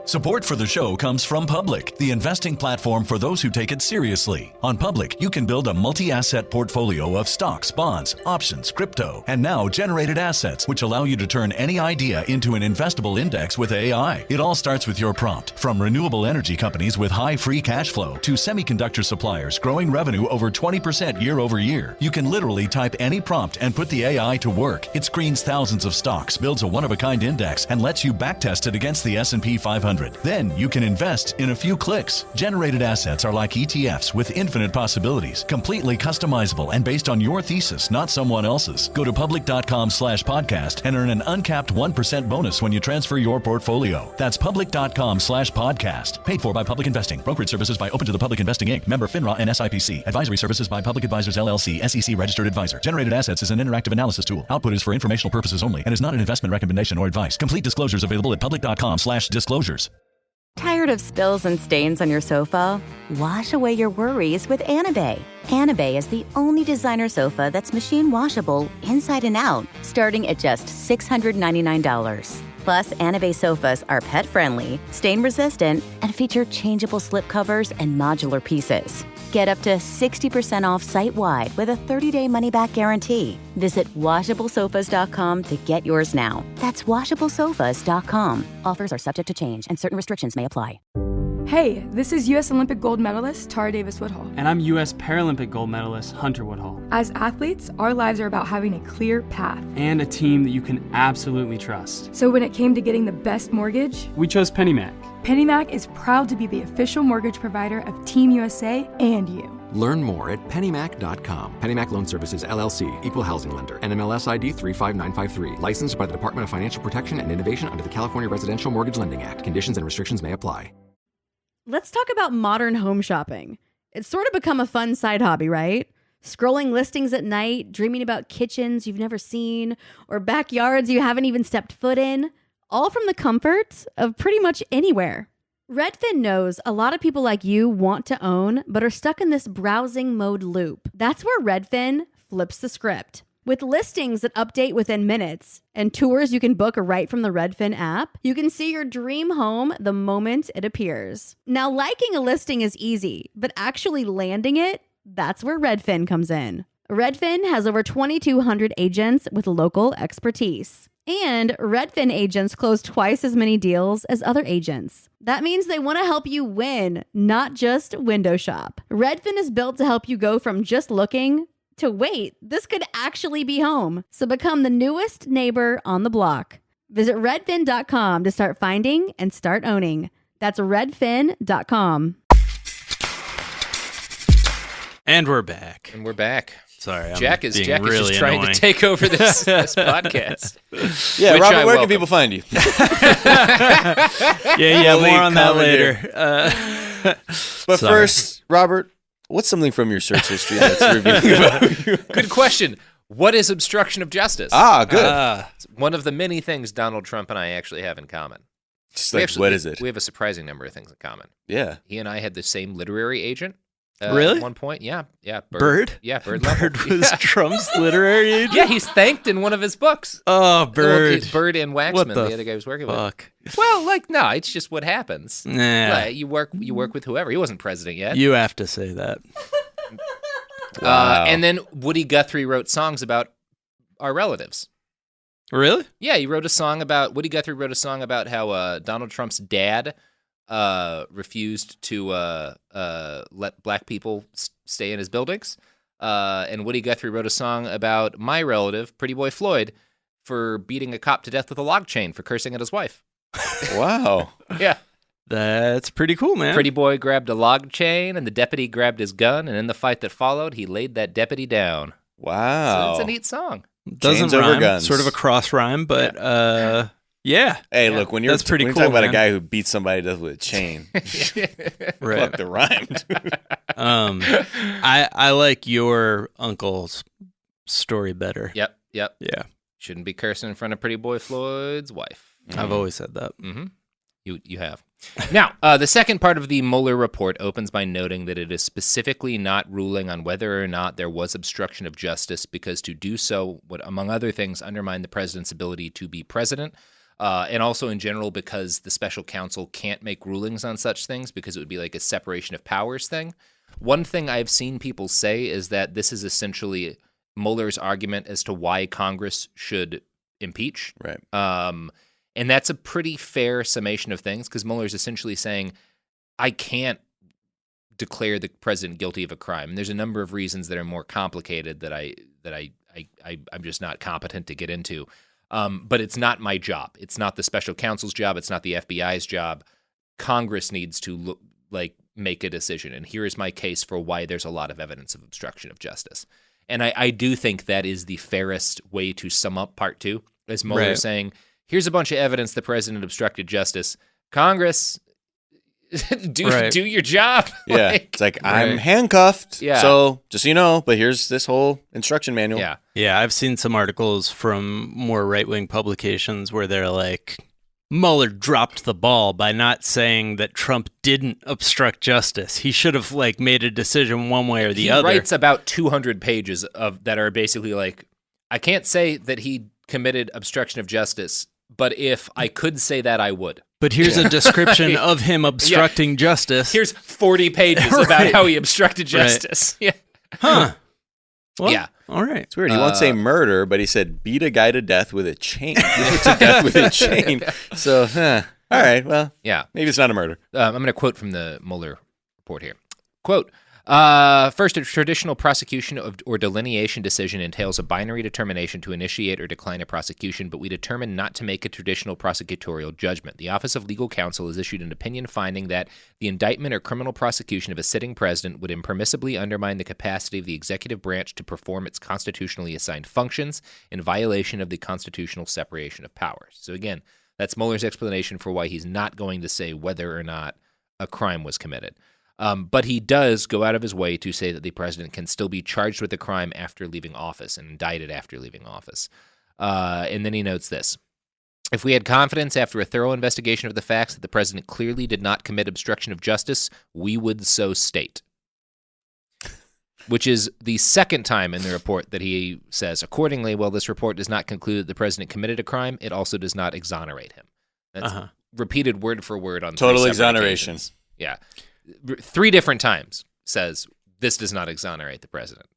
Support for the show comes from Public, the investing platform for those who take it seriously. On Public, you can build a multi-asset portfolio of stocks, bonds, options, crypto, and now generated assets, which allow you to turn any idea into an investable index with AI. It all starts with your prompt. From renewable energy companies with high free cash flow to semiconductor suppliers growing revenue over 20% year over year, you can literally type any prompt and put the AI to work. It screens thousands of stocks, builds a one-of-a-kind index, and lets you backtest it against the S&P 500. Then you can invest in a few clicks. Generated assets are like ETFs with infinite possibilities, completely customizable and based on your thesis, not someone else's. Go to public.com/podcast and earn an uncapped 1% bonus when you transfer your portfolio. That's public.com/podcast. Paid for by Public Investing. Brokerage services by Open to the Public Investing Inc. Member FINRA and SIPC. Advisory services by Public Advisors LLC, SEC registered advisor. Generated assets is an interactive analysis tool. Output is for informational purposes only and is not an investment recommendation or advice. Complete disclosures available at public.com/disclosures. Tired of spills and stains on your sofa? Wash away your worries with Anabay. Anabay is the only designer sofa that's machine washable inside and out, starting at just $699. Plus, Anabay sofas are pet-friendly, stain-resistant, and feature changeable slipcovers and modular pieces. Get up to 60% off site-wide with a 30-day money-back guarantee. Visit washablesofas.com to get yours now. That's washablesofas.com. Offers are subject to change, and certain restrictions may apply. Hey, this is U.S. Olympic gold medalist Tara Davis Woodhull. And I'm U.S. Paralympic gold medalist Hunter Woodhull. As athletes, our lives are about having a clear path. And a team that you can absolutely trust. So when it came to getting the best mortgage, we chose PennyMac. PennyMac is proud to be the official mortgage provider of Team USA and you. Learn more at pennymac.com. PennyMac Loan Services, LLC, Equal Housing Lender, NMLS ID 35953. Licensed by the Department of Financial Protection and Innovation under the California Residential Mortgage Lending Act. Conditions and restrictions may apply. Let's talk about modern home shopping. It's sort of become a fun side hobby, right? Scrolling listings at night, dreaming about kitchens you've never seen, or backyards you haven't even stepped foot in, all from the comfort of pretty much anywhere. Redfin knows a lot of people like you want to own, but are stuck in this browsing mode loop. That's where Redfin flips the script. With listings that update within minutes and tours you can book right from the Redfin app, you can see your dream home the moment it appears. Now, liking a listing is easy, but actually landing it, that's where Redfin comes in. Redfin has over 2,200 agents with local expertise. And Redfin agents close twice as many deals as other agents. That means they want to help you win, not just window shop. Redfin is built to help you go from just looking to wait, this could actually be home. So become the newest neighbor on the block. Visit redfin.com to start finding and start owning. That's redfin.com. And we're back. Sorry, Jack is really just trying to take over this podcast. Yeah, Robert, where can people find you? yeah, more on that later. But first, Robert, what's something from your search history that's revealing about you? Good question. What is obstruction of justice? Good. It's one of the many things Donald Trump and I actually have in common. Just like, what is it? We have a surprising number of things in common. Yeah. He and I had the same literary agent. Really? At one point, yeah. Bird? Yeah, Bird. Bird was Trump's literary agent? Yeah, he's thanked in one of his books. Oh, Bird. Well, Bird and Waxman, the other guy was working with. Well, no, it's just what happens. Nah. You work with whoever. He wasn't president yet. You have to say that. Wow. And then Woody Guthrie wrote songs about our relatives. Really? Yeah, Woody Guthrie wrote a song about how Donald Trump's dad refused to let black people stay in his buildings. And Woody Guthrie wrote a song about my relative, Pretty Boy Floyd, for beating a cop to death with a log chain for cursing at his wife. Wow. Yeah. That's pretty cool, man. Pretty Boy grabbed a log chain, and the deputy grabbed his gun, and in the fight that followed, he laid that deputy down. Wow. So it's a neat song. Doesn't Chains over rhyme, guns. sort of a cross rhyme, but yeah. Hey, look, when you're pretty cool, talking about man. a guy who beats somebody to death with a chain, Right. fuck the rhymed. I like your uncle's story better. Yep. Yeah. Shouldn't be cursing in front of Pretty Boy Floyd's wife. I've always said that. Mm-hmm. You have. Now, the second part of the Mueller report opens by noting that it is specifically not ruling on whether or not there was obstruction of justice, because to do so would, among other things, undermine the president's ability to be president, and also in general because the special counsel can't make rulings on such things because it would be like a separation of powers thing. One thing I've seen people say is that this is essentially Mueller's argument as to why Congress should impeach. Right. And that's a pretty fair summation of things, because Mueller's essentially saying, I can't declare the president guilty of a crime. And there's a number of reasons that are more complicated that I'm just not competent to get into. But it's not my job. It's not the special counsel's job. It's not the FBI's job. Congress needs to make a decision. And here is my case for why there's a lot of evidence of obstruction of justice. And I do think that is the fairest way to sum up part two, as Mueller saying, here's a bunch of evidence the president obstructed justice. Congress, do your job. Yeah, it's like, I'm handcuffed, so just so you know, but here's this whole instruction manual. Yeah, I've seen some articles from more right-wing publications where they're like, Mueller dropped the ball by not saying that Trump didn't obstruct justice. He should have made a decision one way or the other. He writes about 200 pages of that are basically like, I can't say that he committed obstruction of justice, but if I could say that, I would. But here's a description of him obstructing justice. Here's 40 pages about how he obstructed justice. Yeah. Huh. Well, yeah. All right. It's weird. He won't say murder, but he said beat a guy to death with a chain. To death with a chain. So, all right. Well, maybe it's not a murder. I'm going to quote from the Mueller report here. Quote, first, a traditional prosecution or delineation decision entails a binary determination to initiate or decline a prosecution, but we determine not to make a traditional prosecutorial judgment. The Office of Legal Counsel has issued an opinion finding that the indictment or criminal prosecution of a sitting president would impermissibly undermine the capacity of the executive branch to perform its constitutionally assigned functions in violation of the constitutional separation of powers. So again, that's Mueller's explanation for why he's not going to say whether or not a crime was committed. But he does go out of his way to say that the president can still be charged with a crime after leaving office and indicted after leaving office. And then he notes this. If we had confidence after a thorough investigation of the facts that the president clearly did not commit obstruction of justice, we would so state. Which is the second time in the report that he says, accordingly, while this report does not conclude that the president committed a crime, it also does not exonerate him. That's repeated word for word on total exoneration. Occasions. Yeah. 3 different times says this does not exonerate the president.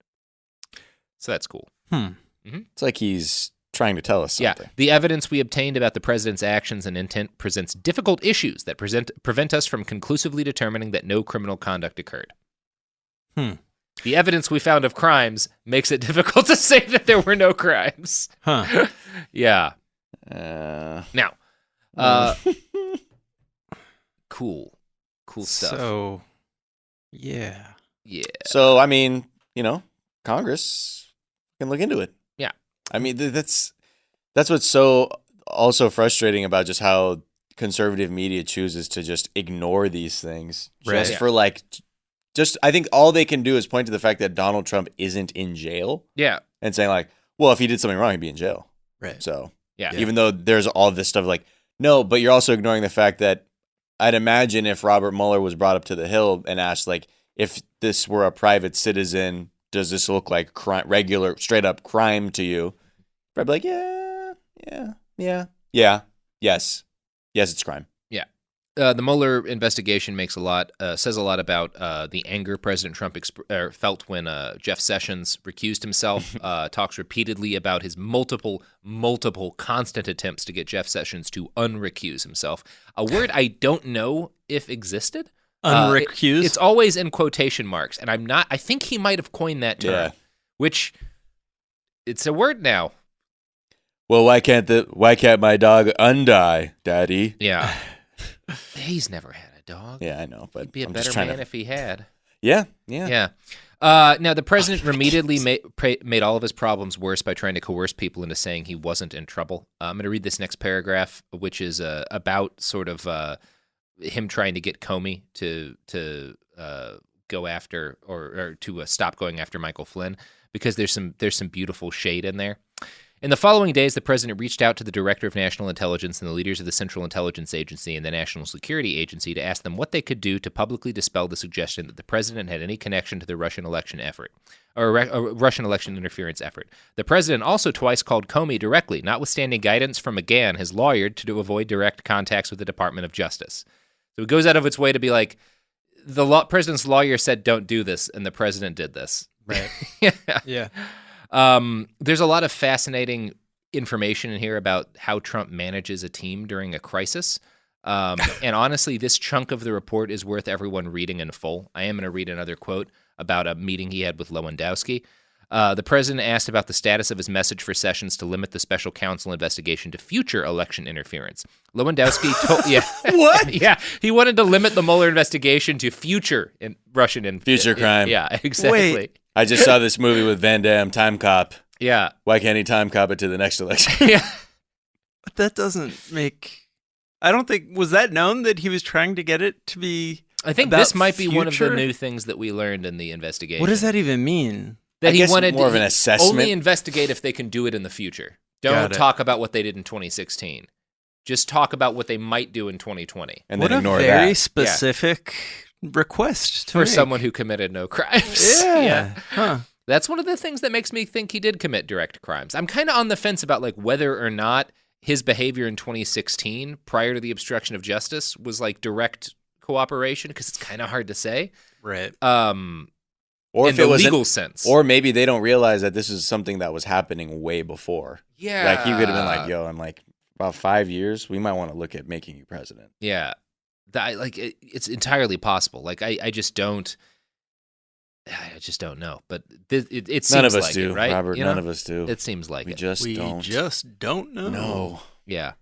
So that's cool. Mm-hmm. It's like he's trying to tell us something. Yeah. The evidence we obtained about the president's actions and intent presents difficult issues that prevent us from conclusively determining that no criminal conduct occurred. The evidence we found of crimes makes it difficult to say that there were no crimes. Yeah. Now, cool stuff. So, yeah. So, I mean, Congress can look into it. Yeah. I mean, that's what's so also frustrating about just how conservative media chooses to just ignore these things. I think all they can do is point to the fact that Donald Trump isn't in jail. Yeah. And saying well, if he did something wrong, he'd be in jail. Right. So, yeah. Even though there's all this stuff no, but you're also ignoring the fact that I'd imagine if Robert Mueller was brought up to the Hill and asked, if this were a private citizen, does this look like regular, straight up crime to you? Probably yes, it's crime. Yeah. The Mueller investigation says a lot about the anger President Trump felt when Jeff Sessions recused himself. Talks repeatedly about his multiple constant attempts to get Jeff Sessions to unrecuse himself. A word I don't know if existed. Unrecuse? It's always in quotation marks, and I think he might have coined that term, which it's a word now. Well, why can't my dog undie, Daddy? Yeah. He's never had a dog. Yeah, I know, but he'd be a better man if he had. Yeah. Now, the president immediately made all of his problems worse by trying to coerce people into saying he wasn't in trouble. I'm going to read this next paragraph, which is about sort of him trying to get Comey to go after or to stop going after Michael Flynn, because there's some beautiful shade in there. In the following days, the president reached out to the Director of National Intelligence and the leaders of the Central Intelligence Agency and the National Security Agency to ask them what they could do to publicly dispel the suggestion that the president had any connection to the Russian election effort, or Russian election interference effort. The president also twice called Comey directly, notwithstanding guidance from McGahn, his lawyer, to avoid direct contacts with the Department of Justice. So it goes out of its way to be like, the president's lawyer said don't do this, and the president did this. Right. Yeah. There's a lot of fascinating information in here about how Trump manages a team during a crisis. And honestly, this chunk of the report is worth everyone reading in full. I am going to read another quote about a meeting he had with Lewandowski. The president asked about the status of his message for Sessions to limit the special counsel investigation to future election interference. Lewandowski told, What? Yeah, he wanted to limit the Mueller investigation to future Russian future crime. Yeah, exactly. Wait. I just saw this movie with Van Damme, Time Cop. Yeah. Why can't he time cop it to the next election? Yeah. But that doesn't make... I don't think... Was that known that he was trying to get it to be I think about this might be one of the future? new things that we learned in the investigation. What does that even mean? That I he guess wanted more of an assessment. Only investigate if they can do it in the future. Got Don't it. talk about what they did in 2016. Just talk about what they might do in 2020. And What then a ignore very that. specific request to For make. someone who committed no crimes. Yeah. Huh. That's one of the things that makes me think he did commit direct crimes. I'm kind of on the fence about like whether or not his behavior in 2016 prior to the obstruction of justice was like direct cooperation, because it's kind of hard to say. Right. Or in if the it was legal sense. Or maybe they don't realize that this is something that was happening way before. Yeah. Like he could have been like, yo, in like about 5 years, we might want to look at making you president. Yeah. It's entirely possible. Like I just don't know. But it seems None of us like do, it, right? Robert. You none know? of us do. It seems like we it. just We don't. just don't know. No. Yeah.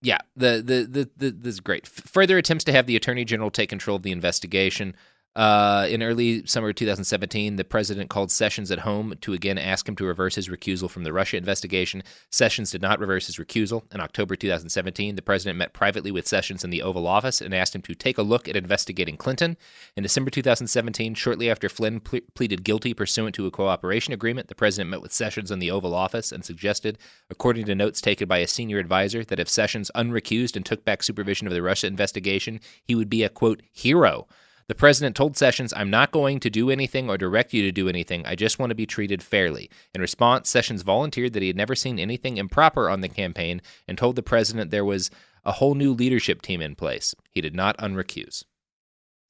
Yeah, this is great. Further attempts to have the Attorney General take control of the investigation. In early summer 2017, the president called Sessions at home to again ask him to reverse his recusal from the Russia investigation. Sessions did not reverse his recusal. In October 2017, the president met privately with Sessions in the Oval Office and asked him to take a look at investigating Clinton. In December 2017, shortly after Flynn pleaded guilty pursuant to a cooperation agreement, the president met with Sessions in the Oval Office and suggested, according to notes taken by a senior advisor, that if Sessions unrecused and took back supervision of the Russia investigation, he would be a, quote, hero. The president told Sessions, "I'm not going to do anything or direct you to do anything. I just want to be treated fairly." In response, Sessions volunteered that he had never seen anything improper on the campaign and told the president there was a whole new leadership team in place. He did not unrecuse.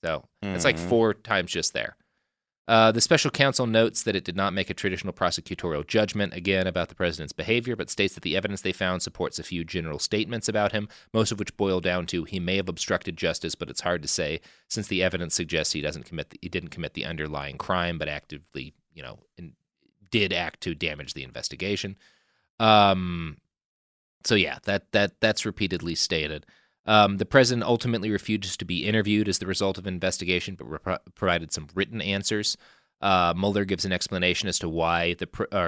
So that's like 4 times just there. The special counsel notes that it did not make a traditional prosecutorial judgment, again, about the president's behavior, but states that the evidence they found supports a few general statements about him, most of which boil down to he may have obstructed justice, but it's hard to say since the evidence suggests he didn't commit the underlying crime, but actively, did act to damage the investigation. So yeah, that's repeatedly stated. The president ultimately refused to be interviewed as the result of an investigation, but provided some written answers. Mueller gives an explanation as to why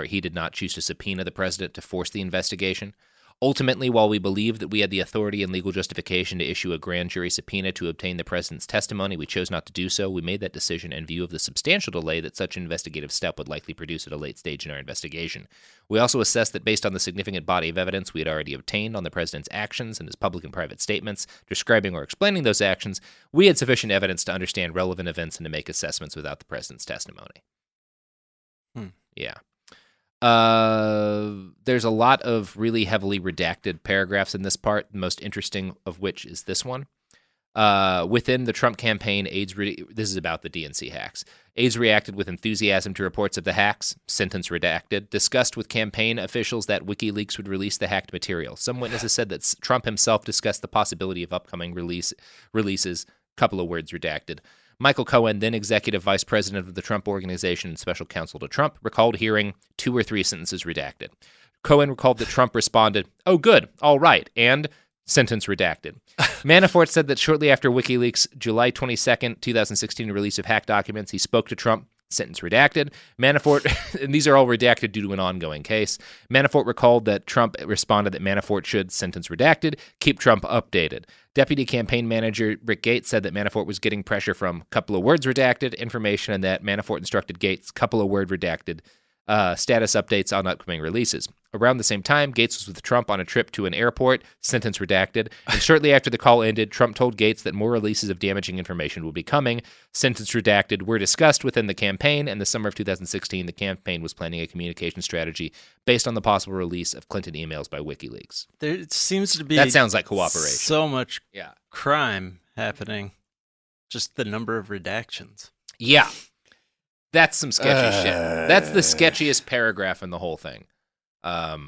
he did not choose to subpoena the president to force the investigation. Ultimately, while we believe that we had the authority and legal justification to issue a grand jury subpoena to obtain the president's testimony, we chose not to do so. We made that decision in view of the substantial delay that such an investigative step would likely produce at a late stage in our investigation. We also assessed that based on the significant body of evidence we had already obtained on the president's actions and his public and private statements describing or explaining those actions, we had sufficient evidence to understand relevant events and to make assessments without the president's testimony. Yeah. There's a lot of really heavily redacted paragraphs in this part, the most interesting of which is this one. Within the Trump campaign, this is about the DNC hacks. Aides reacted with enthusiasm to reports of the hacks, sentence redacted, discussed with campaign officials that WikiLeaks would release the hacked material. Some witnesses said that Trump himself discussed the possibility of upcoming releases, couple of words redacted. Michael Cohen, then executive vice president of the Trump Organization and special counsel to Trump, recalled hearing 2 or 3 sentences redacted. Cohen recalled that Trump responded, "Oh, good, all right," and sentence redacted. Manafort said that shortly after WikiLeaks' July 22nd, 2016 release of hacked documents, he spoke to Trump, sentence redacted. Manafort, and these are all redacted due to an ongoing case. Manafort recalled that Trump responded that Manafort should, sentence redacted, keep Trump updated. Deputy campaign manager Rick Gates said that Manafort was getting pressure from couple of words redacted information, and that Manafort instructed Gates couple of word redacted status updates on upcoming releases. Around the same time, Gates was with Trump on a trip to an airport, sentence redacted, and shortly after the call ended, Trump told Gates that more releases of damaging information would be coming, sentence redacted, were discussed within the campaign. In the summer of 2016, the campaign was planning a communication strategy based on the possible release of Clinton emails by WikiLeaks. There seems to be that sounds like cooperation. So much crime happening, just the number of redactions. Yeah. That's some sketchy shit. That's the sketchiest paragraph in the whole thing. At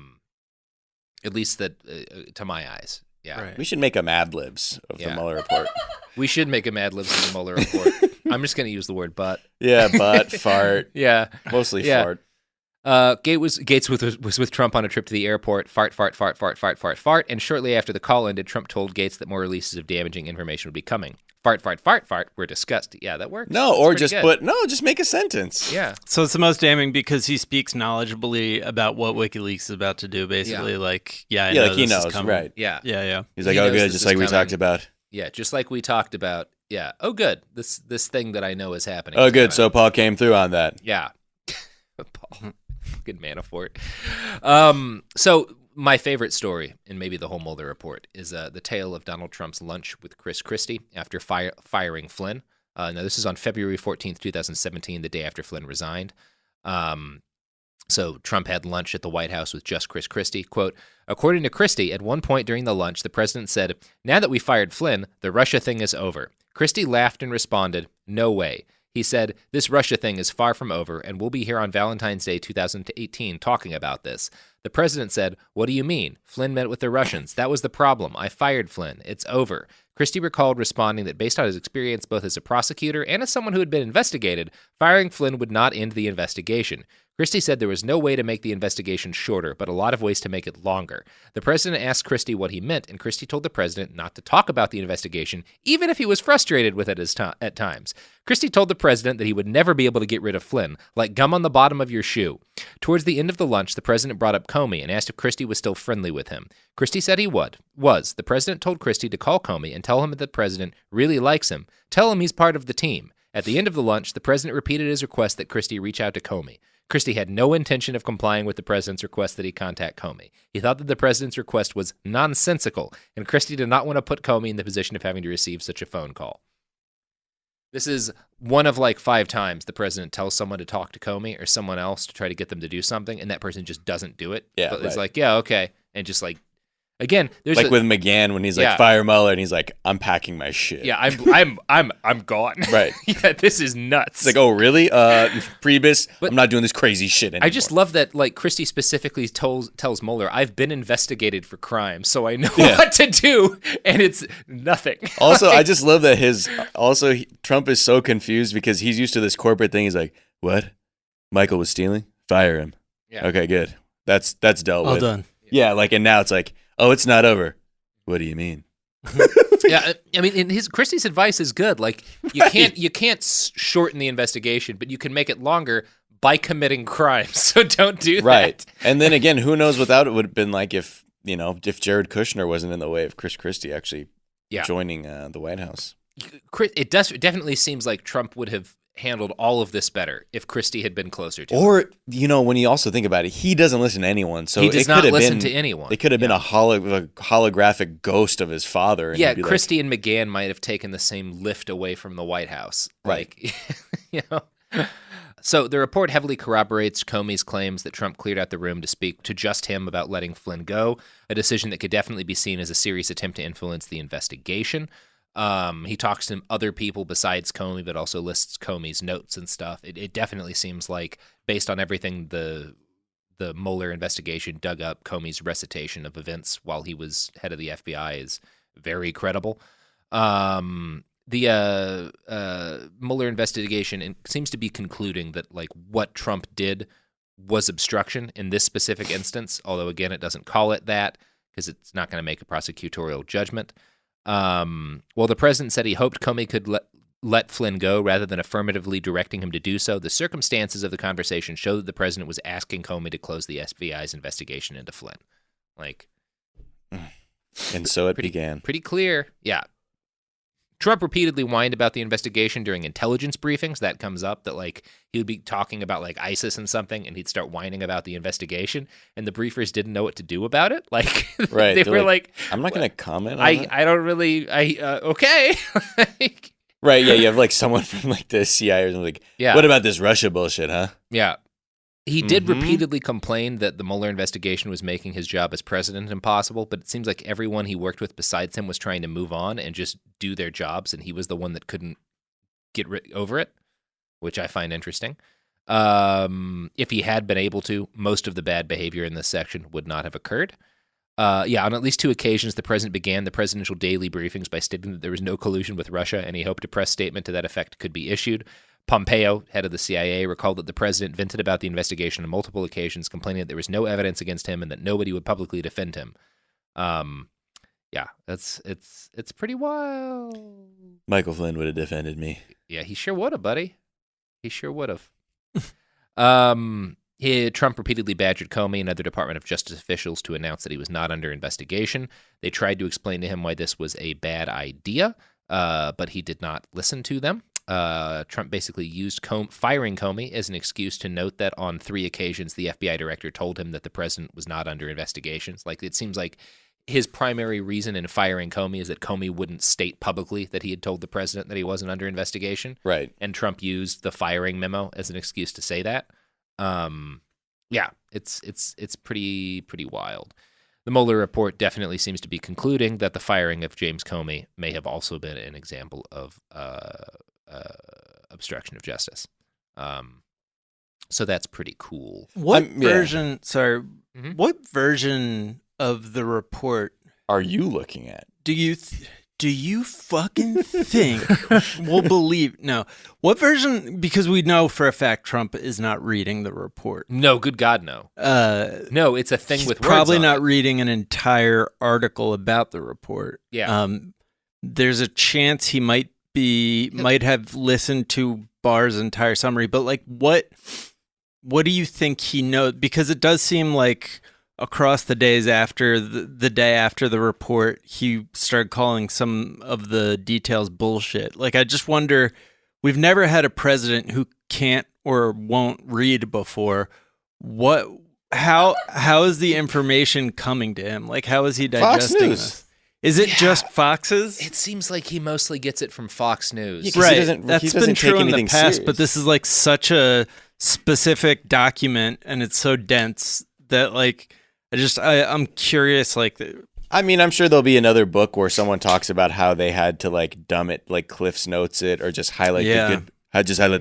least that to my eyes. Yeah. Right. We should make a Mad Libs of the Mueller Report. We should make a Mad Libs of the Mueller Report. I'm just going to use the word butt. Yeah, butt, fart. Yeah. Mostly fart. Gates was with Trump on a trip to the airport. Fart, and shortly after the call ended, Trump told Gates that more releases of damaging information would be coming. Fart were discussed. Yeah, that works. No, or just make a sentence. Yeah. So it's the most damning because he speaks knowledgeably about what WikiLeaks is about to do. Basically, I know he knows, right? Yeah. He's like, oh, good, just like we talked about. Yeah, just like we talked about. Yeah. Oh, good. This thing that I know is happening. Oh, good. So Paul came through on that. Yeah. Paul, fucking Manafort. So my favorite story in maybe the whole Mueller report is the tale of Donald Trump's lunch with Chris Christie after firing Flynn. Now, this is on February 14th, 2017, the day after Flynn resigned. So Trump had lunch at the White House with just Chris Christie. Quote, according to Christie, at one point during the lunch, the president said, now that we fired Flynn, the Russia thing is over. Christie laughed and responded, no way. He said, this Russia thing is far from over, and we'll be here on Valentine's Day 2018 talking about this. The president said, what do you mean? Flynn met with the Russians. That was the problem. I fired Flynn. It's over. Christie recalled responding that based on his experience both as a prosecutor and as someone who had been investigated, firing Flynn would not end the investigation. Christie said there was no way to make the investigation shorter, but a lot of ways to make it longer. The president asked Christie what he meant, and Christie told the president not to talk about the investigation, even if he was frustrated with it at times. Christie told the president that he would never be able to get rid of Flynn, like gum on the bottom of your shoe. Towards the end of the lunch, the president brought up Comey and asked if Christie was still friendly with him. Christie said he was. The president told Christie to call Comey and tell him that the president really likes him. Tell him he's part of the team. At the end of the lunch, the president repeated his request that Christie reach out to Comey. Christie had no intention of complying with the president's request that he contact Comey. He thought that the president's request was nonsensical, and Christie did not want to put Comey in the position of having to receive such a phone call. This is one of like 5 times the president tells someone to talk to Comey or someone else to try to get them to do something, and that person just doesn't do it. Yeah, but it's like, yeah, okay, and just like, again, there's like with McGahn when he's like, fire Mueller, and he's like, I'm packing my shit. Yeah, I'm gone. Right. Yeah, this is nuts. It's like, oh really? Priebus, but I'm not doing this crazy shit anymore. I just love that like Christie specifically tells Mueller, I've been investigated for crime, so I know what to do, and it's nothing. Also, I just love that Trump is so confused because he's used to this corporate thing. He's like, what? Michael was stealing? Fire him. Yeah. Okay, good. That's dealt with. All done. Yeah, like, and now it's like, oh, it's not over. What do you mean? Yeah, I mean, Christie's advice is good. Like, you can't shorten the investigation, but you can make it longer by committing crimes. So don't do that. Right. And then again, who knows what that would have been like if Jared Kushner wasn't in the way of Chris Christie actually joining the White House. It definitely seems like Trump would have handled all of this better if Christie had been closer to him. Or, when you also think about it, he doesn't listen to anyone. So he does not listen to anyone. It could have been a holographic ghost of his father. And Christie and McGahn might have taken the same lift away from the White House. Right. So the report heavily corroborates Comey's claims that Trump cleared out the room to speak to just him about letting Flynn go, a decision that could definitely be seen as a serious attempt to influence the investigation. He talks to other people besides Comey, but also lists Comey's notes and stuff. It definitely seems like, based on everything the Mueller investigation dug up, Comey's recitation of events while he was head of the FBI is very credible. The Mueller investigation seems to be concluding that like what Trump did was obstruction in this specific instance, although again it doesn't call it that because it's not going to make a prosecutorial judgment. Well, the president said he hoped Comey could let Flynn go rather than affirmatively directing him to do so, the circumstances of the conversation show that the president was asking Comey to close the FBI's investigation into Flynn. Like, and so it began. Pretty clear. Yeah. Trump repeatedly whined about the investigation during intelligence briefings. That comes up that, like, he would be talking about, like, ISIS and something, and he'd start whining about the investigation, and the briefers didn't know what to do about it. Like, right. they were like, I'm not going to comment on it. I don't really, okay. Like, right, yeah, you have, like, someone from, like, the CIA or something, like, what about this Russia bullshit, huh? Yeah. He did repeatedly complain that the Mueller investigation was making his job as president impossible, but it seems like everyone he worked with besides him was trying to move on and just do their jobs, and he was the one that couldn't get over it, which I find interesting. If he had been able to, most of the bad behavior in this section would not have occurred. On at least 2 occasions, the president began the presidential daily briefings by stating that there was no collusion with Russia, and he hoped a press statement to that effect could be issued. Pompeo, head of the CIA, recalled that the president vented about the investigation on multiple occasions, complaining that there was no evidence against him and that nobody would publicly defend him. It's pretty wild. Michael Flynn would have defended me. Yeah, he sure would have, buddy. He sure would have. Trump repeatedly badgered Comey and other Department of Justice officials to announce that he was not under investigation. They tried to explain to him why this was a bad idea, but he did not listen to them. Trump basically used firing Comey as an excuse to note that on 3 occasions the FBI director told him that the president was not under investigations. Like, it seems like his primary reason in firing Comey is that Comey wouldn't state publicly that he had told the president that he wasn't under investigation. Right. And Trump used the firing memo as an excuse to say that. It's pretty wild. The Mueller report definitely seems to be concluding that the firing of James Comey may have also been an example of obstruction of justice. So that's pretty cool. What version? Sorry, what version of the report are you looking at? Do you fucking think we'll believe? No. What version? Because we know for a fact Trump is not reading the report. No, good God, no. No, it's a thing with words probably on not it. reading an entire article about the report. Yeah. There's a chance he might have listened to Barr's entire summary, but like what do you think he knows? Because it does seem like across the days after the day after the report, he started calling some of the details bullshit. Like, I just wonder, we've never had a president who can't or won't read before. How is the information coming to him? Like, how is he digesting this? Is it just Fox's? It seems like he mostly gets it from Fox News. Yeah, right. That's been true in the past, serious. But this is like such a specific document, and it's so dense that, like, I'm curious. Like, I mean, I'm sure there'll be another book where someone talks about how they had to like dumb it, like Cliff's Notes it, or just highlight the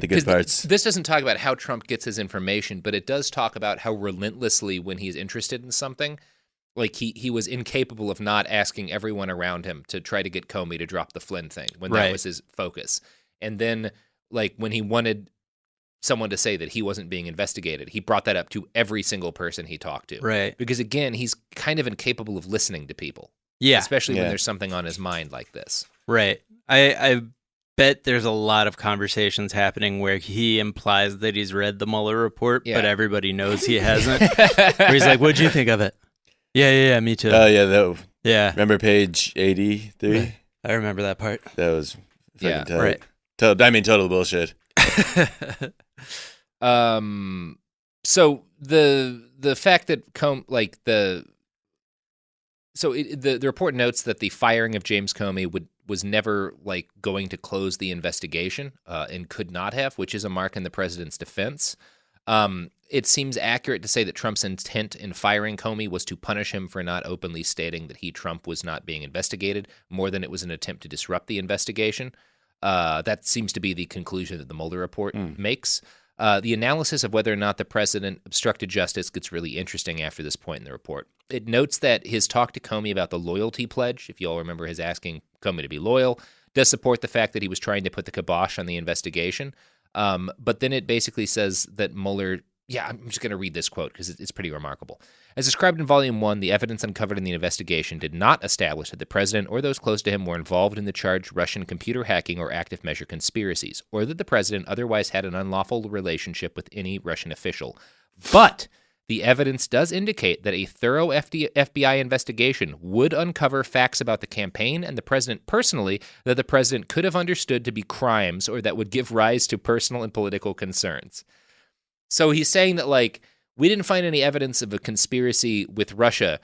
good parts. This doesn't talk about how Trump gets his information, but it does talk about how relentlessly, when he's interested in something, like he was incapable of not asking everyone around him to try to get Comey to drop the Flynn thing when that was his focus. And then, like, when he wanted someone to say that he wasn't being investigated, he brought that up to every single person he talked to. Right. Because, again, he's kind of incapable of listening to people. Yeah. Especially when there's something on his mind like this. Right. I bet there's a lot of conversations happening where he implies that he's read the Mueller report, but everybody knows he hasn't. Where he's like, what'd you think of it? Yeah, me too. Oh, yeah. Yeah. Remember page 83? I remember that part. That was fucking tight. Right. Total bullshit. So the fact that the report notes that the firing of James Comey was never like going to close the investigation, and could not have, which is a mark in the president's defense. It seems accurate to say that Trump's intent in firing Comey was to punish him for not openly stating that Trump was not being investigated, more than it was an attempt to disrupt the investigation. That seems to be the conclusion that the Mueller report makes. The analysis of whether or not the president obstructed justice gets really interesting after this point in the report. It notes that his talk to Comey about the loyalty pledge, if you all remember his asking Comey to be loyal, does support the fact that he was trying to put the kibosh on the investigation. But then it basically says that Mueller Yeah, I'm just going to read this quote because it's pretty remarkable. As described in Volume 1, the evidence uncovered in the investigation did not establish that the president or those close to him were involved in the charged Russian computer hacking or active measure conspiracies, or that the president otherwise had an unlawful relationship with any Russian official. But the evidence does indicate that a thorough FBI investigation would uncover facts about the campaign and the president personally that the president could have understood to be crimes or that would give rise to personal and political concerns. So he's saying that, like, we didn't find any evidence of a conspiracy with Russia,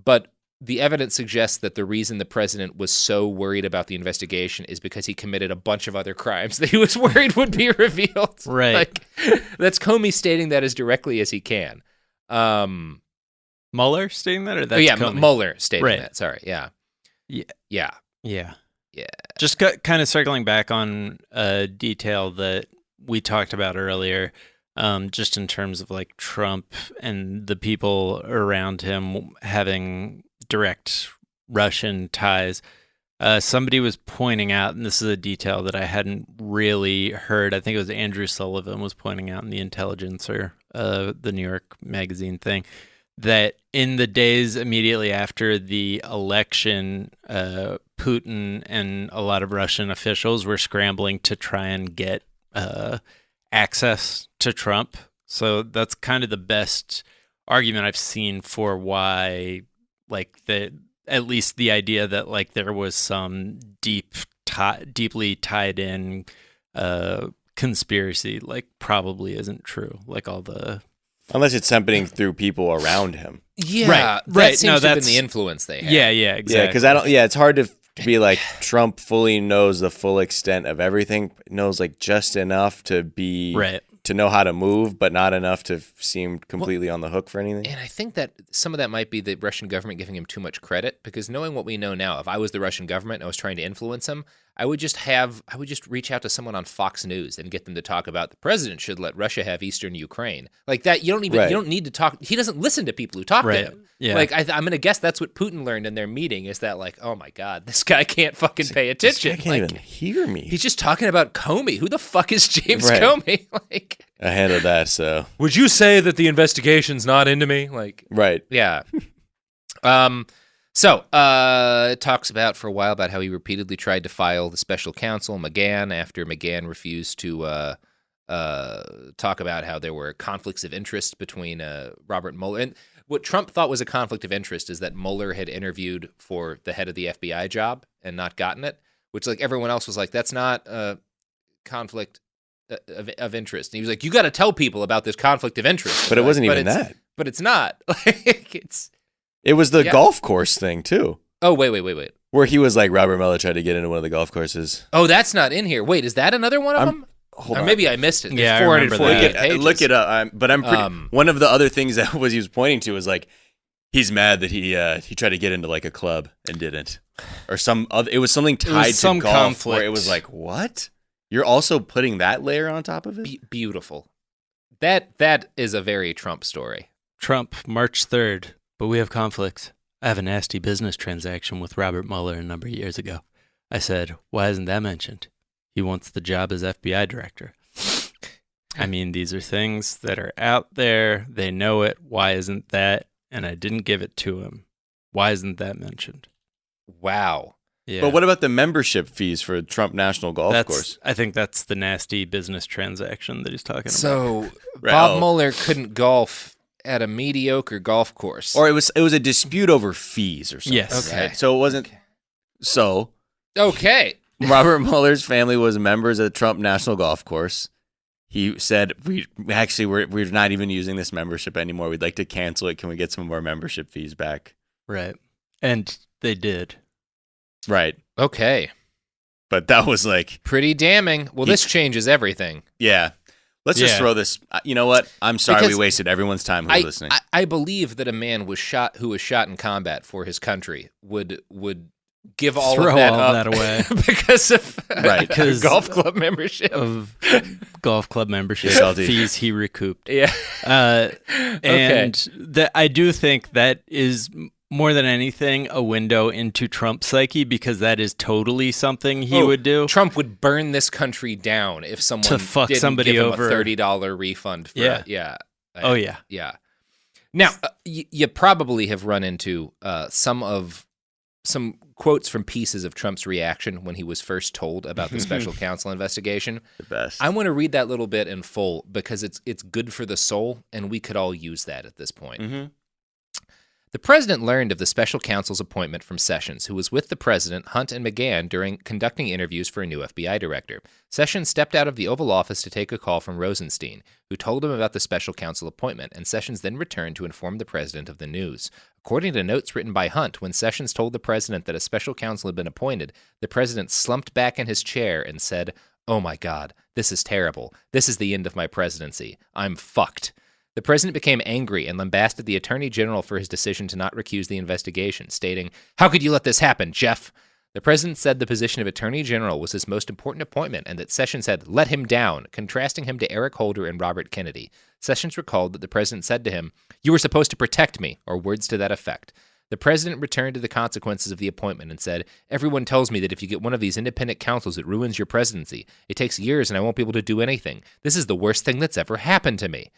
but the evidence suggests that the reason the president was so worried about the investigation is because he committed a bunch of other crimes that he was worried would be revealed. Right. Like, that's Comey stating that as directly as he can. Mueller stating that, or that's Comey? Mueller stating that. Sorry. Yeah. Just kind of circling back on a detail that we talked about earlier. Just in terms of like Trump and the people around him having direct Russian ties. Somebody was pointing out, and this is a detail that I hadn't really heard. I think it was Andrew Sullivan was pointing out in the Intelligencer, the New York Magazine thing, that in the days immediately after the election, Putin and a lot of Russian officials were scrambling to try and get access to Trump. So that's kind of the best argument I've seen for why, like, at least the idea that like there was some deeply tied in conspiracy, like, probably isn't true. Like all the unless it's happening through people around him. Yeah, right. That seems to have been the influence they had. Yeah, exactly. Yeah, because I don't. Yeah, it's hard to be like Trump fully knows the full extent of everything, knows like just enough to be to know how to move, but not enough to seem completely on the hook for anything. And I think that some of that might be the Russian government giving him too much credit, because knowing what we know now, if I was the Russian government and I was trying to influence him, I would just reach out to someone on Fox News and get them to talk about the president should let Russia have Eastern Ukraine. Like that, you don't need to talk. He doesn't listen to people who talk to him. Yeah. Like I'm going to guess that's what Putin learned in their meeting, is that like, oh my God, this guy can't fucking pay attention. This guy can't even hear me. He's just talking about Comey. Who the fuck is James Comey? Like, ahead of that, so. Would you say that the investigation's not into me? Like, right. Yeah. So, it talks about for a while about how he repeatedly tried to file the special counsel, McGahn, after McGahn refused to talk about how there were conflicts of interest between Robert Mueller. And what Trump thought was a conflict of interest is that Mueller had interviewed for the head of the FBI job and not gotten it, which like everyone else was like, that's not a conflict of interest. And he was like, you got to tell people about this conflict of interest. But it wasn't even that. But it's not. Like, It was the golf course thing, too. Oh, wait. Where he was like, Robert Mueller tried to get into one of the golf courses. Oh, that's not in here. Wait, is that another one of them? Hold or on. maybe I missed it. Yeah, There's 448 pages. Look it up. But I'm pretty. One of the other things that he was pointing to was like, he's mad that he tried to get into like a club and didn't. Or some other. It was something tied to golf conflict. Where it was like, what? You're also putting that layer on top of it? Beautiful. That is a very Trump story. Trump, March 3rd, but we have conflicts. I have a nasty business transaction with Robert Mueller a number of years ago. I said, why isn't that mentioned? He wants the job as FBI director. I mean, these are things that are out there. They know it. Why isn't that? And I didn't give it to him. Why isn't that mentioned? Wow. Yeah. But what about the membership fees for Trump National Golf Course? I think that's the nasty business transaction that he's talking about. So Bob Mueller couldn't golf at a mediocre golf course. Or it was a dispute over fees or something. Yes. Okay. Right? So it wasn't. So. Okay. Robert Mueller's family was members of the Trump National Golf Course. He said, we're not even using this membership anymore. We'd like to cancel it. Can we get some of our membership fees back? Right. And they did. Right. Okay. But that was like pretty damning. Well, this changes everything. Yeah. Let's just throw this. You know what? I'm sorry we wasted everyone's time who's listening. I believe that a man who was shot in combat for his country would give all throw of that all up that away because of because golf club membership fees he recouped. Yeah. And I do think that is more than anything a window into Trump's psyche, because that is totally something he would do. Trump would burn this country down if someone to fuck didn't somebody give him over a $30 refund. For yeah. Oh, yeah. Yeah. Now, you probably have run into some quotes from pieces of Trump's reaction when he was first told about the special counsel investigation. The best. I want to read that little bit in full because it's good for the soul, and we could all use that at this point. Mm-hmm. The president learned of the special counsel's appointment from Sessions, who was with the president, Hunt, and McGahn during conducting interviews for a new FBI director. Sessions stepped out of the Oval Office to take a call from Rosenstein, who told him about the special counsel appointment, and Sessions then returned to inform the president of the news. According to notes written by Hunt, when Sessions told the president that a special counsel had been appointed, the president slumped back in his chair and said, "Oh my God, this is terrible. This is the end of my presidency. I'm fucked." The president became angry and lambasted the attorney general for his decision to not recuse the investigation, stating, "How could you let this happen, Jeff?" The president said the position of attorney general was his most important appointment and that Sessions had let him down, contrasting him to Eric Holder and Robert Kennedy. Sessions recalled that the president said to him, "You were supposed to protect me," or words to that effect. The president returned to the consequences of the appointment and said, "Everyone tells me that if you get one of these independent counsels, it ruins your presidency. It takes years and I won't be able to do anything. This is the worst thing that's ever happened to me."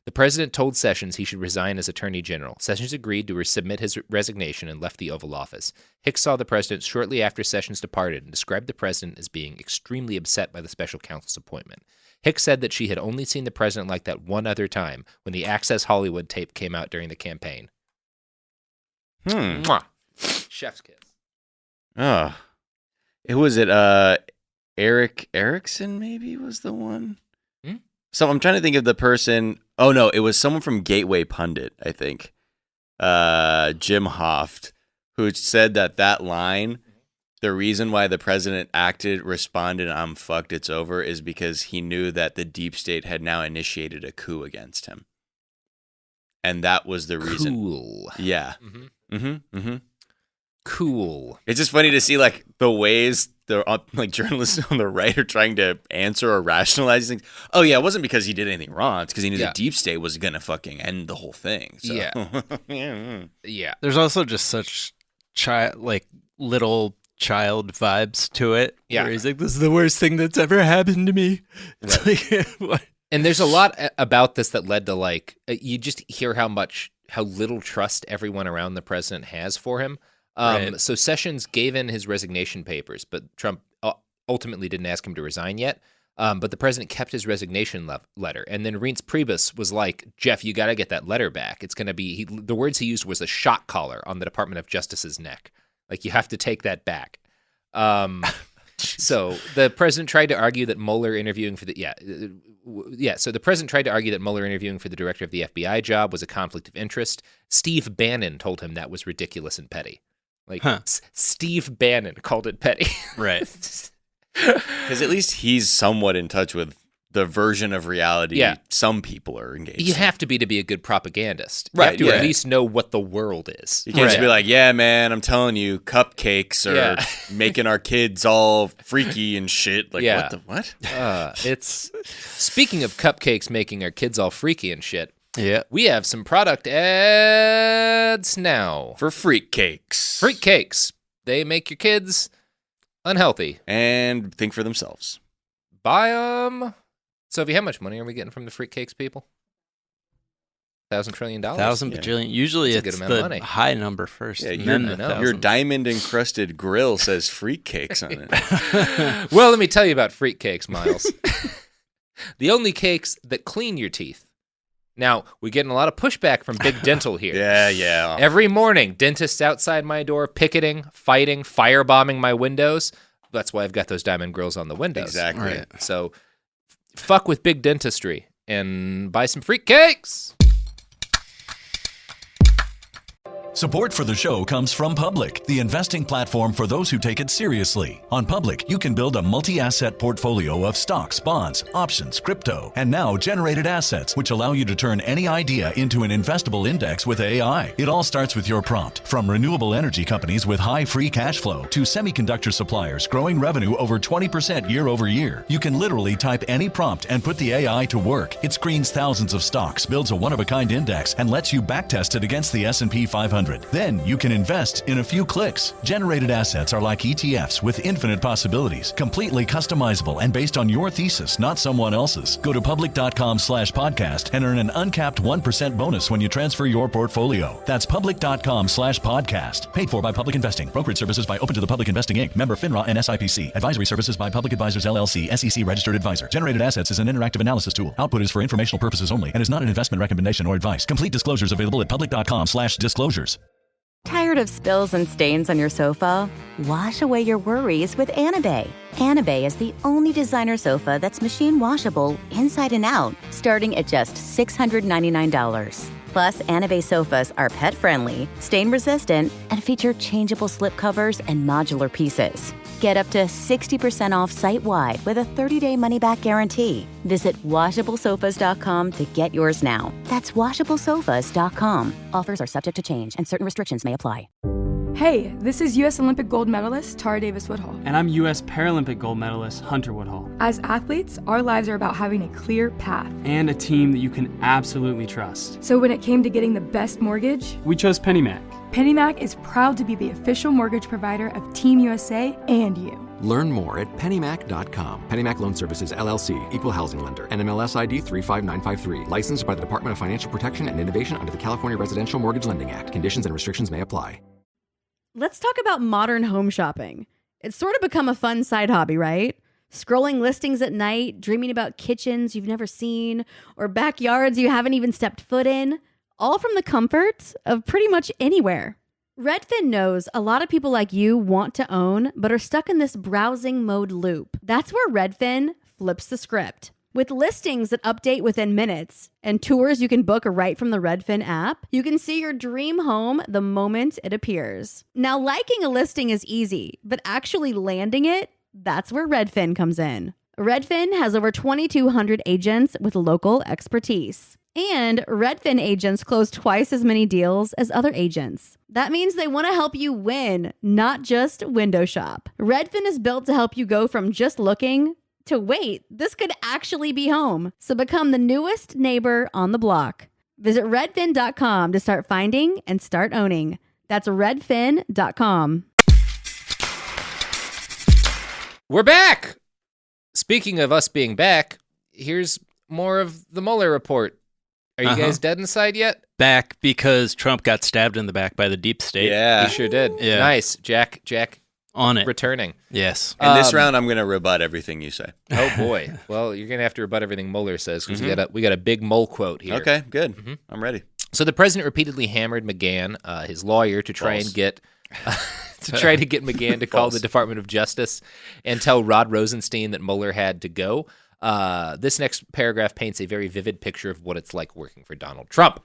The president told Sessions he should resign as attorney general. Sessions agreed to submit his resignation and left the Oval Office. Hicks saw the president shortly after Sessions departed and described the president as being extremely upset by the special counsel's appointment. Hicks said that she had only seen the president like that one other time, when the Access Hollywood tape came out during the campaign. Mwah. Chef's kiss. Oh. Eric Erickson maybe was the one? So I'm trying to think of the person. Oh, no, it was someone from Gateway Pundit, I think. Jim Hoft, who said that line, the reason why the president responded, "I'm fucked, it's over," is because he knew that the deep state had now initiated a coup against him. And that was the reason. Cool. Yeah. Cool. It's just funny to see like the ways the like journalists on the right are trying to answer or rationalize things. Oh yeah, it wasn't because he did anything wrong. It's because he knew the deep state was gonna fucking end the whole thing. So. Yeah. Yeah. There's also just such little child vibes to it. Yeah. Where he's like, "This is the worst thing that's ever happened to me." It's like, what? And there's a lot about this that led to like you just hear how little trust everyone around the president has for him. Right. So Sessions gave in his resignation papers, but Trump ultimately didn't ask him to resign yet. But the president kept his resignation letter. And then Reince Priebus was like, "Jeff, you got to get that letter back. It's going to be," the words he used was a shock collar on the Department of Justice's neck. Like, you have to take that back. So the president tried to argue that Mueller interviewing for So the president tried to argue that Mueller interviewing for the director of the FBI job was a conflict of interest. Steve Bannon told him that was ridiculous and petty. Like, Steve Bannon called it petty. Right. Because at least he's somewhat in touch with the version of reality some people are engaged in. You have to be a good propagandist. You have to at least know what the world is. You can't just be like, "Yeah, man, I'm telling you, cupcakes are making our kids all freaky and shit." Like, what? It's speaking of cupcakes making our kids all freaky and shit. Yeah. We have some product ads now. For Freak Cakes. Freak Cakes. They make your kids unhealthy. And think for themselves. Buy them. Sophie, how much money are we getting from the Freak Cakes people? $1,000 trillion? 1,000 bajillion. Usually it's the high number first. Yeah, your diamond-encrusted grill says Freak Cakes on it. Well, let me tell you about Freak Cakes, Miles. The only cakes that clean your teeth. Now, we're getting a lot of pushback from Big Dental here. Yeah. Every morning, dentists outside my door picketing, fighting, firebombing my windows. That's why I've got those diamond grills on the windows. Exactly. Right. So, fuck with big dentistry and buy some Freak Cakes. Support for the show comes from Public, the investing platform for those who take it seriously. On Public, you can build a multi-asset portfolio of stocks, bonds, options, crypto, and now generated assets, which allow you to turn any idea into an investable index with AI. It all starts with your prompt. From renewable energy companies with high free cash flow to semiconductor suppliers growing revenue over 20% year over year, you can literally type any prompt and put the AI to work. It screens thousands of stocks, builds a one-of-a-kind index, and lets you backtest it against the S&P 500. 100. Then you can invest in a few clicks. Generated assets are like ETFs with infinite possibilities, completely customizable and based on your thesis, not someone else's. Go to public.com/podcast and earn an uncapped 1% bonus when you transfer your portfolio. That's public.com/podcast. Paid for by Public Investing. Brokerage services by Open to the Public Investing Inc. Member FINRA and SIPC. Advisory services by Public Advisors LLC, SEC registered advisor. Generated assets is an interactive analysis tool. Output is for informational purposes only and is not an investment recommendation or advice. Complete disclosures available at public.com/disclosures. Tired of spills and stains on your sofa? Wash away your worries with Anabay. Anabay is the only designer sofa that's machine washable inside and out, starting at just $699. Plus, Anabay sofas are pet-friendly, stain-resistant, and feature changeable slip covers and modular pieces. Get up to 60% off site-wide with a 30-day money-back guarantee. Visit washablesofas.com to get yours now. That's washablesofas.com. Offers are subject to change and certain restrictions may apply. Hey, this is U.S. Olympic gold medalist Tara Davis Woodhull. And I'm U.S. Paralympic gold medalist Hunter Woodhull. As athletes, our lives are about having a clear path. And a team that you can absolutely trust. So when it came to getting the best mortgage, we chose PennyMac. PennyMac is proud to be the official mortgage provider of Team USA and you. Learn more at pennymac.com. PennyMac Loan Services, LLC, Equal Housing Lender, NMLS ID 35953. Licensed by the Department of Financial Protection and Innovation under the California Residential Mortgage Lending Act. Conditions and restrictions may apply. Let's talk about modern home shopping. It's sort of become a fun side hobby, right? Scrolling listings at night, dreaming about kitchens you've never seen, or backyards you haven't even stepped foot in, all from the comfort of pretty much anywhere. Redfin knows a lot of people like you want to own, but are stuck in this browsing mode loop. That's where Redfin flips the script. With listings that update within minutes and tours you can book right from the Redfin app, you can see your dream home the moment it appears. Now, liking a listing is easy, but actually landing it, that's where Redfin comes in. Redfin has over 2,200 agents with local expertise. And Redfin agents close twice as many deals as other agents. That means they want to help you win, not just window shop. Redfin is built to help you go from just looking to wait, this could actually be home. So become the newest neighbor on the block. Visit redfin.com to start finding and start owning. That's redfin.com. We're back! Speaking of us being back, here's more of the Mueller Report. Are you guys dead inside yet? Back because Trump got stabbed in the back by the deep state. Yeah. He sure did. Yeah. Nice. Jack on it. Returning. Yes. In this round, I'm going to rebut everything you say. Oh, boy. Well, you're going to have to rebut everything Mueller says because we got a big Mueller quote here. Okay, good. I'm ready. So the president repeatedly hammered McGahn, his lawyer, to try and get McGahn to call the Department of Justice and tell Rod Rosenstein that Mueller had to go. This next paragraph paints a very vivid picture of what it's like working for Donald Trump.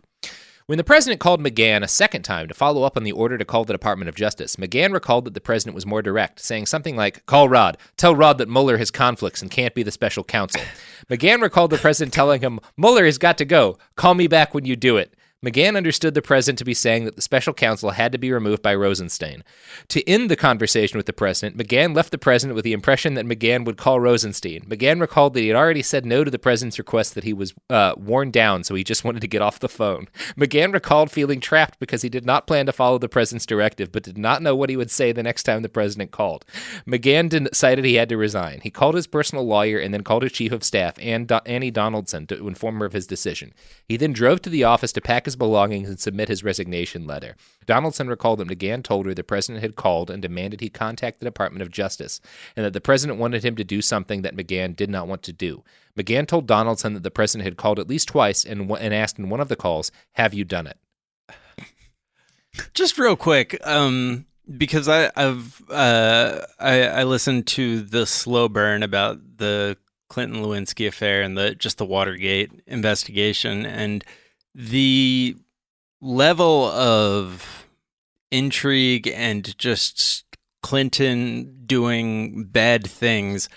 When the president called McGahn a second time to follow up on the order to call the Department of Justice, McGahn recalled that the president was more direct, saying something like, "Call Rod. Tell Rod that Mueller has conflicts and can't be the special counsel." McGahn recalled the president telling him, "Mueller has got to go. Call me back when you do it." McGahn understood the president to be saying that the special counsel had to be removed by Rosenstein. To end the conversation with the president, McGahn left the president with the impression that McGahn would call Rosenstein. McGahn recalled that he had already said no to the president's request, that he was worn down, so he just wanted to get off the phone. McGahn recalled feeling trapped because he did not plan to follow the president's directive, but did not know what he would say the next time the president called. McGahn decided he had to resign. He called his personal lawyer and then called his chief of staff, Annie Donaldson, to inform her of his decision. He then drove to the office to pack his belongings and submit his resignation letter. Donaldson recalled that McGahn told her the president had called and demanded he contact the Department of Justice, and that the president wanted him to do something that McGahn did not want to do. McGahn told Donaldson that the president had called at least twice and asked in one of the calls, "Have you done it?" Just real quick, because I listened to the slow burn about the Clinton-Lewinsky affair and the Watergate investigation, and the level of intrigue and just Clinton doing bad things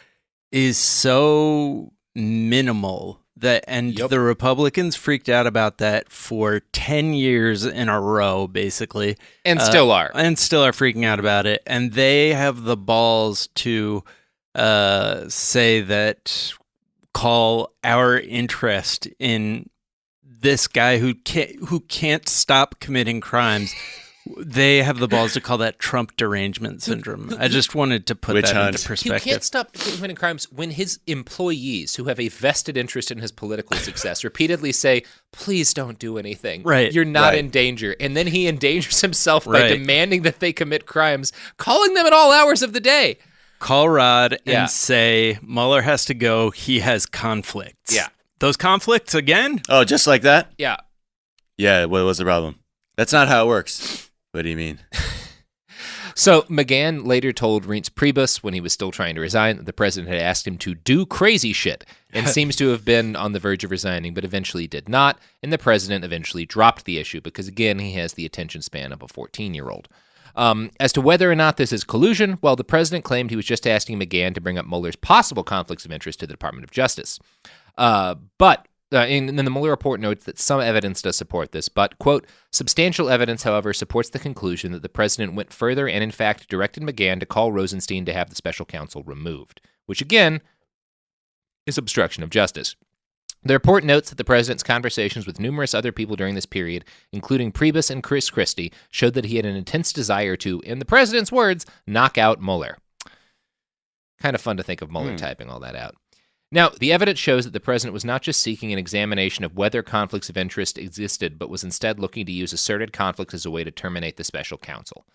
is so minimal that, and the Republicans freaked out about that for 10 years in a row, basically. And still are. And still are freaking out about it. And they have the balls to say that, call our interest in this guy who can't stop committing crimes They have the balls to call that Trump derangement syndrome. I just wanted to put that into perspective. He can't stop committing crimes when his employees, who have a vested interest in his political success, repeatedly say, please don't do anything. Right. You're not in danger. And then he endangers himself by demanding that they commit crimes, calling them at all hours of the day. Call Rod and say, Mueller has to go. He has conflicts. Yeah. Those conflicts again? Oh, just like that? Yeah. Yeah, what was the problem? That's not how it works. What do you mean? So McGahn later told Reince Priebus, when he was still trying to resign, that the president had asked him to do crazy shit and seems to have been on the verge of resigning, but eventually did not. And the president eventually dropped the issue because, again, he has the attention span of a 14-year-old. As to whether or not this is collusion, well, the president claimed he was just asking McGahn to bring up Mueller's possible conflicts of interest to the Department of Justice. And then the Mueller report notes that some evidence does support this, but, quote, substantial evidence, however, supports the conclusion that the president went further and, in fact, directed McGahn to call Rosenstein to have the special counsel removed, which, again, is obstruction of justice. The report notes that the president's conversations with numerous other people during this period, including Priebus and Chris Christie, showed that he had an intense desire to, in the president's words, knock out Mueller. Kind of fun to think of Mueller typing all that out. Now, the evidence shows that the president was not just seeking an examination of whether conflicts of interest existed, but was instead looking to use asserted conflicts as a way to terminate the special counsel.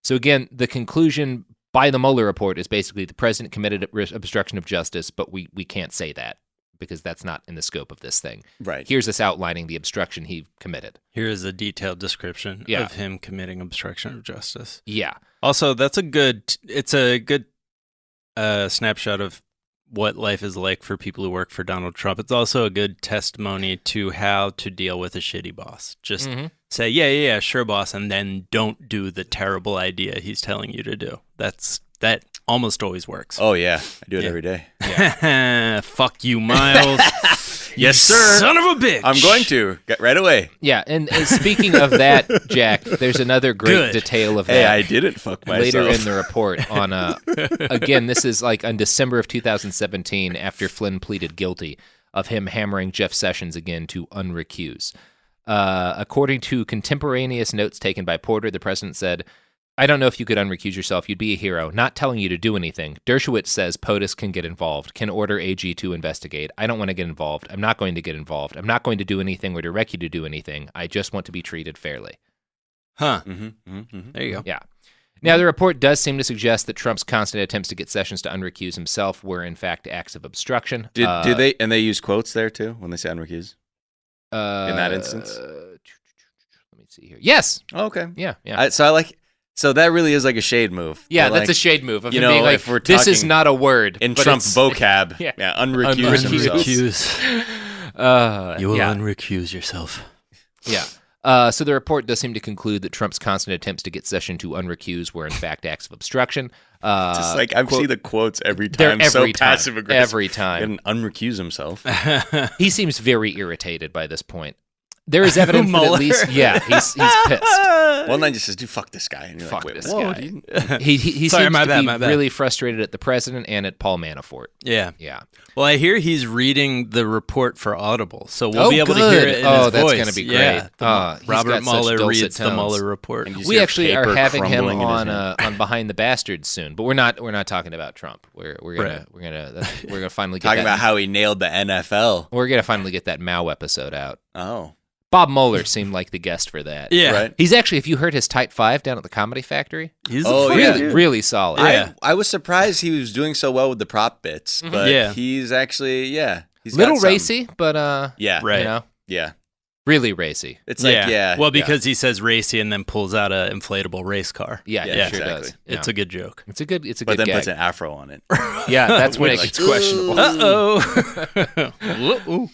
So again, the conclusion by the Mueller report is basically the president committed obstruction of justice, but we can't say that because that's not in the scope of this thing. Right. Here's us outlining the obstruction he committed. Here is a detailed description of him committing obstruction of justice. Yeah. Also, it's a good snapshot of what life is like for people who work for Donald Trump. It's also a good testimony to how to deal with a shitty boss. Just say, yeah, sure, boss, and then don't do the terrible idea he's telling you to do. That almost always works. Oh, yeah. I do it every day. Yeah. Fuck you, Miles. Yes, sir. Son of a bitch. I'm going to. Get right away. Yeah, and speaking of that, Jack, there's another great detail of that. Hey, I didn't fuck myself. Later in the report on, again, this is like on December of 2017 after Flynn pleaded guilty of him hammering Jeff Sessions again to unrecuse. According to contemporaneous notes taken by Porter, the president said, I don't know if you could unrecuse yourself. You'd be a hero. Not telling you to do anything. Dershowitz says POTUS can get involved, can order AG to investigate. I don't want to get involved. I'm not going to get involved. I'm not going to do anything or direct you to do anything. I just want to be treated fairly. Huh. There you go. Yeah. Now, the report does seem to suggest that Trump's constant attempts to get Sessions to unrecuse himself were, in fact, acts of obstruction. Do they? And they use quotes there, too, when they say unrecuse? In that instance? Let me see here. Yes. Oh, okay. Yeah. So that really is like a shade move. Yeah, that's a shade move of him being like, if we're this is not a word. In Trump vocab, unrecuse himself. You will unrecuse yourself. Yeah. So the report does seem to conclude that Trump's constant attempts to get Sessions to unrecuse were in fact acts of obstruction. Just like I see the quotes every time. So passive aggressive. Every time. And unrecuse himself. He seems very irritated by this point. There is evidence that at least, he's pissed. One line just says, "Dude, fuck this guy." And you're fuck like, this guy. He seems to be really frustrated at the president and at Paul Manafort. Yeah. Yeah. Well, I hear he's reading the report for Audible, so we'll be able to hear it in his voice. That's going to be great. Robert Mueller reads the Mueller report. We actually are having him on Behind the Bastards soon, but we're not talking about Trump. We're gonna finally get talking about how he nailed the NFL. We're gonna finally get that Mao episode out. Oh. Bob Mueller seemed like the guest for that. Yeah. Right. He's actually, if you heard his Type 5 down at the Comedy Factory, he's really solid. Yeah. I was surprised he was doing so well with the prop bits, but he's actually, he's little racy, but yeah. Right. You know? Yeah. Really racy. It's like, Well, because he says racy and then pulls out an inflatable race car. Yeah, sure exactly. does. It's a good joke. It's a good but then gag. puts an afro on it. Yeah, that's when it gets questionable. Uh-oh.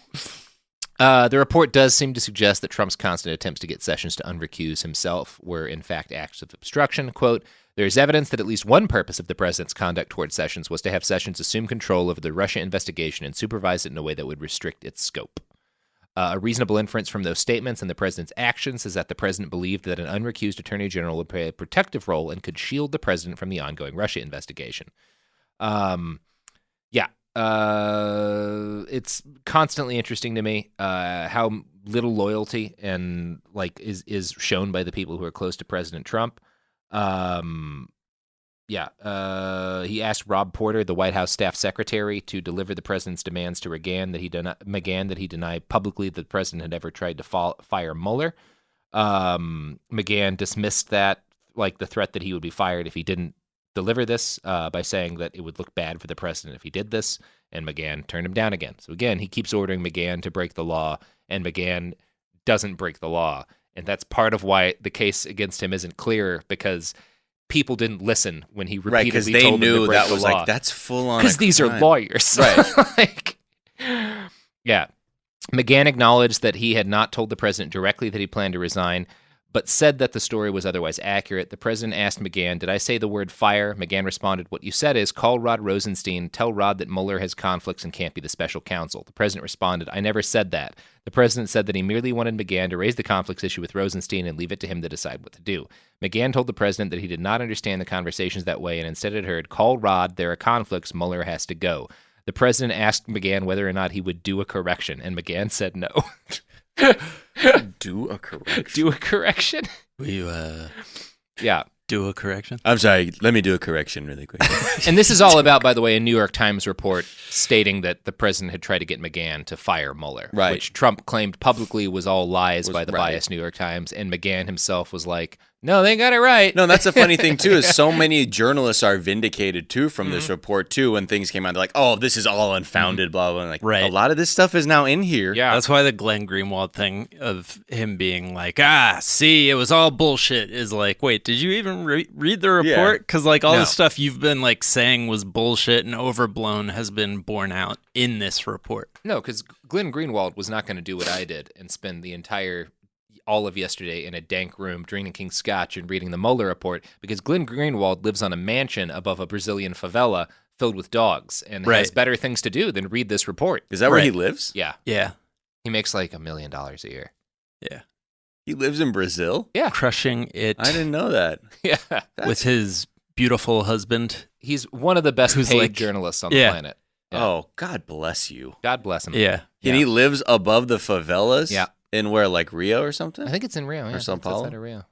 The report does seem to suggest that Trump's constant attempts to get Sessions to unrecuse himself were in fact acts of obstruction. Quote, there is evidence that at least one purpose of the president's conduct toward Sessions was to have Sessions assume control over the Russia investigation and supervise it in a way that would restrict its scope. A reasonable inference from those statements and the president's actions is that the president believed that an unrecused attorney general would play a protective role and could shield the president from the ongoing Russia investigation. It's constantly interesting to me how little loyalty and like is shown by the people who are close to President Trump. He asked Rob Porter, the White House staff secretary, to deliver the president's demands to McGahn that he deny publicly that the president had ever tried to fire Mueller. McGahn dismissed that, like the threat that he would be fired if he didn't deliver this, by saying that it would look bad for the president if he did this, and McGahn turned him down again. So again, he keeps ordering McGahn to break the law, and McGahn doesn't break the law. And that's part of why the case against him isn't clear, because people didn't listen when he repeatedly told them to break the law. Because they knew that was like, that's full on. Because these are lawyers. Right. Yeah. McGahn acknowledged that he had not told the president directly that he planned to resign, but said that the story was otherwise accurate. The president asked McGahn, "Did I say the word fire?" McGahn responded, "What you said is, call Rod Rosenstein, tell Rod that Mueller has conflicts and can't be the special counsel." The president responded, "I never said that." The president said that he merely wanted McGahn to raise the conflicts issue with Rosenstein and leave it to him to decide what to do. McGahn told the president that he did not understand the conversations that way and instead had heard, "Call Rod, there are conflicts, Mueller has to go." The president asked McGahn whether or not he would do a correction, and McGahn said no. Do a correction? Do a correction? Will you, yeah. do a correction? I'm sorry. Let me do a correction really quick. And this is all about, by the way, a New York Times report stating that the president had tried to get McGahn to fire Mueller, right, which Trump claimed publicly was all lies by the biased New York Times, and McGahn himself was like, no, they got it right. No, that's the funny thing, too, is so many journalists are vindicated, too, from this report, too, when things came out. They're like, oh, this is all unfounded, blah, blah. And like, a lot of this stuff is now in here. Yeah. That's why the Glenn Greenwald thing of him being like, see, it was all bullshit, is like, wait, did you even read the report? Because, like, all the stuff you've been, like, saying was bullshit and overblown has been borne out in this report. No, because Glenn Greenwald was not going to do what I did and spend the entire all of yesterday in a dank room drinking scotch and reading the Mueller report, because Glenn Greenwald lives on a mansion above a Brazilian favela filled with dogs and has better things to do than read this report. Is that where he lives? Yeah. Yeah. He makes like $1 million a year. Yeah. He lives in Brazil? Yeah. Crushing it. I didn't know that. Yeah. With his beautiful husband. He's one of the best paid journalists on the planet. Yeah. Oh, God bless you. God bless him. Yeah. And he lives above the favelas? Yeah. In where, like Rio or something? I think it's in Rio. Or Sao Paulo? Outside of Rio.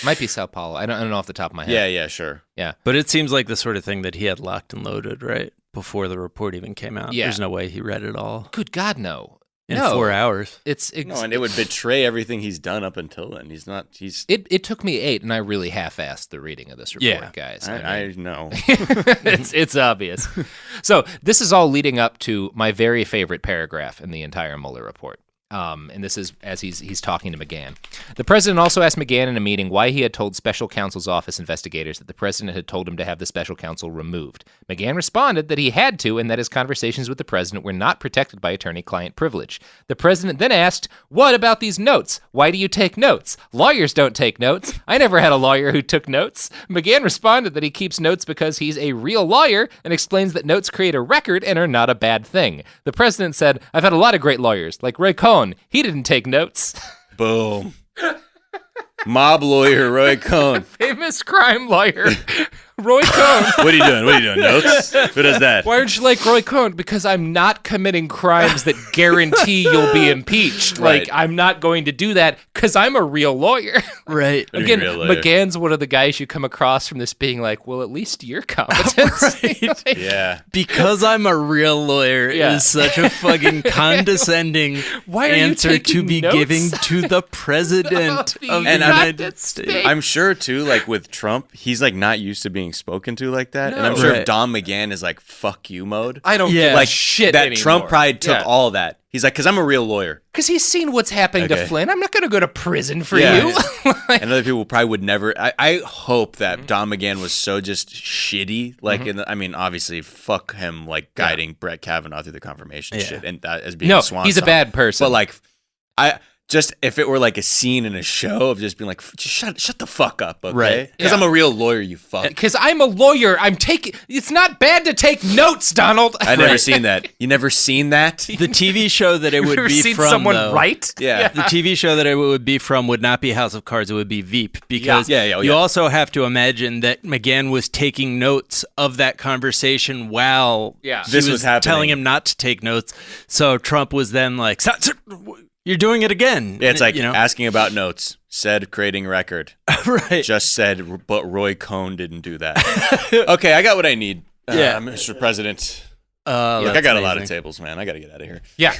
Might be Sao Paulo. I don't know off the top of my head. Yeah, sure. Yeah. But it seems like the sort of thing that he had locked and loaded, right? Before the report even came out. Yeah. There's no way he read it all. Good God, no. In 4 hours. No, and it would betray everything he's done up until then. It took me 8, and I really half-assed the reading of this report, guys. I know. It's obvious. So this is all leading up to my very favorite paragraph in the entire Mueller report. And this is as he's talking to McGahn. The president also asked McGahn in a meeting why he had told special counsel's office investigators that the president had told him to have the special counsel removed. McGahn responded that he had to and that his conversations with the president were not protected by attorney-client privilege. The president then asked, "What about these notes? Why do you take notes? Lawyers don't take notes. I never had a lawyer who took notes." McGahn responded that he keeps notes because he's a real lawyer and explains that notes create a record and are not a bad thing. The president said, "I've had a lot of great lawyers, like Roy Cohn. He didn't take notes." Boom. Mob lawyer Roy Cohn. Famous crime lawyer Roy Cohn. What are you doing? Notes? Who does that? Why aren't you like Roy Cohn? Because I'm not committing crimes that guarantee you'll be impeached. Right. Like, I'm not going to do that because I'm a real lawyer. Right. Again, McGahn's one of the guys you come across from this being like, well, at least you're competent. Right. Yeah. Because I'm a real lawyer is such a fucking condescending answer to be giving to the president of the United States. I'm sure, too, like with Trump, he's like not used to being spoken to like that. No. And I'm sure if Don McGahn is like, fuck you mode. I don't give like, shit that anymore. Trump probably took all of that. He's like, because I'm a real lawyer. Because he's seen what's happening to Flynn. I'm not going to go to prison for you. And other people probably would never. I hope that Don McGahn was so just shitty. Like, I mean, obviously, fuck him, like guiding Brett Kavanaugh through the confirmation shit and that as being a swan he's song. A bad person. But like, just if it were like a scene in a show of just being like, shut the fuck up, okay? Right. Because I'm a real lawyer, you fuck. Because I'm a lawyer. It's not bad to take notes, Donald. I've never seen that. You never seen that? The TV show that it would be seen from, someone though, write? Yeah. The TV show that it would be from would not be House of Cards. It would be Veep. Because you also have to imagine that McGahn was taking notes of that conversation while this was happening. Telling him not to take notes. So Trump was then like, You're doing it again. Yeah, it's like asking about notes. Said creating record. Right. Just said, but Roy Cohn didn't do that. Okay, I got what I need. Mr. President. Look, I got a lot of tables, man. I got to get out of here. Yeah.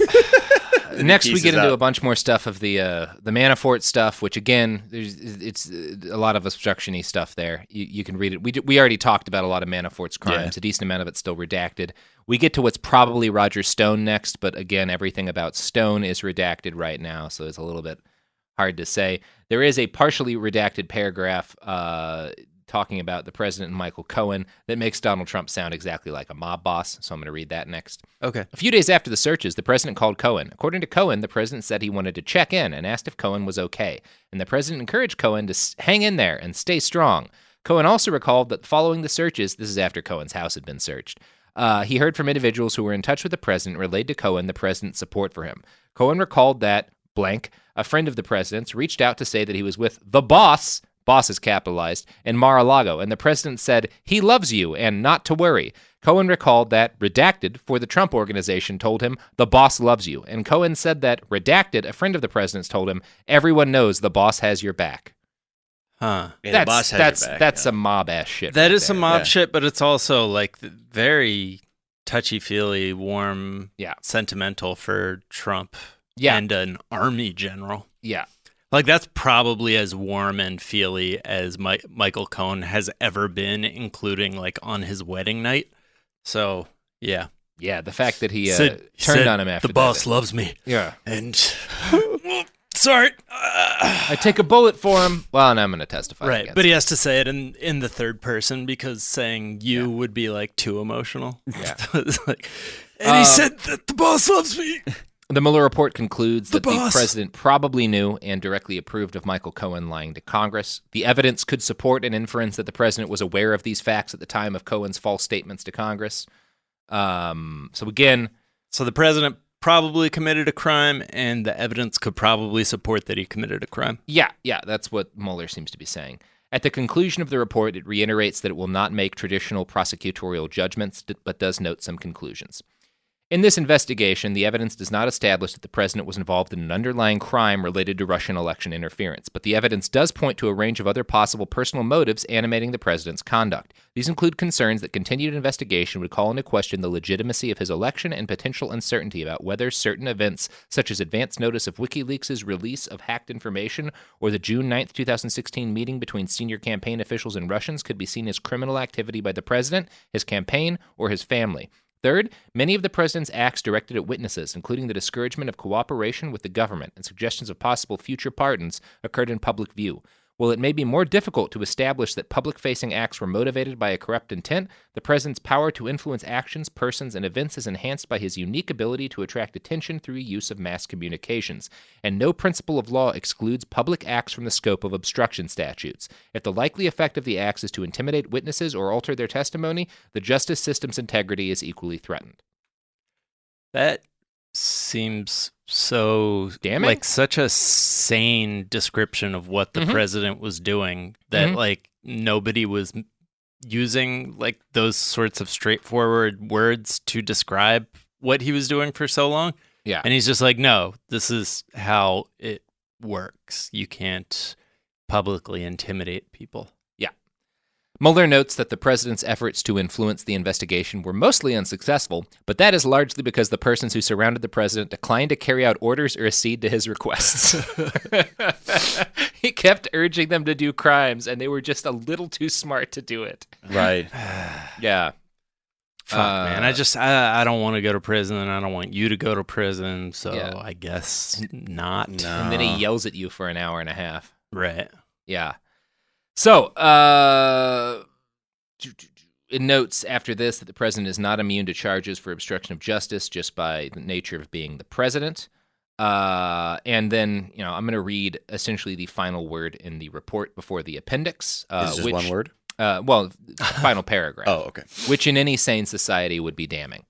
Next, we get into a bunch more stuff of the Manafort stuff, which again, it's a lot of obstruction-y stuff there. You can read it. We already talked about a lot of Manafort's crimes. A decent amount of it's still redacted. We get to what's probably Roger Stone next, but again, everything about Stone is redacted right now, so it's a little bit hard to say. There is a partially redacted paragraph talking about the president and Michael Cohen that makes Donald Trump sound exactly like a mob boss, so I'm going to read that next. Okay. A few days after the searches, the president called Cohen. According to Cohen, the president said he wanted to check in and asked if Cohen was okay, and the president encouraged Cohen to hang in there and stay strong. Cohen also recalled that following the searches, this is after Cohen's house had been searched, he heard from individuals who were in touch with the president relayed to Cohen the president's support for him. Cohen recalled that, a friend of the president's, reached out to say that he was with the boss is capitalized, in Mar-a-Lago, and the president said, he loves you and not to worry. Cohen recalled that Redacted for the Trump Organization told him, the boss loves you, and Cohen said that Redacted, a friend of the president's, told him, everyone knows the boss has your back. Huh. Yeah, the boss has your back, that's some mob-ass shit. That is some mob shit, but it's also like very touchy-feely, warm, sentimental for Trump and an army general. Yeah. Like, that's probably as warm and feely as Michael Cohen has ever been, including, like, on his wedding night. So, yeah. Yeah, the fact that he turned on him after the boss loves me. Yeah. And, sorry. I take a bullet for him. Well, and I'm going to testify. Right, but he has to say it in the third person because saying you would be, like, too emotional. Yeah. And he said that the boss loves me. The Mueller Report concludes that the president probably knew and directly approved of Michael Cohen lying to Congress. The evidence could support an inference that the president was aware of these facts at the time of Cohen's false statements to Congress. So the president probably committed a crime, and the evidence could probably support that he committed a crime. Yeah, that's what Mueller seems to be saying. At the conclusion of the report, it reiterates that it will not make traditional prosecutorial judgments, but does note some conclusions. In this investigation, the evidence does not establish that the president was involved in an underlying crime related to Russian election interference, but the evidence does point to a range of other possible personal motives animating the president's conduct. These include concerns that continued investigation would call into question the legitimacy of his election and potential uncertainty about whether certain events, such as advance notice of WikiLeaks' release of hacked information or the June 9, 2016 meeting between senior campaign officials and Russians, could be seen as criminal activity by the president, his campaign, or his family. Third, many of the president's acts directed at witnesses, including the discouragement of cooperation with the government and suggestions of possible future pardons, occurred in public view. While it may be more difficult to establish that public-facing acts were motivated by a corrupt intent, the president's power to influence actions, persons, and events is enhanced by his unique ability to attract attention through use of mass communications, and no principle of law excludes public acts from the scope of obstruction statutes. If the likely effect of the acts is to intimidate witnesses or alter their testimony, the justice system's integrity is equally threatened. That seems so damning, like such a sane description of what the president was doing that like nobody was using like those sorts of straightforward words to describe what he was doing for so long. Yeah. And he's just like, no, this is how it works. You can't publicly intimidate people. Mueller notes that the president's efforts to influence the investigation were mostly unsuccessful, but that is largely because the persons who surrounded the president declined to carry out orders or accede to his requests. He kept urging them to do crimes, and they were just a little too smart to do it. Right. Yeah. Fuck, man. I don't want to go to prison, and I don't want you to go to prison, so I guess not. No. And then he yells at you for an hour and a half. Right. Yeah. So, it notes after this that the president is not immune to charges for obstruction of justice just by the nature of being the president. And then, I'm going to read essentially the final word in the report before the appendix. Is it just one word? Final paragraph. Oh, okay. Which in any sane society would be damning.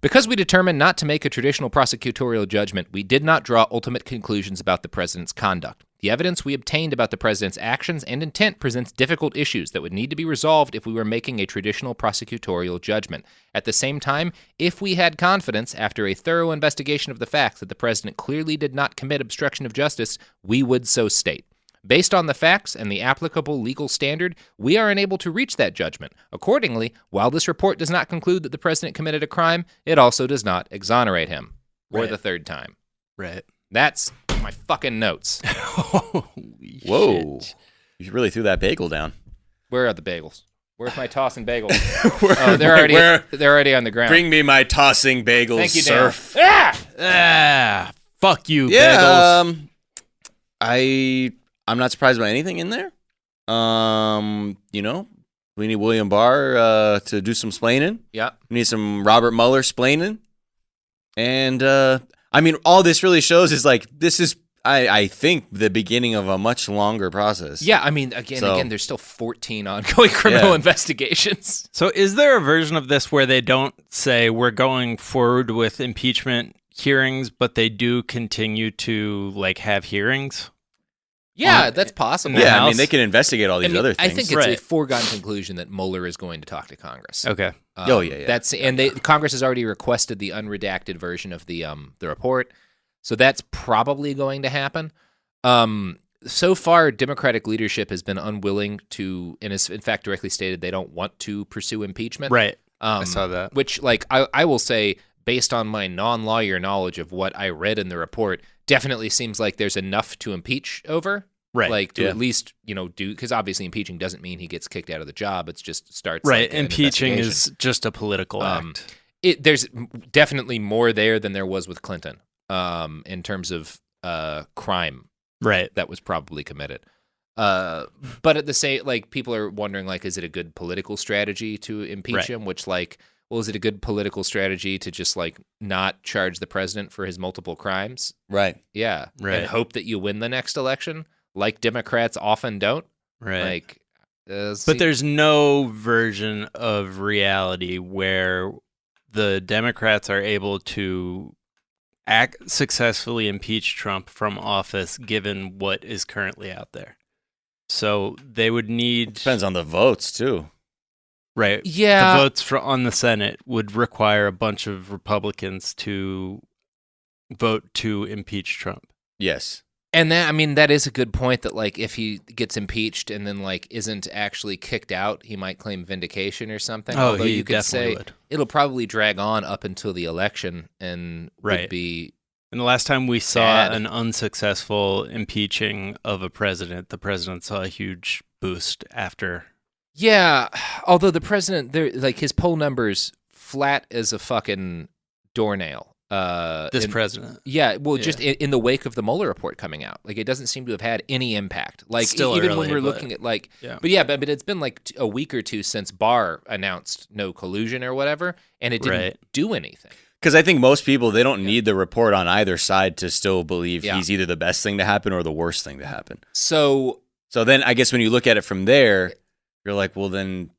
Because we determined not to make a traditional prosecutorial judgment, we did not draw ultimate conclusions about the president's conduct. The evidence we obtained about the president's actions and intent presents difficult issues that would need to be resolved if we were making a traditional prosecutorial judgment. At the same time, if we had confidence, after a thorough investigation of the facts, that the president clearly did not commit obstruction of justice, we would so state. Based on the facts and the applicable legal standard, we are unable to reach that judgment. Accordingly, while this report does not conclude that the president committed a crime, it also does not exonerate him. For the third time. Right. That's my fucking notes. Holy Whoa. shit. You really threw that bagel down. Where are the bagels? Where's my tossing bagels? They're already on the ground. Bring me my tossing bagels, Thank you, surf. Fuck you, Yeah, bagels. I'm not surprised by anything in there. We need William Barr to do some splaining. Yeah. We need some Robert Mueller splaining. And, all this really shows is, this is, I think, the beginning of a much longer process. Yeah, again, there's still 14 ongoing criminal investigations. So is there a version of this where they don't say we're going forward with impeachment hearings, but they do continue to, have hearings? Yeah, that's possible. Yeah, they can investigate all these other things. I think it's a foregone conclusion that Mueller is going to talk to Congress. Okay. Yeah. Congress has already requested the unredacted version of the report, so that's probably going to happen. So far, Democratic leadership has been unwilling to, and has in fact directly stated they don't want to pursue impeachment. Right. I saw that. Which, I will say, based on my non-lawyer knowledge of what I read in the report, definitely seems like there's enough to impeach over. Right. At least, do, because obviously impeaching doesn't mean he gets kicked out of the job. It's just starts. Right. An Impeaching is just a political act. There's definitely more there than there was with Clinton in terms of crime. Right. That was probably committed. But at the same, people are wondering, is it a good political strategy to impeach him? Which, is it a good political strategy to just not charge the president for his multiple crimes? Right. Yeah. Right. And hope that you win the next election, like Democrats often don't. Right. But there's no version of reality where the Democrats are able to successfully impeach Trump from office given what is currently out there. So they would need... Depends on the votes, too. Right. Yeah. The votes on the Senate would require a bunch of Republicans to vote to impeach Trump. Yes. And that is a good point that, if he gets impeached and then, isn't actually kicked out, he might claim vindication or something. Oh, although he you could definitely say would. It'll probably drag on up until the election and would be... And the last time we saw an unsuccessful impeaching of a president, the president saw a huge boost after. Yeah, although the president, his poll numbers flat as a fucking doornail. President. Yeah, just in the wake of the Mueller report coming out, it doesn't seem to have had any impact. Still even early, when we're looking at but it's been a week or two since Barr announced no collusion or whatever, and it didn't do anything. Because I think most people, they don't need the report on either side to still believe he's either the best thing to happen or the worst thing to happen. So then I guess when you look at it from there, you're like, well, then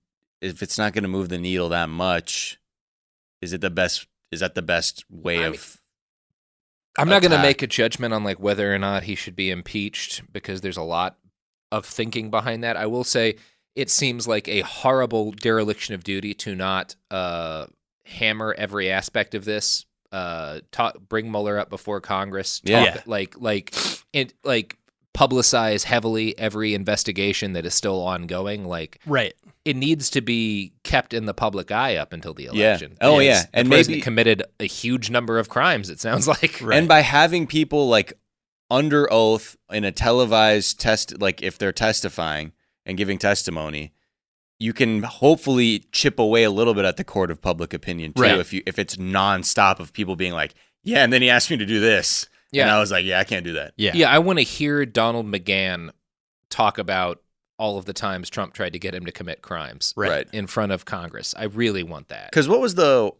if it's not going to move the needle that much, is that the best way of... I'm not going to make a judgment on whether or not he should be impeached because there's a lot of thinking behind that. I will say it seems like a horrible dereliction of duty to not hammer every aspect of this. Bring Mueller up before Congress. Publicize heavily every investigation that is still ongoing. It needs to be kept in the public eye up until the election. Yeah. Oh, yeah. And the president committed a huge number of crimes, it sounds like. Right. And by having people under oath in a televised test, if they're testifying and giving testimony, you can hopefully chip away a little bit at the court of public opinion too. Right. If it's nonstop of people being and then he asked me to do this. Yeah. And I was I can't do that. Yeah. Yeah, I want to hear Donald McGahn talk about all of the times Trump tried to get him to commit crimes in front of Congress. I really want that. Because what was the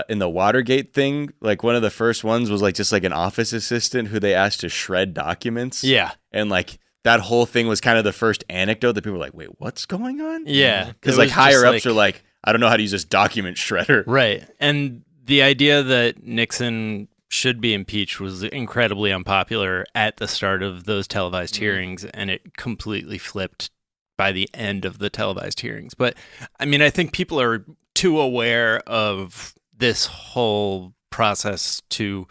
in the Watergate thing, one of the first ones was just an office assistant who they asked to shred documents. Yeah. And that whole thing was kind of the first anecdote that people were wait, what's going on? Yeah. Because higher ups are I don't know how to use this document shredder. Right. And the idea that Nixon should be impeached was incredibly unpopular at the start of those televised hearings, and it completely flipped by the end of the televised hearings. But I mean, I think people are too aware of this whole process to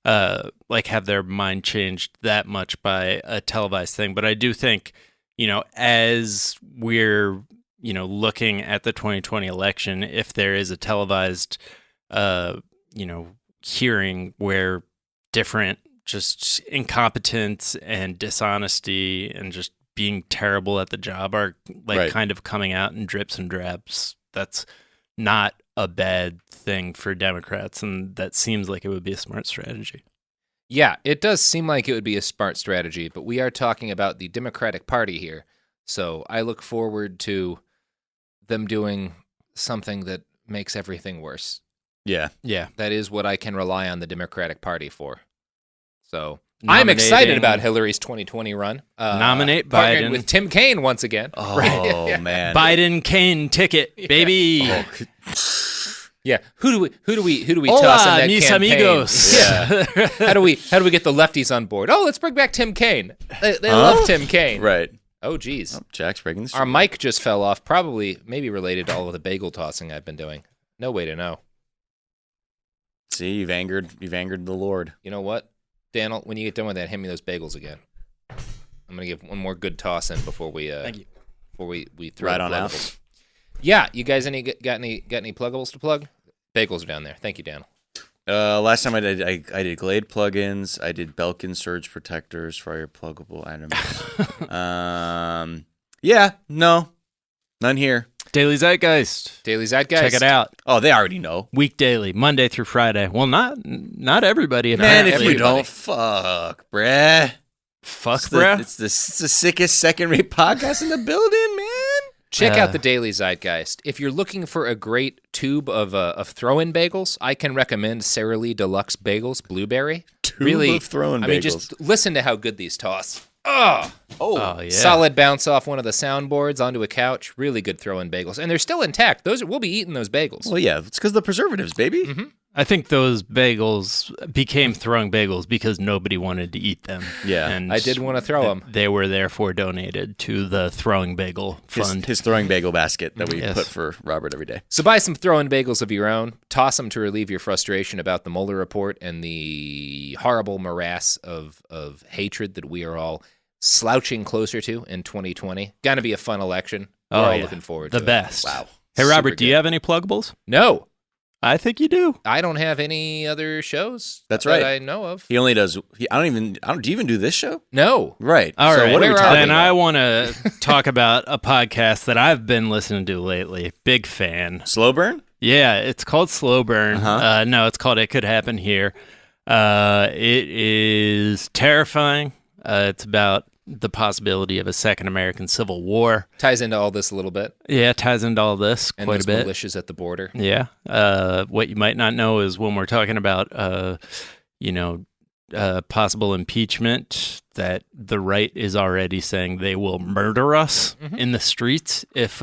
have their mind changed that much by a televised thing. But I do think, as we're, looking at the 2020 election, if there is a televised, hearing where different just incompetence and dishonesty and just being terrible at the job are kind of coming out in drips and drabs, that's not a bad thing for Democrats, and that seems like it would be a smart strategy. Yeah, it does seem like it would be a smart strategy, but we are talking about the Democratic Party here, so I look forward to them doing something that makes everything worse. Yeah. That is what I can rely on the Democratic Party for. So I'm excited about Hillary's 2020 run. Nominate partnered Biden with Tim Kaine once again. Oh, man. Biden-Kaine ticket, baby. Yeah. Who do we Hola, toss in that mis campaign? amigos. Yeah. How do we get the lefties on board? Oh, let's bring back Tim Kaine. They love Tim Kaine. Right. Oh, geez. Oh, Jack's breaking the streak. Our mic just fell off, maybe related to all of the bagel tossing I've been doing. No way to know. See, you've angered the Lord. You know what, Daniel? When you get done with that, hand me those bagels again. I'm gonna give one more good toss in before we Thank you. Before we throw Right the on pluggables. out. Yeah, you guys got any pluggables to plug? Bagels are down there. Thank you, Daniel. Last time I did Glade plugins. I did Belkin surge protectors for all your pluggable items. None here. Daily Zeitgeist. Daily Zeitgeist. Check it out. Oh, they already know. Week daily, Monday through Friday. Well, not everybody. Man, if apparently. you don't, fuck, bruh. Bruh. It's the sickest second-rate podcast in the building, man. Check out the Daily Zeitgeist. If you're looking for a great tube of throw-in bagels, I can recommend Sara Lee Deluxe Bagels Blueberry. Tube of throw-in bagels. I mean, just listen to how good these toss. Oh, yeah. Solid bounce off one of the soundboards onto a couch. Really good throw-in bagels, and they're still intact. We'll be eating those bagels. Well, yeah, it's because of the preservatives, baby. Mm-hmm. I think those bagels became throwing bagels because nobody wanted to eat them. Yeah. And I did want to throw them. They were therefore donated to the Throwing Bagel Fund. His throwing bagel basket that we Yes. put for Robert every day. So buy some throw-in bagels of your own. Toss them to relieve your frustration about the Mueller Report and the horrible morass of hatred that we are all slouching closer to in 2020. Gonna be a fun election. We're all looking forward to the best. Wow. Hey, Super Robert, do you good. have any pluggables? No. I think you do. I don't have any other shows That's that right. I know of. He only does. Do you even do this show? No. Right. All so right. what are we Where talking Then about? I want to talk about a podcast that I've been listening to lately. Big fan. Slow burn? Yeah, it's called Slow Burn. Uh-huh. No, it's called It Could Happen Here. It is terrifying. It's about the possibility of a second American Civil War. Ties into all this a little bit. Yeah, it ties into all this And quite a those bit. militias at the border. Yeah. What you might not know is when we're talking about, possible impeachment, that the right is already saying they will murder us in the streets if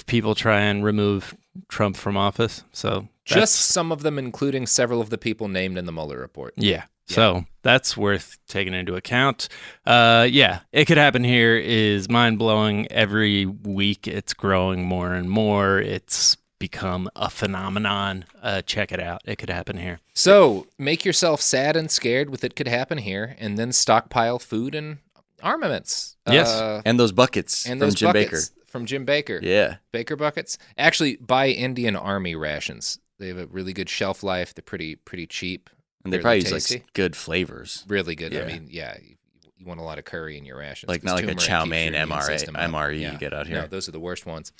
people try and remove Trump from office. So Just some of them, including several of the people named in the Mueller report. yeah. So that's worth taking into account. It Could Happen Here is mind-blowing. Every week it's growing more and more. It's become a phenomenon. Check it out. It Could Happen Here. So make yourself sad and scared with It Could Happen Here, and then stockpile food and armaments. Yes. And those buckets And from those Jim buckets from Jim Baker. Baker. Yeah. Baker buckets. Actually, buy Indian Army rations. They have a really good shelf life. They're pretty cheap. And they Really probably use tasty. like good flavors. Really good. Yeah. I mean, you want a lot of curry in your rations. Like not like a turmeric chow keeps mein your immune system up. MRE you get out here. No, those are the worst ones.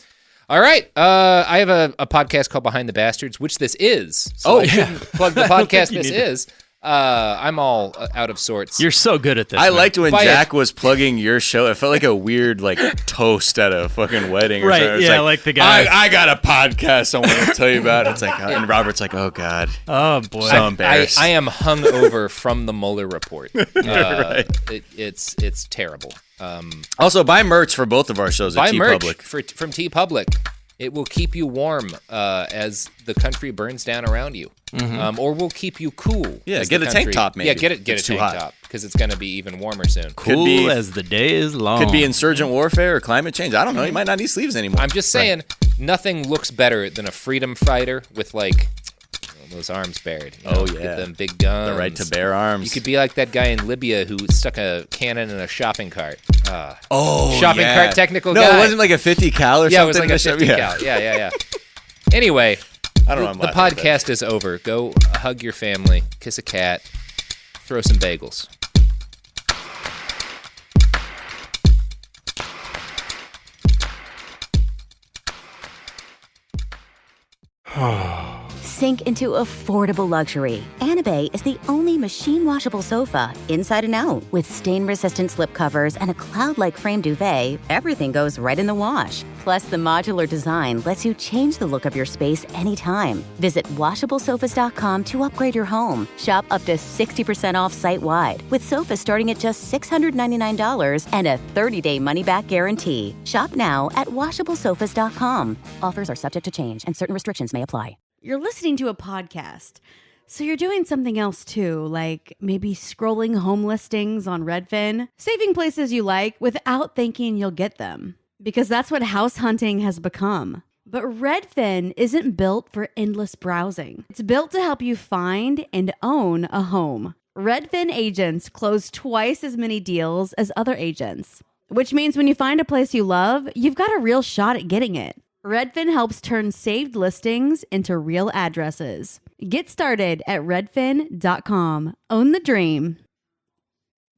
All right. I have a podcast called Behind the Bastards, which this is. So I shouldn't plug the podcast you this need to. is. I'm all out of sorts. You're so good at this. I man. liked when Buy Jack was plugging your show. It felt like a weird toast at a fucking wedding. Or Right, something. It's yeah, like the guy. I got a podcast I want to tell you about. It's like, and Robert's like, oh God, Oh, boy. so embarrassed. I am hungover from the Mueller report. Right. It's terrible. Also, buy merch for both of our shows at Buy T merch Public. from T Public. It will keep you warm as the country burns down around you, or will keep you cool. Yeah, get a tank top, maybe. Yeah, get a tank top because it's going to be even warmer soon. Cool as the day is long. Could be insurgent warfare or climate change. I don't know. You might not need sleeves anymore. I'm just saying, nothing looks better than a freedom fighter with like those arms bared. Get them big guns. The right to bear arms. You could be like that guy in Libya who stuck a cannon in a shopping cart. Shopping cart technical guy. No, it wasn't like a 50 cal or something. Yeah, it was like a 50 cal. Yeah. Anyway, I don't know. The podcast is over. Go hug your family, kiss a cat, throw some bagels. Sink into affordable luxury. Anabay is the only machine-washable sofa, inside and out. With stain-resistant slip covers and a cloud-like frame duvet, everything goes right in the wash. Plus, the modular design lets you change the look of your space anytime. Visit WashableSofas.com to upgrade your home. Shop up to 60% off site-wide, with sofas starting at just $699 and a 30-day money-back guarantee. Shop now at WashableSofas.com. Offers are subject to change, and certain restrictions may apply. You're listening to a podcast, so you're doing something else too, like maybe scrolling home listings on Redfin, saving places you like without thinking you'll get them, because that's what house hunting has become. But Redfin isn't built for endless browsing. It's built to help you find and own a home. Redfin agents close twice as many deals as other agents, which means when you find a place you love, you've got a real shot at getting it. Redfin helps turn saved listings into real addresses. Get started at redfin.com. Own the dream.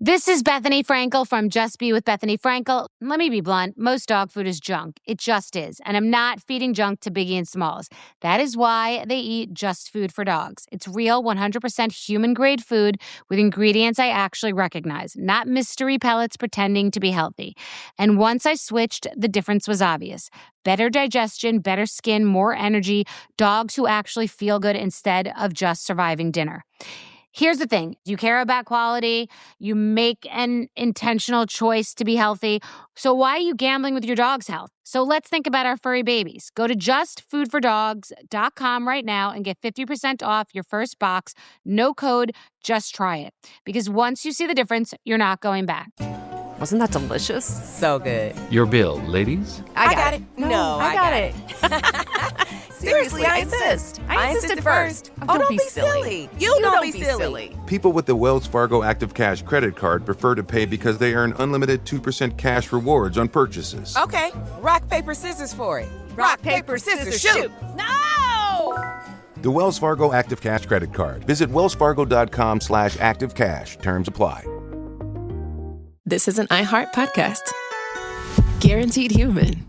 This is Bethany Frankel from Just Be with Bethany Frankel. Let me be blunt. Most dog food is junk. It just is. And I'm not feeding junk to Biggie and Smalls. That is why they eat Just Food for Dogs. It's real, 100% human-grade food with ingredients I actually recognize, not mystery pellets pretending to be healthy. And once I switched, the difference was obvious. Better digestion, better skin, more energy, dogs who actually feel good instead of just surviving dinner. Here's the thing. You care about quality. You make an intentional choice to be healthy. So why are you gambling with your dog's health? So let's think about our furry babies. Go to justfoodfordogs.com right now and get 50% off your first box. No code, just try it. Because once you see the difference, you're not going back. Wasn't that delicious? So good. Your bill, ladies. I got it. No, I got it. Seriously, I insist. I insisted first. Oh, don't be silly. You don't be silly. People with the Wells Fargo Active Cash credit card prefer to pay because they earn unlimited 2% cash rewards on purchases. Okay, rock, paper, scissors for it. Rock, paper, scissors, shoot. No! The Wells Fargo Active Cash credit card. Visit wellsfargo.com/activecash. Terms apply. This is an iHeart podcast. Guaranteed human.